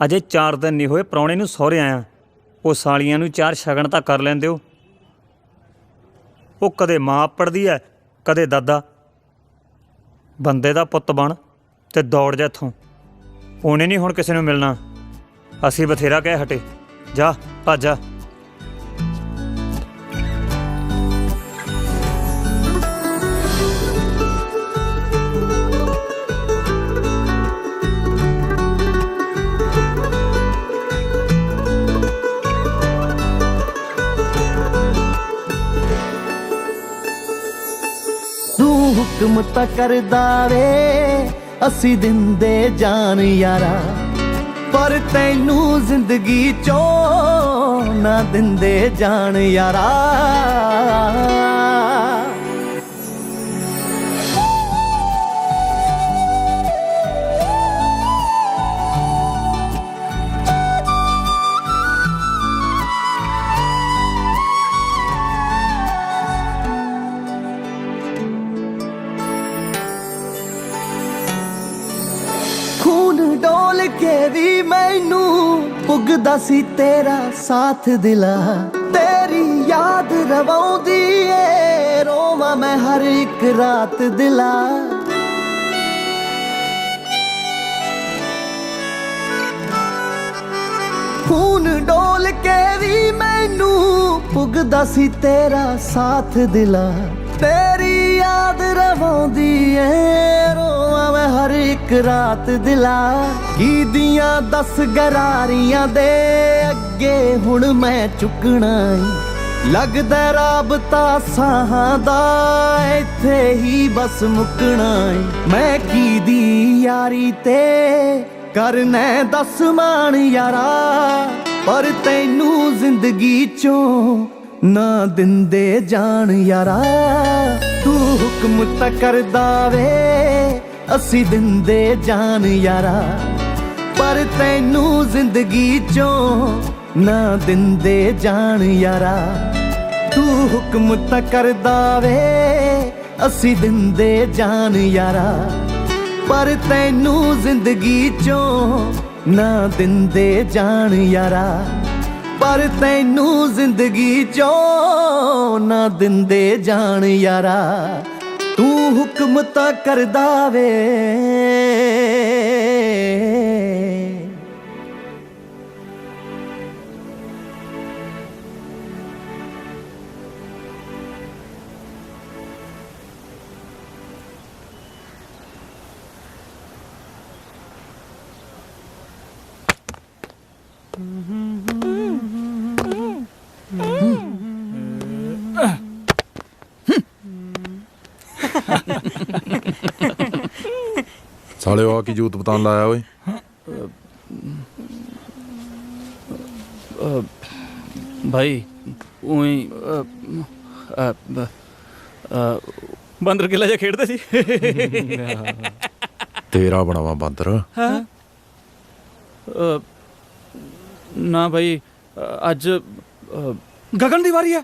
ਅਜੇ 4 ਦਿਨ ਨਹੀਂ ਹੋਏ ਪ੍ਰਾਹੁਣੇ ਨੂੰ ਸਹੁਰੇ ਆਇਆ। ਉਹ ਸਾਲੀਆਂ ਨੂੰ 4 ਸ਼ਗਨ ਤਾਂ ਕਰ ਲੈਂਦੇ ਹੋ। ਉਹ ਕਦੇ ਮਾਂ ਪੜਦੀ ਐ ਕਦੇ ਦਾਦਾ। ਬੰਦੇ ਦਾ ਪੁੱਤ ਬਣ ਤੇ ਦੌੜ ਜਾ ਇੱਥੋਂ। ਉਹਨੇ ਨਹੀਂ ਹੁਣ ਕਿਸੇ ਨੂੰ ਮਿਲਣਾ। ਅਸੀਂ ਬਥੇਰਾ ਕਹਿ ਹਟੇ। ਜਾ ਭੱਜ ਜਾ। ਹੁਕਮ ਤਾਂ ਕਰਦਾ ਵੇ ਅਸੀਂ ਦਿੰਦੇ ਜਾਨ ਯਾਰਾ, ਪਰ ਤੈਨੂੰ ਜ਼ਿੰਦਗੀ ਚੋਂ ਨਾ ਦਿੰਦੇ ਜਾਨ ਯਾਰਾ। ਖੂਨ ਡੋਲ ਕੇ ਵੀ ਮੈਨੂੰ ਪੁੱਗਦਾ ਸੀ ਤੇਰਾ ਸਾਥ ਦਿਲਾ। ਤੇਰੀ ਯਾਦ ਰਵਾਉਂਦੀ ਏ ਰੋਵਾਂ ਮੈਂ ਹਰ ਇੱਕ ਰਾਤ ਦਿਲਾ। ਖੂਨ ਡੋਲ ਕੇ ਵੀ ਮੈਨੂੰ ਪੁੱਗਦਾ ਸੀ ਤੇਰਾ ਸਾਥ ਦਿਲਾ। ਤੇਰੀ ਯਾਦ ਰਵਾਉਂਦੀ ਏ ਰੋਵਾਂ ਮੈਂ ਹਰ ਇੱਕ ਰਾਤ ਦਿਲਾ। ਕੀ ਦੀਆਂ 10 ਗਰਾਰੀਆਂ ਦੇ ਅੱਗੇ ਹੁਣ ਮੈਂ ਚੁੱਕਣਾ ਈ। ਲੱਗਦਾ ਰਾਬਤਾ ਸਾਹਾਂ ਦਾ ਇੱਥੇ ਹੀ ਬਸ ਮੁੱਕਣਾ ਈ। ਮੈਂ ਕੀ ਦੀ ਯਾਰੀ ਤੇ ਕਰਨਾ 10 ਮਾਣ ਯਾਰਾ, ਪਰ ਤੈਨੂੰ ਜ਼ਿੰਦਗੀ ਚੋਂ ਨਾ ਦਿੰਦੇ ਜਾਣ ਯਾਰਾ। ਤੂੰ ਹੁਕਮ ਤਾਂ ਕਰਦਾ ਵੇ ਅਸੀਂ ਦਿੰਦੇ ਜਾਨ ਯਾਰਾ, ਪਰ ਤੈਨੂੰ ਜ਼ਿੰਦਗੀ ਚੋਂ ਨਾ ਦਿੰਦੇ ਜਾਣ ਯਾਰਾ। ਤੂੰ ਹੁਕਮ ਤਾਂ ਕਰਦਾ ਵੇ ਅਸੀਂ ਦਿੰਦੇ ਜਾਨ ਯਾਰਾ, ਪਰ ਤੈਨੂੰ ਜ਼ਿੰਦਗੀ ਚੋਂ ਨਾ ਦਿੰਦੇ ਜਾਣ ਯਾਰਾ। ਪਰ ਤੈਨੂੰ ਜ਼ਿੰਦਗੀ ਚੋਂ ਨਾ ਦਿੰਦੇ ਜਾਣ ਯਾਰਾ। ਤੂੰ ਹੁਕਮ ਤਾਂ ਕਰਦਾ ਵੇ। ਸਾਲਿਓ ਆ ਕੀ ਜੂਤ ਪਤਾਨ ਲਾਇਆ ਓਏ? ਭਾਈ ਉਹੀ ਬਾਂਦਰ ਕਿਲਾ ਜਿਹਾ ਖੇਡਦੇ ਸੀ। ਤੇਰਾ ਬਣਾਵਾ ਬਾਂਦਰ। ਨਾ ਭਾਈ ਅੱਜ ਗगन ਦੀ ਵਾਰੀ ਹੈ।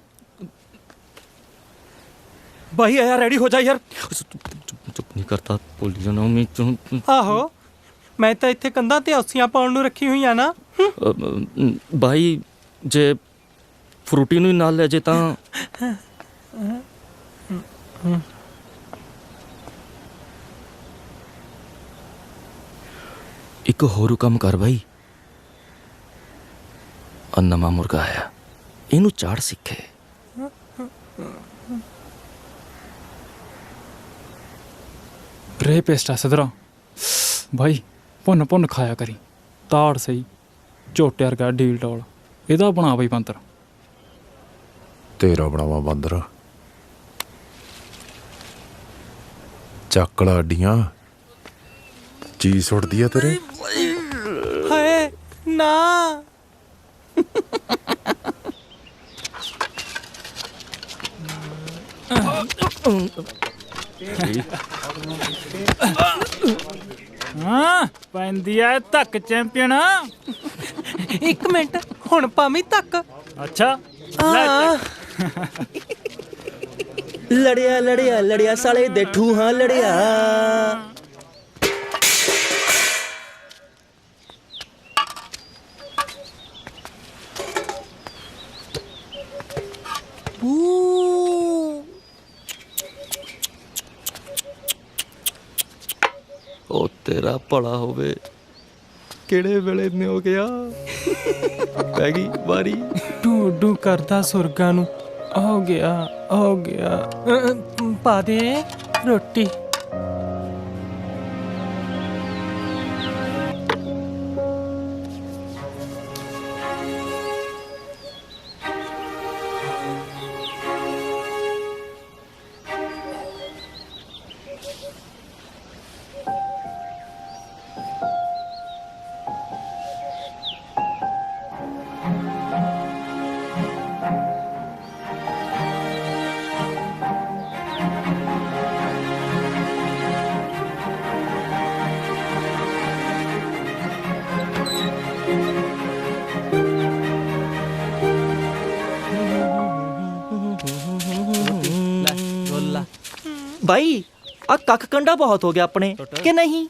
भाई यार रेडी हो जा यार। ਚੁੱਪ ਨਹੀਂ ਕਰਤਾ ਭੁੱਲ ਜਾਣਾ ਮੈਂ ਤੂੰ। ਆਹੋ ਮੈਂ ਤਾਂ ਇੱਥੇ ਕੰਧਾਂ ਤੇ ਔਸੀਆਂ ਪਾਉਣ ਨੂੰ ਰੱਖੀ ਹੋਈਆਂ ਨਾ। ਭਾਈ ਜੇ ਫਰੂਟੀ ਨੂੰ ਨਾਲ ਲੈ ਜੇ ਤਾਂ ਇੱਕ ਹੋਰ ਕੰਮ ਕਰ ਭਾਈ। ਆ ਨਵਾਂ ਮੁਰਗਾ ਆਇਆ ਇਹਨੂੰ ਚਾੜ ਸਿੱਖੇ। ਰੇ ਪੇਸਟਾ ਸਦਰਾ ਭਾਈ ਭੁੰਨ ਭੁੰਨ ਖਾਇਆ ਕਰੀ। ਤਾੜ ਸਹੀ ਝੋਟੇ ਵਰਗਾ ਡੀਲ ਟੋਲ ਇਹਦਾ ਬਣਾ ਬਈ ਬੰਤਰ। ਤੇਰਾ ਬਣਾਵਾ ਬਾਂਦਰ। ਚੱਕਲਾ ਅੱਡੀਆਂ ਚੀਜ਼ ਸੁੱਟਦੀ ਆ ਤੇਰੇ। ਹਾਏ ਨਾ। ਹਾਂ ਪੈਂਦੀ ਐ ਧੱਕ ਚੈਂਪੀਅਨ। ਇੱਕ ਮਿੰਟ ਹੁਣ ਭਾਵੇਂ ਧੱਕ। ਅੱਛਾ ਲੜਿਆ ਲੜਿਆ ਲੜਿਆ ਸਾਲੇ ਦੇ ਠੂਹਾਂ ਲੜਿਆ। ਉਹ ਤੇਰਾ ਭਲਾ ਹੋਵੇ ਕਿਹੜੇ ਵੇਲੇ ਨੇ ਹੋ ਗਿਆ ਪੈ ਗਈ ਵਾਰੀ ਡੂ ਡੂ ਕਰਦਾ ਸੁਰਗਾਂ ਨੂੰ ਹੋ ਗਿਆ ਪਾ ਦੇ ਰੋਟੀ भाई आ कख कंडा बहुत हो गया अपने कि नहीं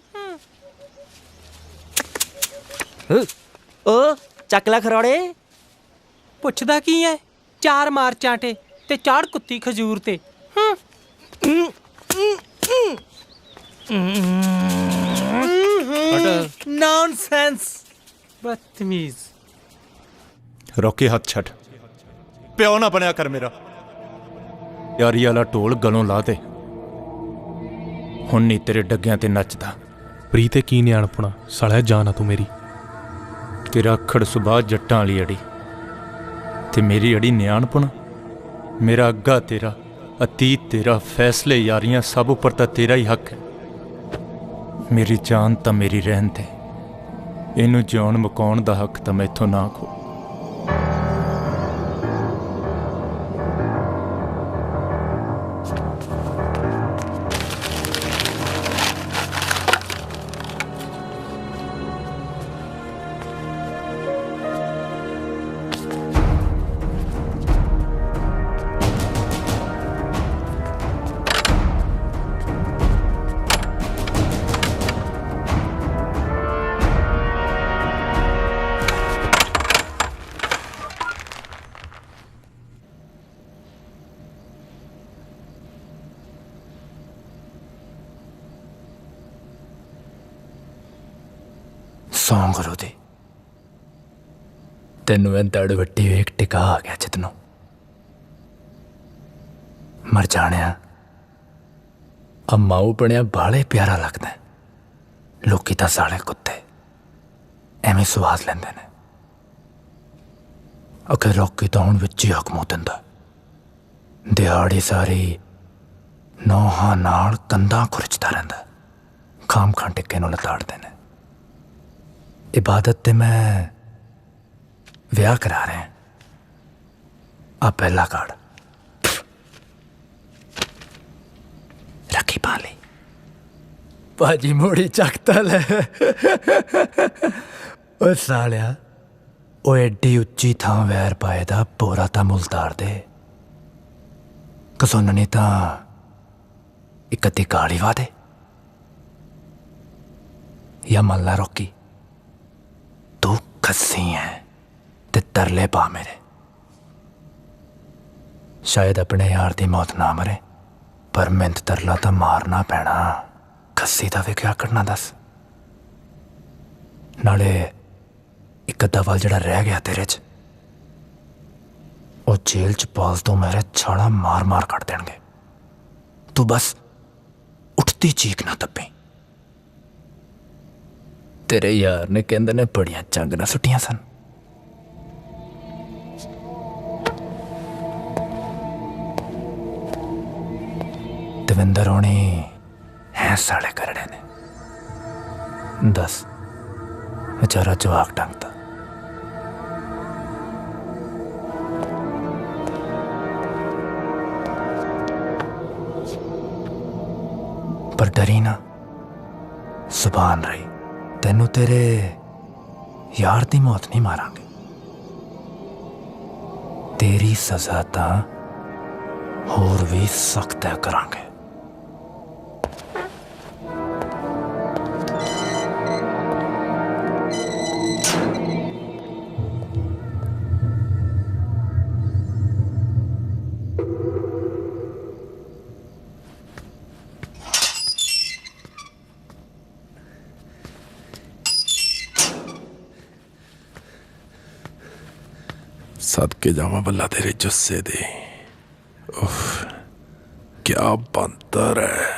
ओ ਚੱਕ ਲੈ ਖਰੋੜੇ ਪੁੱਛਦਾ ਕੀ ਹੈ 4 ਮਾਰ ਚਾਂਟੇ ਤੇ ਚਾੜ ਕੁੱਤੀ ਖਜੂਰ ਤੇ ਨੌਨਸੈਂਸ ਬਦਤਮੀਜ਼ ਰੋਕੀ ਹੱਥ ਛੱਡ ਪਿਓ ਨਾ ਬਣਿਆ ਕਰ ਮੇਰਾ ਯਾਰੀ ਵਾਲਾ ਢੋਲ ਗਲੋਂ ਲਾ ਦੇ ਹੁਣ ਨਹੀਂ ਤੇਰੇ ਡੱਗਿਆਂ ਤੇ ਨੱਚਦਾ ਪ੍ਰੀ ਤੇ ਕੀ ਨਿਆਣਪੁਣਾ ਸਾਲਿਆ ਜਾਨ ਆ ਤੂੰ ਮੇਰੀ ਤੇਰਾ ਅੱਖੜ ਸੁਭਾ ਜੱਟਾਂ ਵਾਲੀ ਅੜੀ ਤੇ ਮੇਰੀ ਅੜੀ ਨਿਆਣਪੁਣਾ ਮੇਰਾ ਅੱਗਾ ਤੇਰਾ ਅਤੀਤ ਤੇਰਾ ਫੈਸਲੇ ਯਾਰੀਆਂ ਸਭ ਉੱਪਰ ਤਾਂ ਤੇਰਾ ਹੀ ਹੱਕ ਹੈ ਮੇਰੀ ਜਾਨ ਤਾਂ ਮੇਰੀ ਰਹਿਣ ਤੇ ਇਹਨੂੰ ਜਿਉਣ ਮੁਕਾਉਣ ਦਾ ਹੱਕ ਤਾਂ ਮੈਥੋਂ ਨਾ ਖੋ ਸੌਂ ਕਰੋ ਦੇ ਤੈਨੂੰ ਇਹ ਦੜ ਵੱਟੀ ਵੇਖ ਟਿਕਾ ਆ ਗਿਆ ਜਿਤਨੋਂ ਮਰ ਜਾਣਿਆ ਮਾਊ ਬਣਿਆ ਬਾਲੇ ਪਿਆਰਾ ਲੱਗਦਾ ਲੋਕੀ ਤਾਂ ਸਾਲੇ ਕੁੱਤੇ ਐਵੇਂ ਸਵਾਦ ਲੈਂਦੇ ਨੇ ਅਕੇ ਲੋਕੀ ਤਾਂ ਹੁਣ ਵਿੱਚ ਹੀ ਹਕਮੋ ਦਿੰਦਾ ਦਿਹਾੜੀ ਸਾਰੀ ਨੋਹਾਂ ਨਾਲ ਕੰਧਾਂ ਖੁਰਚਦਾ ਰਹਿੰਦਾ ਖਾਮ ਖਾਂ ਟਿੱਕੇ ਨੂੰ ਲਤਾੜਦੇ ਨੇ इबादत ते मैं विआह करा रहे हैं आ पहला कार्ड रखी पा ली भाजी मोड़ी चकता ले ओ सालिया ओ एडी उच्ची थां वैर पाए दा बोरा ता मुलतार दे कसोननी तां इक अद्धी गाली वा दे या मल्ला रोकी तू खस्सी है ते तरले पा मेरे शायद अपने यार दी मौत ना मरे पर मिंत तरला तो मारना पैना खस्सी दा भी क्या करना दस नाले एक अद्धा वल जड़ा रह गया तेरे च ओ जेल च पाल तो मेरे छाड़ा मार मार कट देंगे तू बस उठती चीख ना तपी तेरे यार ने कहंदे ने बड़ियां चंगना सुटियां सन दविंदर होनी है साले करड़े ने दस बेचारा जवाक टंगता पर डरी ना सुभान रही तेनू तेरे यार दी मौत नहीं मारांगे तेरी सजा तां होर भी सख्त करांगे सदके जावा बल्ला तेरे जुस्से दे। उफ, क्या बंतर है।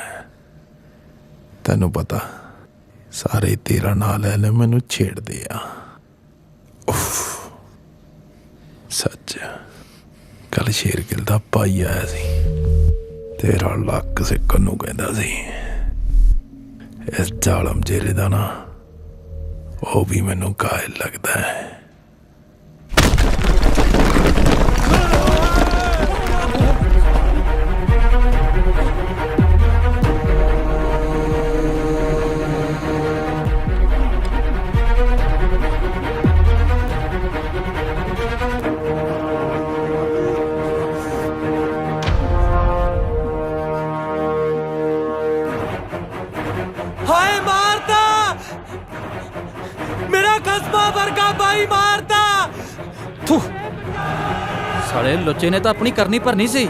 तेनू पता सारे तेरा नाम लैने मैनू छेड़दे आ। उफ, सच कल शेरगिल दा भाई आया सी, तेरा लक सिक्कन नू कहंदा सी। इस जालम जेरे दा ना वो भी मैनू कायल लगदा है। हाय मारता मेरा कस्बा वर्गा भाई मारता। साले लुच्चे ने तो अपनी करनी भरनी सी।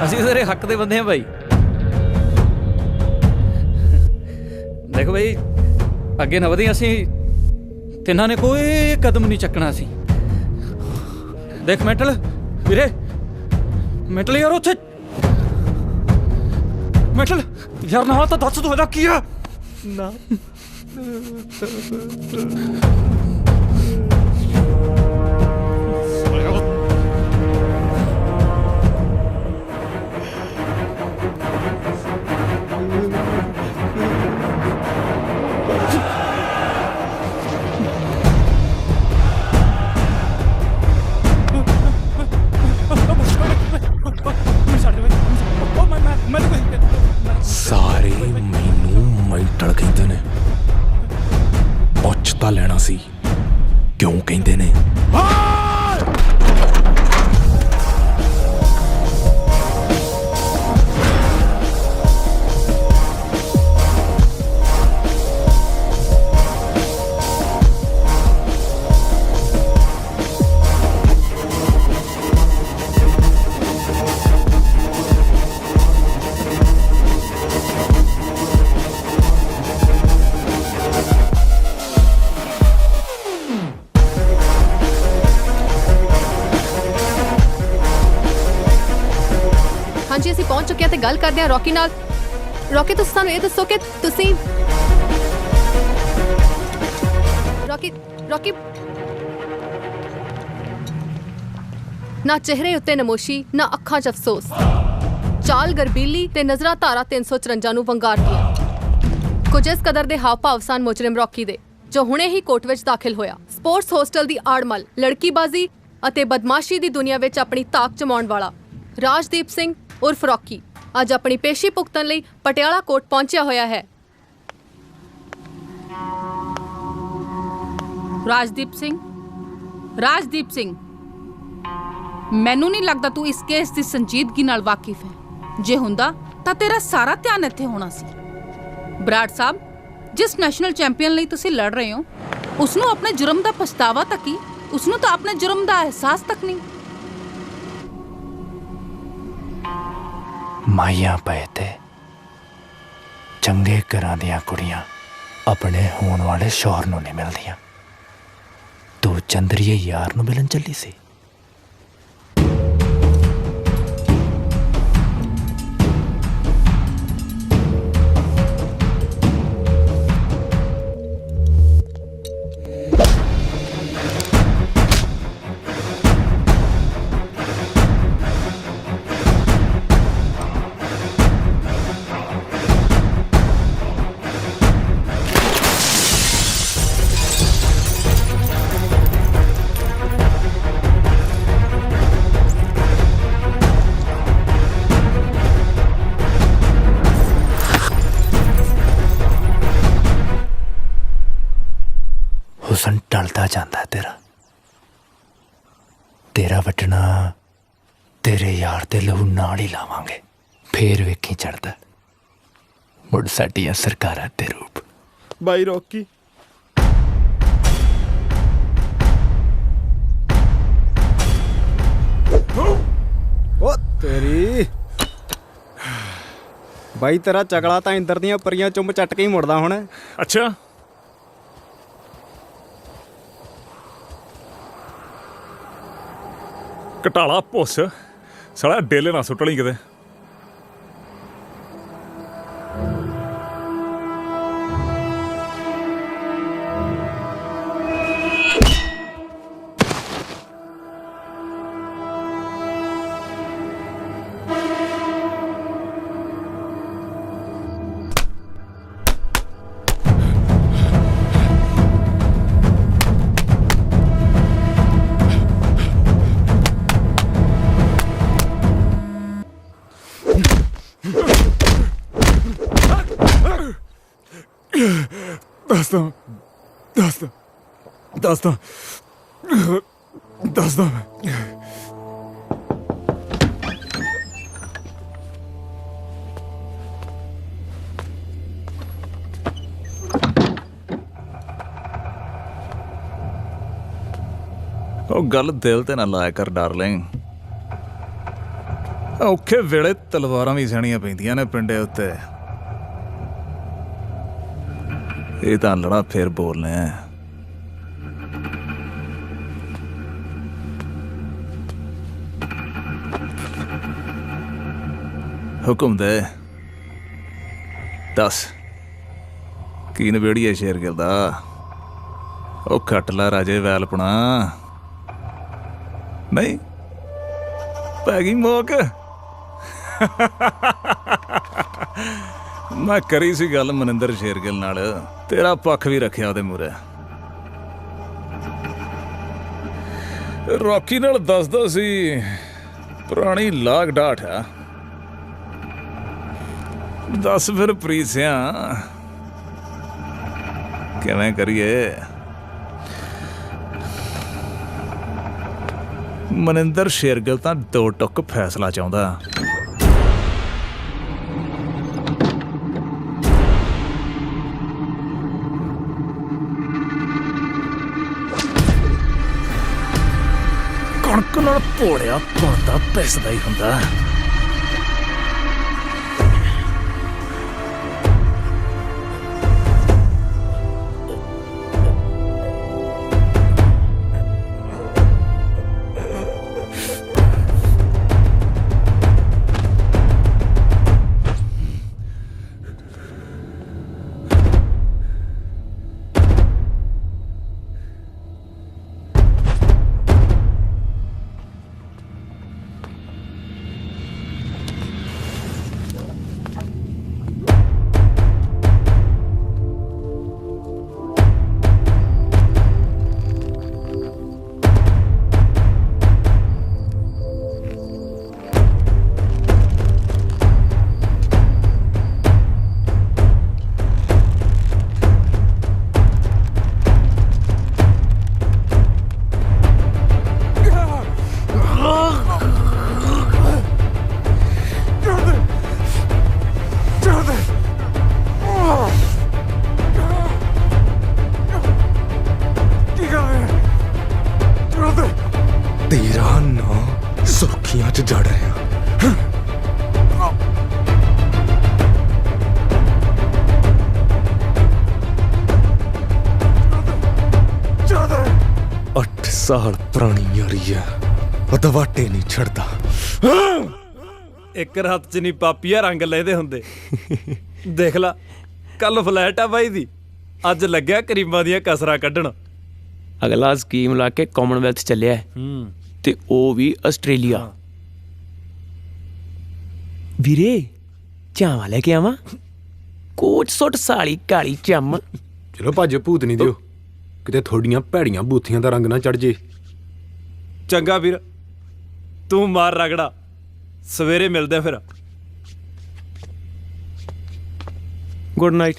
ਅਸੀਂ ਤੇਰੇ ਹੱਕ ਦੇ ਬੰਦੇ ਹਾਂ ਭਾਈ। ਦੇਖੋ ਭਾਈ ਅੱਗੇ ਨਾ ਵਧੀ, ਅਸੀਂ ਤਿੰਨਾਂ ਨੇ ਕੋਈ ਕਦਮ ਨਹੀਂ ਚੱਕਣਾ ਸੀ। ਦੇਖ ਮੈਂਟਲ ਵੀਰੇ, ਮੈਂਟਲ ਯਾਰ ਉੱਥੇ ਮੈਂਟਲ ਯਾਰ ਨਾ ਤਾਂ ਦੱਸ ਤੂੰ ਇਹਦਾ ਕੀ ਆ ਨਾ। ਸਾਰੇ ਮੈਨੂੰ ਮੈਂਟਲ ਕਹਿੰਦੇ ਨੇ। ਪੁੱਛ ਤਾਂ ਲੈਣਾ ਸੀ ਕਿਉਂ ਕਹਿੰਦੇ ਨੇ। ਹਾਂਜੀ ਅਸੀਂ ਪਹੁੰਚ ਚੁੱਕੇ ਹਾਂ ਤੇ ਗੱਲ ਕਰਦੇ ਹਾਂ ਰੌਕੀ ਨਾਲ। ਰੌਕੀ ਤੁਸੀਂ ਸਾਨੂੰ ਇਹ ਦੱਸੋ ਕਿ ਤੁਸੀਂ ਰੌਕੀ ਨਾ ਚਿਹਰੇ ਉੱਤੇ ਨਮੋਸ਼ੀ ਨਾ ਅੱਖਾਂ 'ਚ ਅਫਸੋਸ, ਚਾਲ ਗਰਬੀਲੀ ਤੇ ਨਜ਼ਰਾਂ ਧਾਰਾ 354 ਨੂੰ ਵੰਗਾਰਦੀਆਂ। ਕੁਝ ਇਸ ਕਦਰ ਦੇ ਹਾਵ ਭਾਵ ਸਨ ਮੁਜਰਿਮ ਰੌਕੀ ਦੇ, ਜੋ ਹੁਣੇ ਹੀ ਕੋਰਟ ਵਿੱਚ ਦਾਖਲ ਹੋਇਆ। ਸਪੋਰਟਸ ਹੋਸਟਲ ਦੀ ਆੜਮਲ, ਲੜਕੀਬਾਜ਼ੀ ਅਤੇ ਬਦਮਾਸ਼ੀ ਦੀ ਦੁਨੀਆ ਵਿੱਚ ਆਪਣੀ ਤਾਕ ਜਮਾਉਣ ਵਾਲਾ ਰਾਜਦੀਪ ਸਿੰਘ ਉਰਫ ਰੌਕੀ ਅੱਜ ਆਪਣੀ ਪੇਸ਼ੀ ਭੁਗਤਣ ਲਈ ਪਟਿਆਲਾ ਕੋਰਟ ਪਹੁੰਚਿਆ ਹੋਇਆ ਹੈ। ਰਾਜਦੀਪ ਸਿੰਘ ਮੈਨੂੰ ਨਹੀਂ ਲੱਗਦਾ ਤੂੰ ਇਸ ਕੇਸ ਦੀ ਸੰਜੀਦਗੀ ਨਾਲ ਵਾਕਿਫ ਹੈ। ਜੇ ਹੁੰਦਾ ਤਾਂ ਤੇਰਾ ਸਾਰਾ ਧਿਆਨ ਇੱਥੇ ਹੋਣਾ ਸੀ। ਬਰਾੜ ਸਾਹਿਬ, ਜਿਸ ਨੈਸ਼ਨਲ ਚੈਂਪੀਅਨ ਲਈ ਤੁਸੀਂ ਲੜ ਰਹੇ ਹੋ ਉਸ ਨੂੰ ਆਪਣੇ ਜੁਰਮ ਦਾ ਪਛਤਾਵਾ ਤੱਕ ਹੀ, ਉਸ ਨੂੰ ਤਾਂ ਆਪਣੇ ਜੁਰਮ ਦਾ ਅਹਿਸਾਸ ਤੱਕ ਨਹੀਂ। ਮਾਈਆਂ ਪਏ ਤੇ ਚੰਗੇ ਘਰਾਂ ਦੀਆਂ ਕੁੜੀਆਂ ਆਪਣੇ ਹੋਣ ਵਾਲੇ ਸ਼ੌਹਰ ਨੂੰ ਨਹੀਂ ਮਿਲਦੀਆਂ। ਤੂੰ ਚੰਦਰੀਏ ਯਾਰ ਨੂੰ ਮਿਲਣ ਚੱਲੀ ਸੀ। ਹੁਸਨ ਟਲਦਾ ਜਾਂਦਾ ਤੇਰਾ ਵੱਟਣਾ ਤੇਰੇ ਯਾਰ ਦੇ ਲਹੂ ਨਾਲ ਹੀ ਲਾਵਾਂਗੇ। ਫੇਰ ਵੇਖੀ ਚੜਦਾ ਮੁੜ ਸਾਡੀਆਂ ਸਰਕਾਰਾਂ ਦੇ ਰੂਪ। ਬਾਈ ਰੌਕੀ ਓ ਤੇਰੀ ਬਾਈ, ਤੇਰਾ ਚਗਲਾ ਤਾਂ ਇੰਦਰ ਦੀਆਂ ਪਰੀਆਂ ਚੁੰਮ ਚੱਟ ਕੇ ਹੀ ਮੁੜਦਾ ਹੁਣ। ਅੱਛਾ ਘਟਾਲਾ ਪੁੱਛ ਸਾਲਾ ਡੇਲੇ ਨਾ ਸੁੱਟ ਲਈ ਕਿਤੇ। ਦੱਸਦਾ ਉਹ ਗੱਲ ਦਿਲ ਤੇ ਨਾ ਲਾਇਆ ਕਰ ਡਾਰਲਿੰਗ। ਔਖੇ ਵੇਲੇ ਤਲਵਾਰਾਂ ਵੀ ਸਹਿਣੀਆਂ ਪੈਂਦੀਆਂ ਨੇ ਪਿੰਡੇ ਉੱਤੇ। ਇਹ ਤਾਂ ਲੜਾ ਫੇਰ ਬੋਲਨੇ ਆ। ਹੁਕਮ ਦੇ ਦੱਸ ਕੀ ਨਵੇੜੀਏ ਸ਼ੇਰਗਿਲ ਦਾ। ਉਹ ਖੱਟ ਲਾ ਰਾਜੇ ਵੈਲਪਣਾ। ਨਹੀਂ ਪੈ ਗਈ ਮੋਕ। ਮੈਂ ਕਰੀ ਸੀ ਗੱਲ ਮਨਿੰਦਰ ਸ਼ੇਰਗਿਲ ਨਾਲ, ਤੇਰਾ ਪੱਖ ਵੀ ਰੱਖਿਆ ਉਹਦੇ ਮੂਹਰੇ। ਰੌਕੀ ਨਾਲ ਦੱਸਦਾ ਸੀ ਪੁਰਾਣੀ ਲਾਗ ਡਾਠ ਆ। ਦੱਸ ਫਿਰ ਪ੍ਰੀਤ ਸਿਆ ਕਿਵੇਂ ਕਰੀਏ। ਮਨਿੰਦਰ ਸ਼ੇਰਗਿਲ ਤਾਂ ਦੋ ਟੁੱਕ ਫੈਸਲਾ ਚਾਹੁੰਦਾ। ਕਣਕ ਨਾਲ ਭੋੜਿਆ ਪਾਉਂਦਾ ਪਿਸਦਾ ਹੀ ਹੁੰਦਾ। ਤੇਰਾ ਨਾਂ ਸੁਰਖੀਆਂ 'ਚ ਜੜ ਰਿਹਾ। ਅੱਠ ਸਾਲ ਪੁਰਾਣੀ ਯਾਰੀ ਆ, ਦਵਾਟੇ ਨਹੀਂ ਛੱਡਦਾ। ਇੱਕ ਰਾਤ 'ਚ ਨਹੀਂ ਪਾਪੀਆ ਰੰਗ ਲੈਦੇ ਹੁੰਦੇ। ਦੇਖ ਲਾ ਕੱਲ ਫਲੈਟ ਆ ਬਾਈ ਦੀ, ਅੱਜ ਲੱਗਿਆ ਕਰੀਮਾਂ ਦੀਆਂ ਕਸਰਾਂ ਕੱਢਣ। ਅਗਲਾ ਸਕੀਮ ਲਾ ਕੇ ਕਾਮਨਵੈਲਥ ਚੱਲਿਆ ਤੇ ਉਹ ਵੀ ਆਸਟ੍ਰੇਲੀਆ। ਵੀਰੇ ਚਾਵਾਂ ਲੈ ਕੇ ਆਵਾਂ? ਕੋਟ ਸੁੱਟ ਸਾਲੀ ਕਾਲੀ ਚੰਮ। ਚਲੋ ਭੱਜ ਭੂਤ ਨਹੀਂ ਦਿਓ, ਕਿਤੇ ਥੋੜੀਆਂ ਭੈੜੀਆਂ ਬੂਥੀਆਂ ਦਾ ਰੰਗ ਨਾ ਚੜ ਜੇ। ਚੰਗਾ ਵੀਰ, ਤੂੰ ਮਾਰ ਰਗੜਾ, ਸਵੇਰੇ ਮਿਲਦੇ ਫਿਰ। Good night.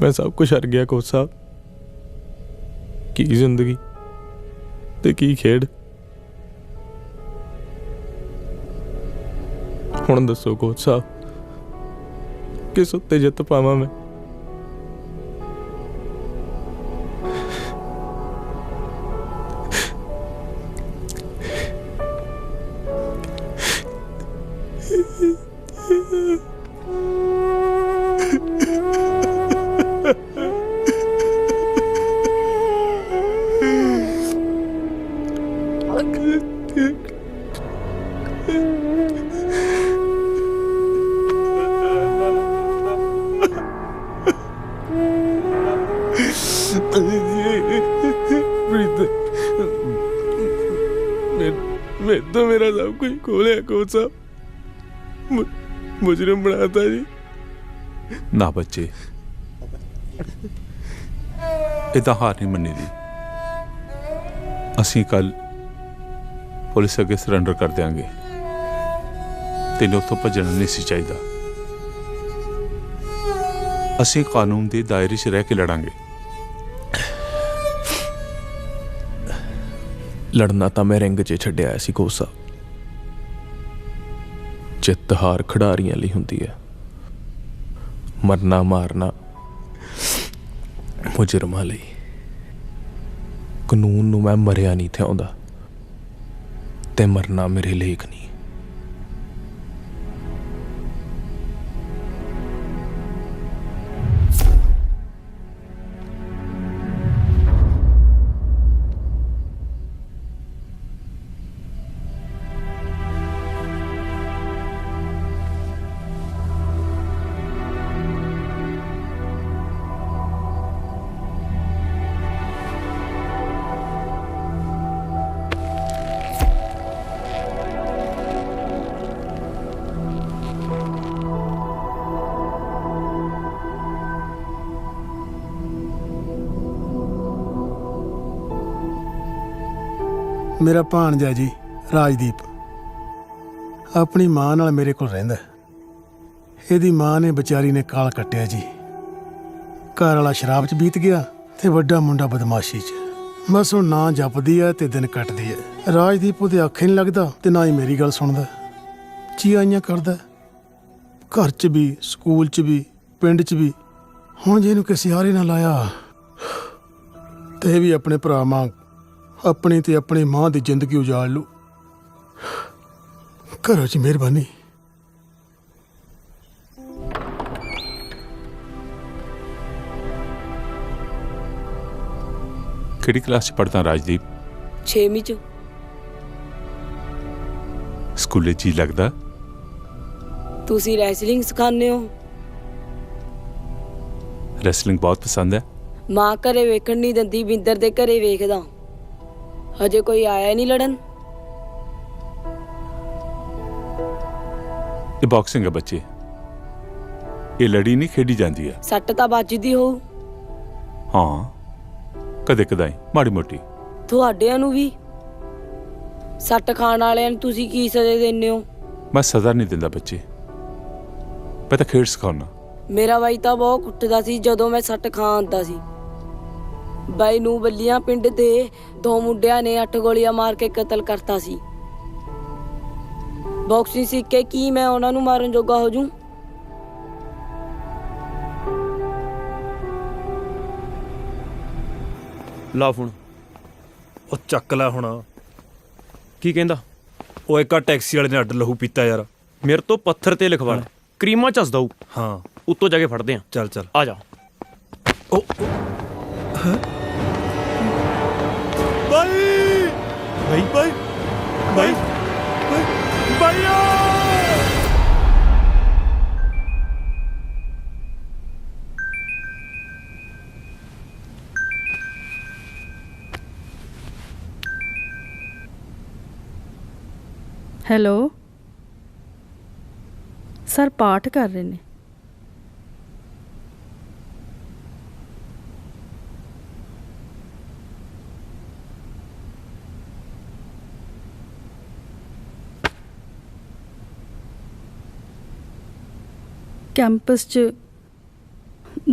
मैं सब कुछ हर गया कोच साहब। की जिंदगी ते की खेड। हुण दसो कोच साहब, किस उत्ते जित पावां मैं? मैं तो मेरा सब कुछ खोलिया कोच साहब, मुजरिम बनाता जी। ना बच्चे, इदा हार नहीं मन्नी दी। असी कल पुलिस अगे सरेंडर कर देंगे। तेन उतों भजना नहीं सी चाहिए। असी कानून के दायरे च रह के लड़ांगे। लड़ना तो मैं रिंग च छड्डिया सी कोच साहब। जित हार खिडारियां लई हुंदी है, मरना मारना मुजरमां लई। कानून नूं मैं मरिया नहीं थिआउंदा ते मरना मेरे लेख नहीं। मेरा भाणजा जी राजदीप अपनी मां नाल मेरे कोल रहिंदा। ਇਹਦੀ मां ने बेचारी ने काल कट्टिया जी। घर वाला शराब च बीत गया ते वड्डा मुंडा बदमाशी च। बस हुण ना जपदी है ते दिन कटदी है। राजदीप ਉਹਦੇ आखे नहीं लगदा ते ना ही मेरी गल सुनदा। चीआइयां करदा घर च भी, स्कूल च भी, पिंड च भी। हुण जे ਇਹਨੂੰ ਕਿਸੇ हारे ना लाया ते भी अपने भरा मांग अपनी ते अपनी मां की जिंदगी उजाड़ लू। करो जी मेहरबानी। किहड़ी क्लास च पढ़दा राजदीप? 6वीं च। स्कूले जी लगदा? तुसी रैसलिंग सिखाने हो? रैसलिंग बहुत पसंद है। मां घरे वेखण नहीं दिंदी, बिंदर दे घरे वेखदा। अजे कोई आया नहीं लड़न? ये बॉक्सिंग है बच्चे, ये लड़ी नहीं खेडी जाती है। सट्ट तां ਵੱਜਦੀ ਹੋਊ। हाँ, कदे कदाई माड़ी मोटी। ਤੁਹਾਡਿਆਂ ਨੂੰ ਵੀ ਸੱਟ ਖਾਣ ਵਾਲਿਆਂ ਨੂੰ ਤੁਸੀਂ ਕੀ ਸਜ਼ਾ ਦਿੰਦੇ ਹੋ? मैं सजा नहीं दिंदा बच्चे, मैं तो खेड सिखाउना। ਮੇਰਾ ਬਾਈ ਤਾਂ ਬਹੁਤ ਕੁੱਟਦਾ ਸੀ ਜਦੋਂ ਮੈਂ ਸੱਟ ਖਾਂ ਆਂਦਾ ਸੀ। ਬਾਈ ਨੂੰ ਬੱਲੀਆਂ ਪਿੰਡ ਦੇ 2 ਮੁੰਡਿਆਂ ਨੇ 8 ਗੋਲੀਆਂ ਮਾਰ ਕੇ ਕਤਲ ਕਰਤਾ ਸੀ। ਬਾਕਸਿੰਗ ਸਿੱਖ ਕੇ ਕੀ ਮੈਂ ਉਹਨਾਂ ਨੂੰ ਮਾਰਨ ਜੋਗਾ ਹੋ ਜੂ? ਲਾ ਫੋਨ। ਉਹ ਚੱਕ ਲੈ ਹੁਣ। ਕੀ ਕਹਿੰਦਾ? ਉਹ ਇੱਕ ਟੈਕਸੀ ਵਾਲੇ ਨੇ ਅੱਡ ਲਹੂ ਪੀਤਾ ਯਾਰ। ਮੇਰੇ ਤੋਂ ਪੱਥਰ ਤੇ ਲਿਖਵਾ ਲੈ, ਕਰੀਮਾਂ ਚੱਸਦਾ ਹੂੰ। ਹਾਂ, ਉੱਤੋਂ ਜਾ ਕੇ ਫੜਦੇ ਆ। ਚੱਲ ਚੱਲ ਆ ਜਾ। ਬਾਈ ਬਾਈ ਬਾਈ ਬਾਈ ਹੈਲੋ ਸਰ, ਪਾਠ ਕਰ ਰਹੇ ਨੇ। ਕੈਂਪਸ 'ਚ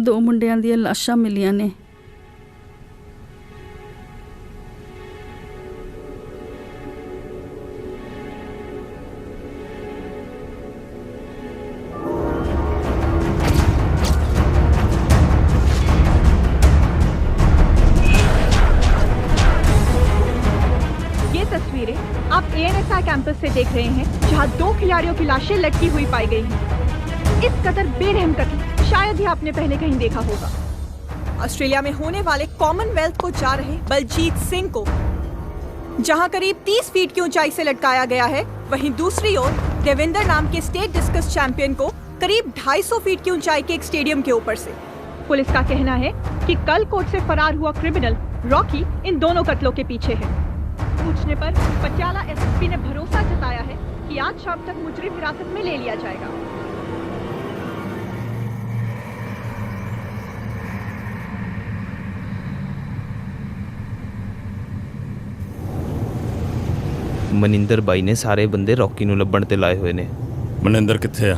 2 ਮੁੰਡਿਆਂ ਦੀਆਂ ਲਾਸ਼ਾਂ ਮਿਲੀਆਂ ਨੇ। तस्वीरें आप ANSI कैंपस से देख रहे हैं, जहां 2 खिलाड़ियों की लाशें लटकी हुई पाई गई हैं। इस कदर बेरहम कत्ल शायद ही आपने पहले कहीं देखा होगा। ऑस्ट्रेलिया में होने वाले कॉमनवेल्थ को जा रहे बलजीत सिंह को जहां करीब 30 फीट की ऊंचाई से लटकाया गया है, वहीं दूसरी ओर देवेंद्र नाम के स्टेट डिस्कस चैंपियन को करीब 250 फीट की ऊंचाई के एक स्टेडियम के ऊपर से। पुलिस का कहना है कि कल कोर्ट से फरार हुआ क्रिमिनल रॉकी इन दोनों कत्लों के पीछे है। पूछने पर पटियाला एसएसपी ने भरोसा जताया है कि आज शाम तक मुजरिम हिरासत में ले लिया जाएगा। ਮਨਿੰਦਰ ਬਾਈ ਨੇ ਸਾਰੇ ਬੰਦੇ ਰੌਕੀ ਨੂੰ ਲੱਭਣ ਤੇ ਲਾਏ ਹੋਏ ਨੇ। ਮਨਿੰਦਰ ਕਿੱਥੇ ਆ?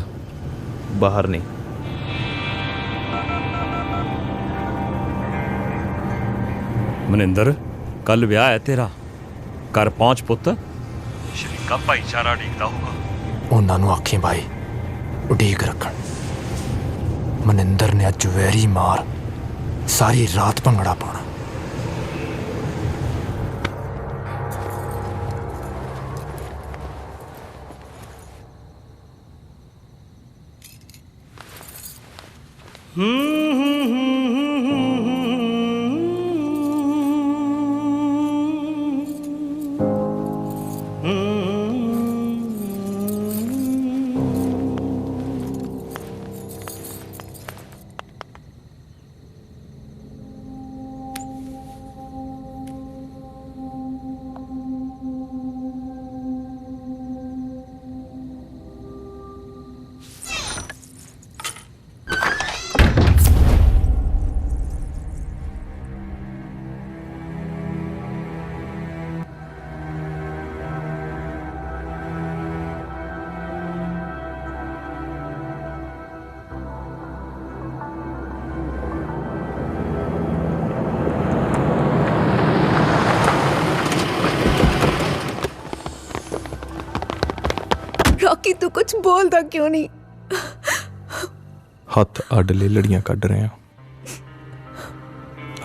ਬਾਹਰ ਨੇ। ਮਨਿੰਦਰ ਕੱਲ ਵਿਆਹ ਹੈ ਤੇਰਾ, ਘਰ ਪਹੁੰਚ ਪੁੱਤ। ਸ਼ਰੀਕਾ ਭਾਈਚਾਰਾ ਡੀਕਦਾ ਹੋਊਗਾ। ਉਹਨਾਂ ਨੂੰ ਆਖੀ ਬਾਈ ਉਡੀਕ ਰੱਖਣ। ਮਨਿੰਦਰ ਨੇ ਅੱਜ ਵੈਰੀ ਮਾਰ ਸਾਰੀ ਰਾਤ ਭੰਗੜਾ ਪਾਉਣਾ। रॉकी तू कुछ बोलता क्यों नहीं? ਹੱਥ ਅੱਡ ਲੈ ਲੜੀਆਂ ਕੱਢ ਰਹੇ ਆ।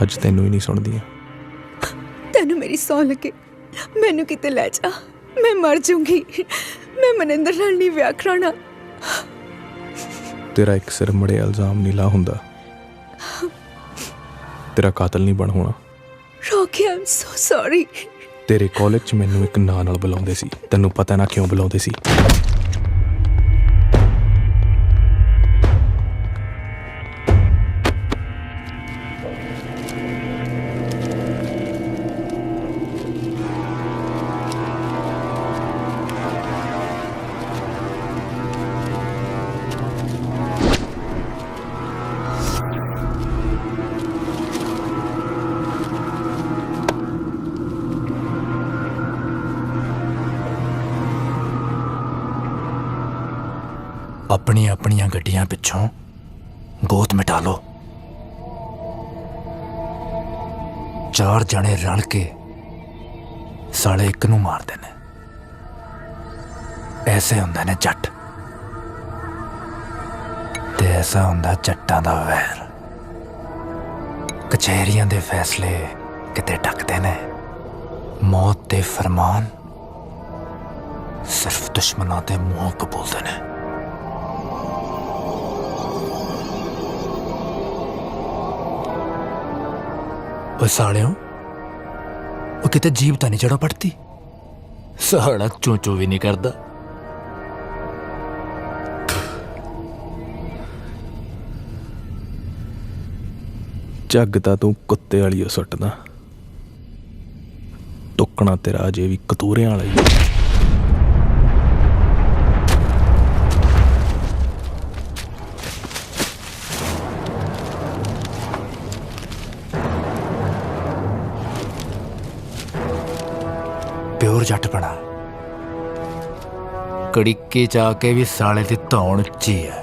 ਅੱਜ ਤੈਨੂੰ ਹੀ ਨਹੀਂ ਸੁਣਦੀਆਂ। तेनू मेरी सौ लगे, मैनू किते ले जा, मैं मर जाऊंगी। मैं मनिंदर नाल नहीं विआह कराना। ਤੇਰਾ ਇੱਕ ਸਿਰ ਮੜੇ ਇਲਜ਼ਾਮ ਨਹੀਂ ਲਾ ਹੁੰਦਾ। ਤੇਰਾ ਕਾਤਲ ਨਹੀਂ ਬਣ ਹੋਣਾ। Rocky I am so sorry. ਤੇਰੇ ਕਾਲਜ 'ਚ ਮੈਨੂੰ ਇੱਕ ਨਾਂ ਨਾਲ ਬੁਲਾਉਂਦੇ ਸੀ। ਤੈਨੂੰ ਪਤਾ ਨਾ ਕਿਉਂ ਬੁਲਾਉਂਦੇ ਸੀ? अपनी अपनियां गड्डियां पिछों गोत मिटा लो। 4 जने रल के साले एक नूं मारदे ने। ऐसे हुंदे ने जट ते ऐसा हुंदा जट्टां दा वैर। कचहरियां दे फैसले किते टकदे ने, मौत दे फरमान सिर्फ दुश्मनां दे मूंह कबूलदे ने। साड़ियों वो किते जीव तो नहीं चढ़ा पड़ती। साड़ा चोचो भी नहीं करता। जग तां तू कुत्ते वाली सुटदा, टुकना तेरा अजे भी कतूरे वाला ही। प्योर जट बना कड़िके च आके भी साले दी धौन उच्ची है।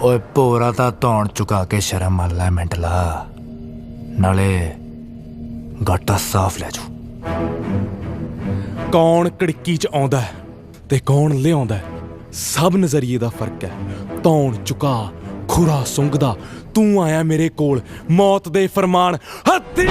ओए भोरा ता धौन चुका के शर्म मल लै मिंटला, नाले गाटा साफ लै जू। कौन कड़की च आउंदा है ते कौन लिआउंदा है, सब नजरिए दा फर्क है। धौन चुका खुरा सुंघदा, तू आया मेरे कोल मौत दे फरमान हत्थी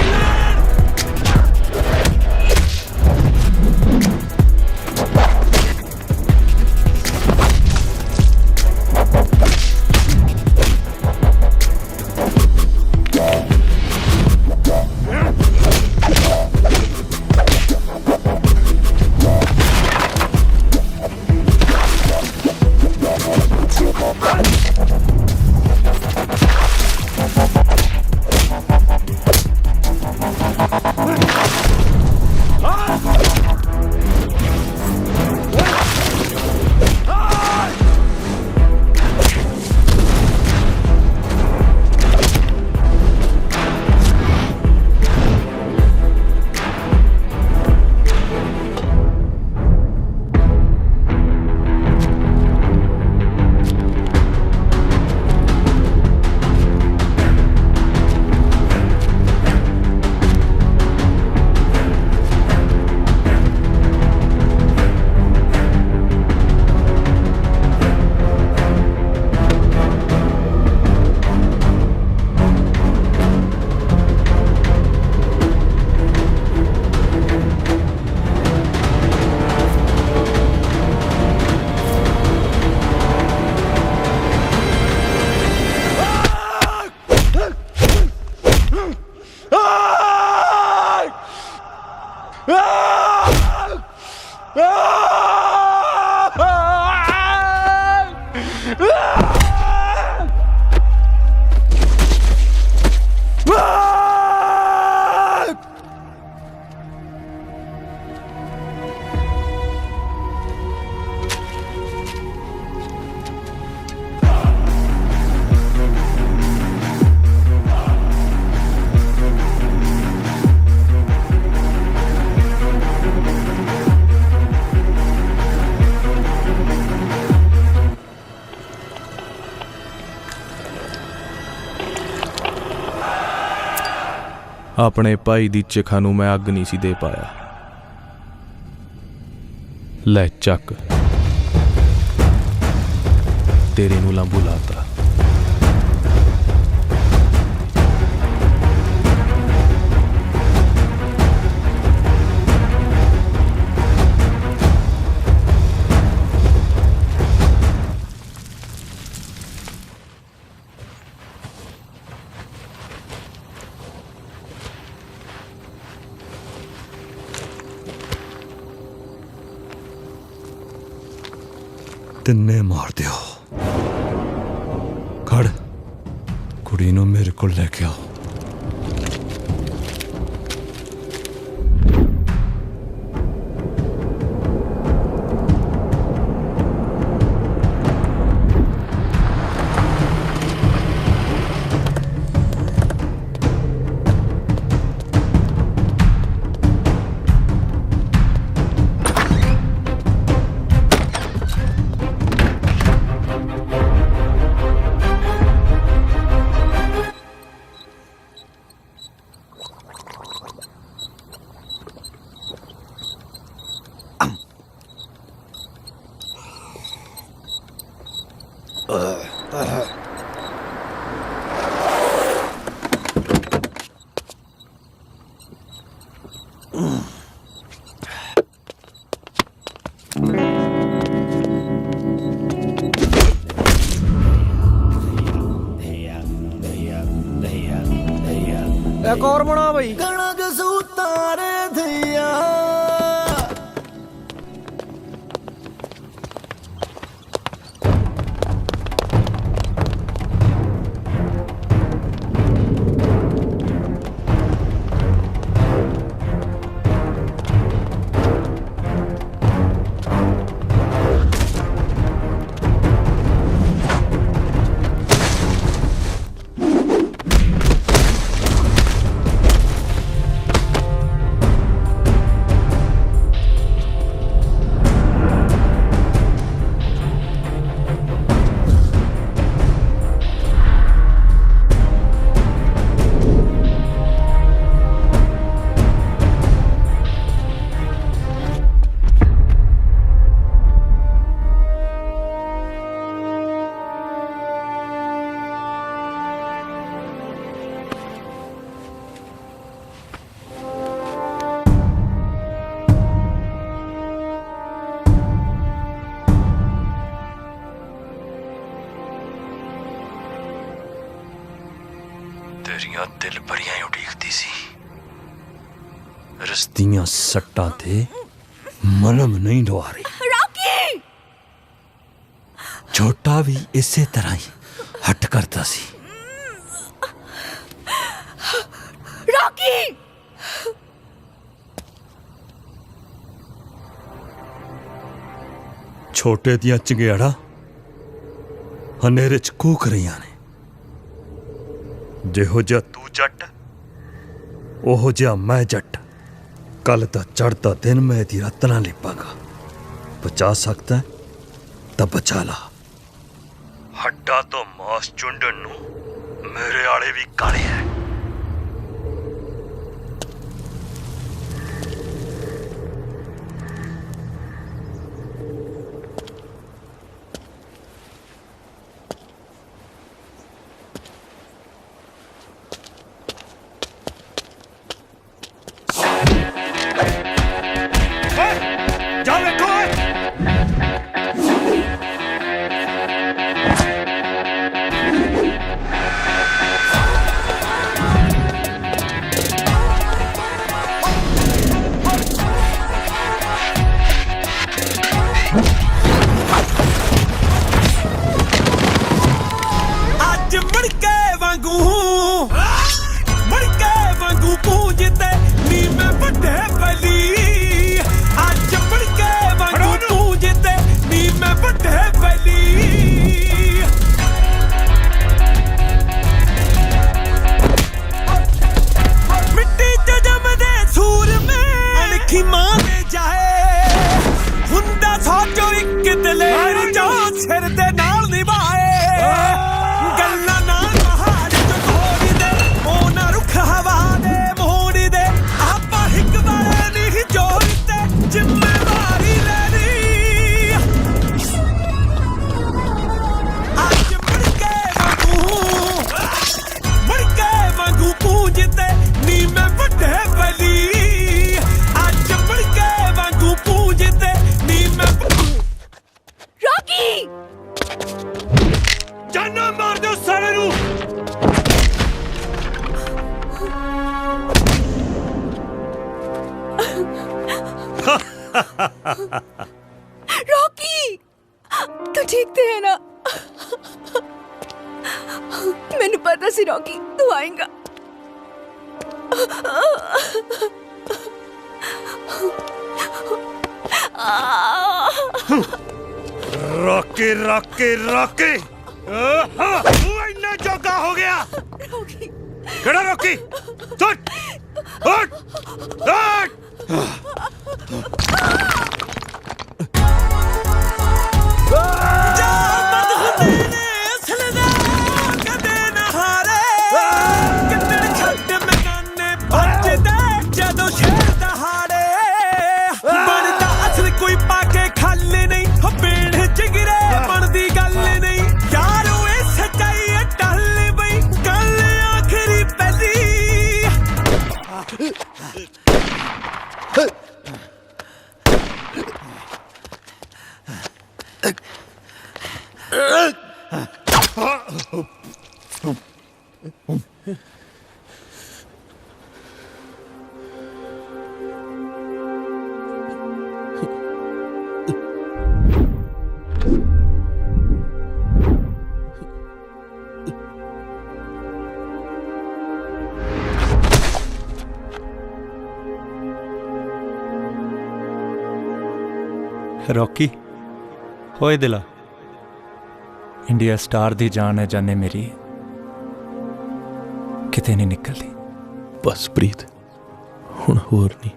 अपने भाई दी चिखा नूं मैं अग नहीं सी दे पाया। लै चक, तेरे नूं लांबू लाता। तिन्ने मार दियो। खड़, कुड़ी नूं मेरे को लेके आओ। एक और बना भाई। तेरियां दिल भरियां ही उड़ीकदी सी। रस्तियां सट्टां ते मलम नहीं लवा रही। रॉकी! छोटा भी इसे तरह ही हट करता सी। रॉकी! छोटे दियां चंगेड़ा हनेरे च कूक रहियां ने। जेहो जिहा तू जट ओहो जिहा मैं जट। कल दा चढ़दा दिन मैं दी रात ना लिपांगा। बचा सकता है तो बचा ला। हड्डा तो मांस चुंडन नू मेरे आले भी काले है। रॉकी, तू ठीक ते है ना? मैंने पता सी रॉकी तू आएगा। रॉकी रॉकी रॉकी तू इतना जोगा हो गया। खड़ा रॉकी, उठ उठ उठ। रॉकी होए दिला, इंडिया स्टार दी जान है जाने मेरी किते नहीं निकलती। बस प्रीत हुण होर नहीं।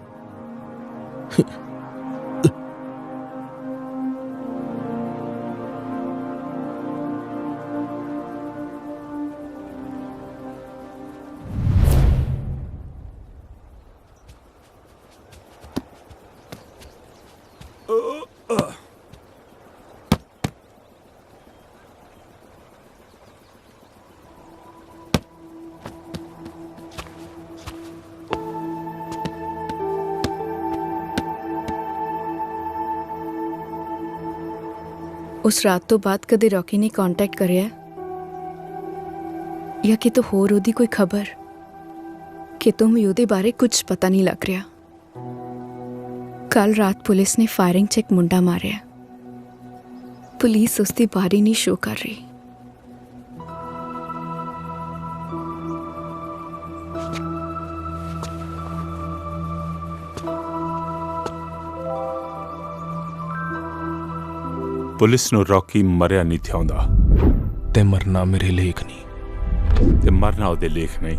उस रात तो बाद कदे रॉकी ने कांटेक्ट करिया या कि तो होर ओदी कोई खबर? ਕਿਤੋਂ ਵੀ ਉਹਦੇ ਬਾਰੇ ਕੁਝ ਪਤਾ ਨਹੀਂ ਲੱਗ ਰਿਹਾ। ਕੱਲ ਰਾਤ ਪੁਲਿਸ ਨੇ ਫਾਇਰਿੰਗ 'ਚ ਇੱਕ ਮੁੰਡਾ ਮਾਰਿਆ। ਪੁਲਿਸ ਉਸ ਦੀ ਬਾਰੀ ਨਹੀਂ ਸ਼ੋ ਕਰ ਰਹੀ। ਪੁਲਿਸ ਨੂੰ ਰੌਕੀ ਮਰਿਆ ਨਹੀਂ ਥਿਆਉਂਦਾ ਤੇ ਮਰਨਾ ਮੇਰੇ ਲੇਖ ਨਹੀਂ, ਤੇ ਮਰਨਾ ਉਹਦੇ ਲੇਖ ਨਹੀਂ।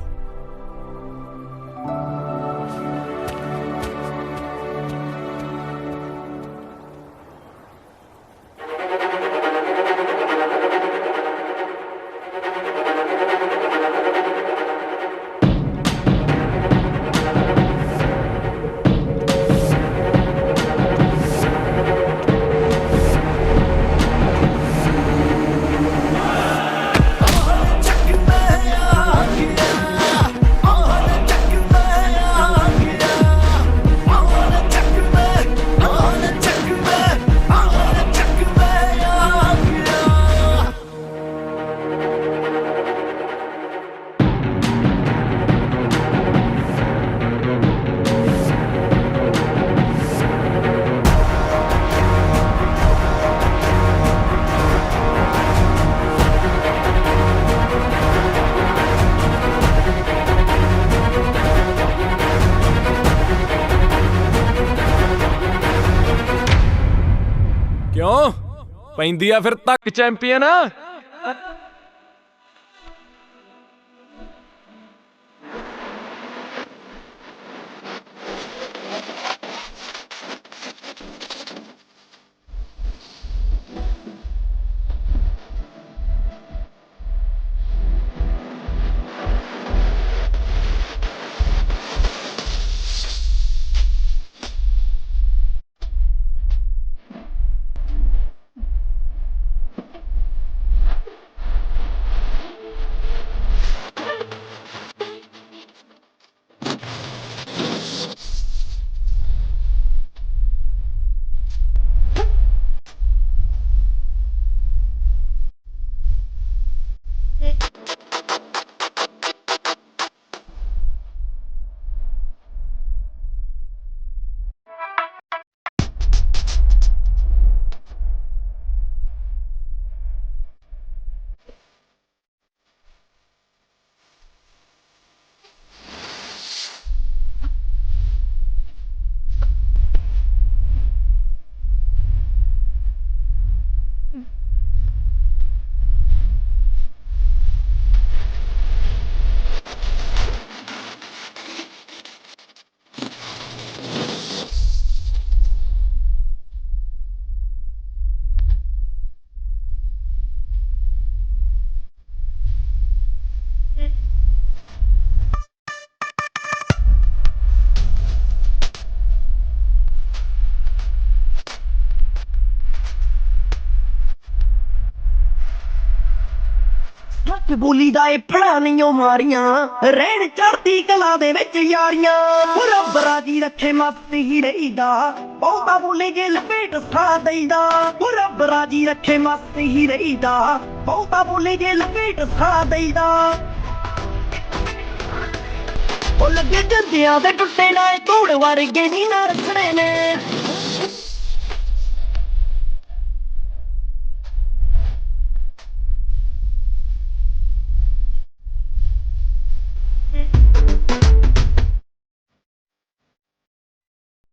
ਕਿਉਂ ਪੈਂਦੀ ਆ ਫਿਰ ਤੱਕ ਚੈਂਪੀਅਨ। ਬੋਲੀ ਦਾ ਇਹ ਫੜਾ ਨਹੀਂ ਉਹ ਮਾਰੀਆਂ ਰਹਿਣ ਚੜਦੀ ਕਲਾ ਦੇ ਵਿੱਚ ਯਾਰੀਆਂ ਰੱਬ ਰਾਜੀ ਰੱਖੇ ਮੱਤ ਹੀ ਰਹੀਦਾ ਬਹੁਤਾ ਬੋਲੇ ਜੇ ਲਪੇਟ ਸਾ ਦਈਦਾ ਰੱਬ ਰਾਜੀ ਰੱਖੇ ਮੱਤ ਹੀ ਰਹੀਦਾ ਬਹੁਤਾ ਬੋਲੇ ਜੇ ਲਪੇਟ ਸਾ ਦਈਦਾ ਉਹ ਲੱਗੇ ਜੰਦਿਆਂ ਦੇ ਟੁੱਟੇ ਨਾ ਧੂੜ ਵਰਗੇ ਨਹੀਂ ਨਾ ਰੱਖਣੇ ਨੇ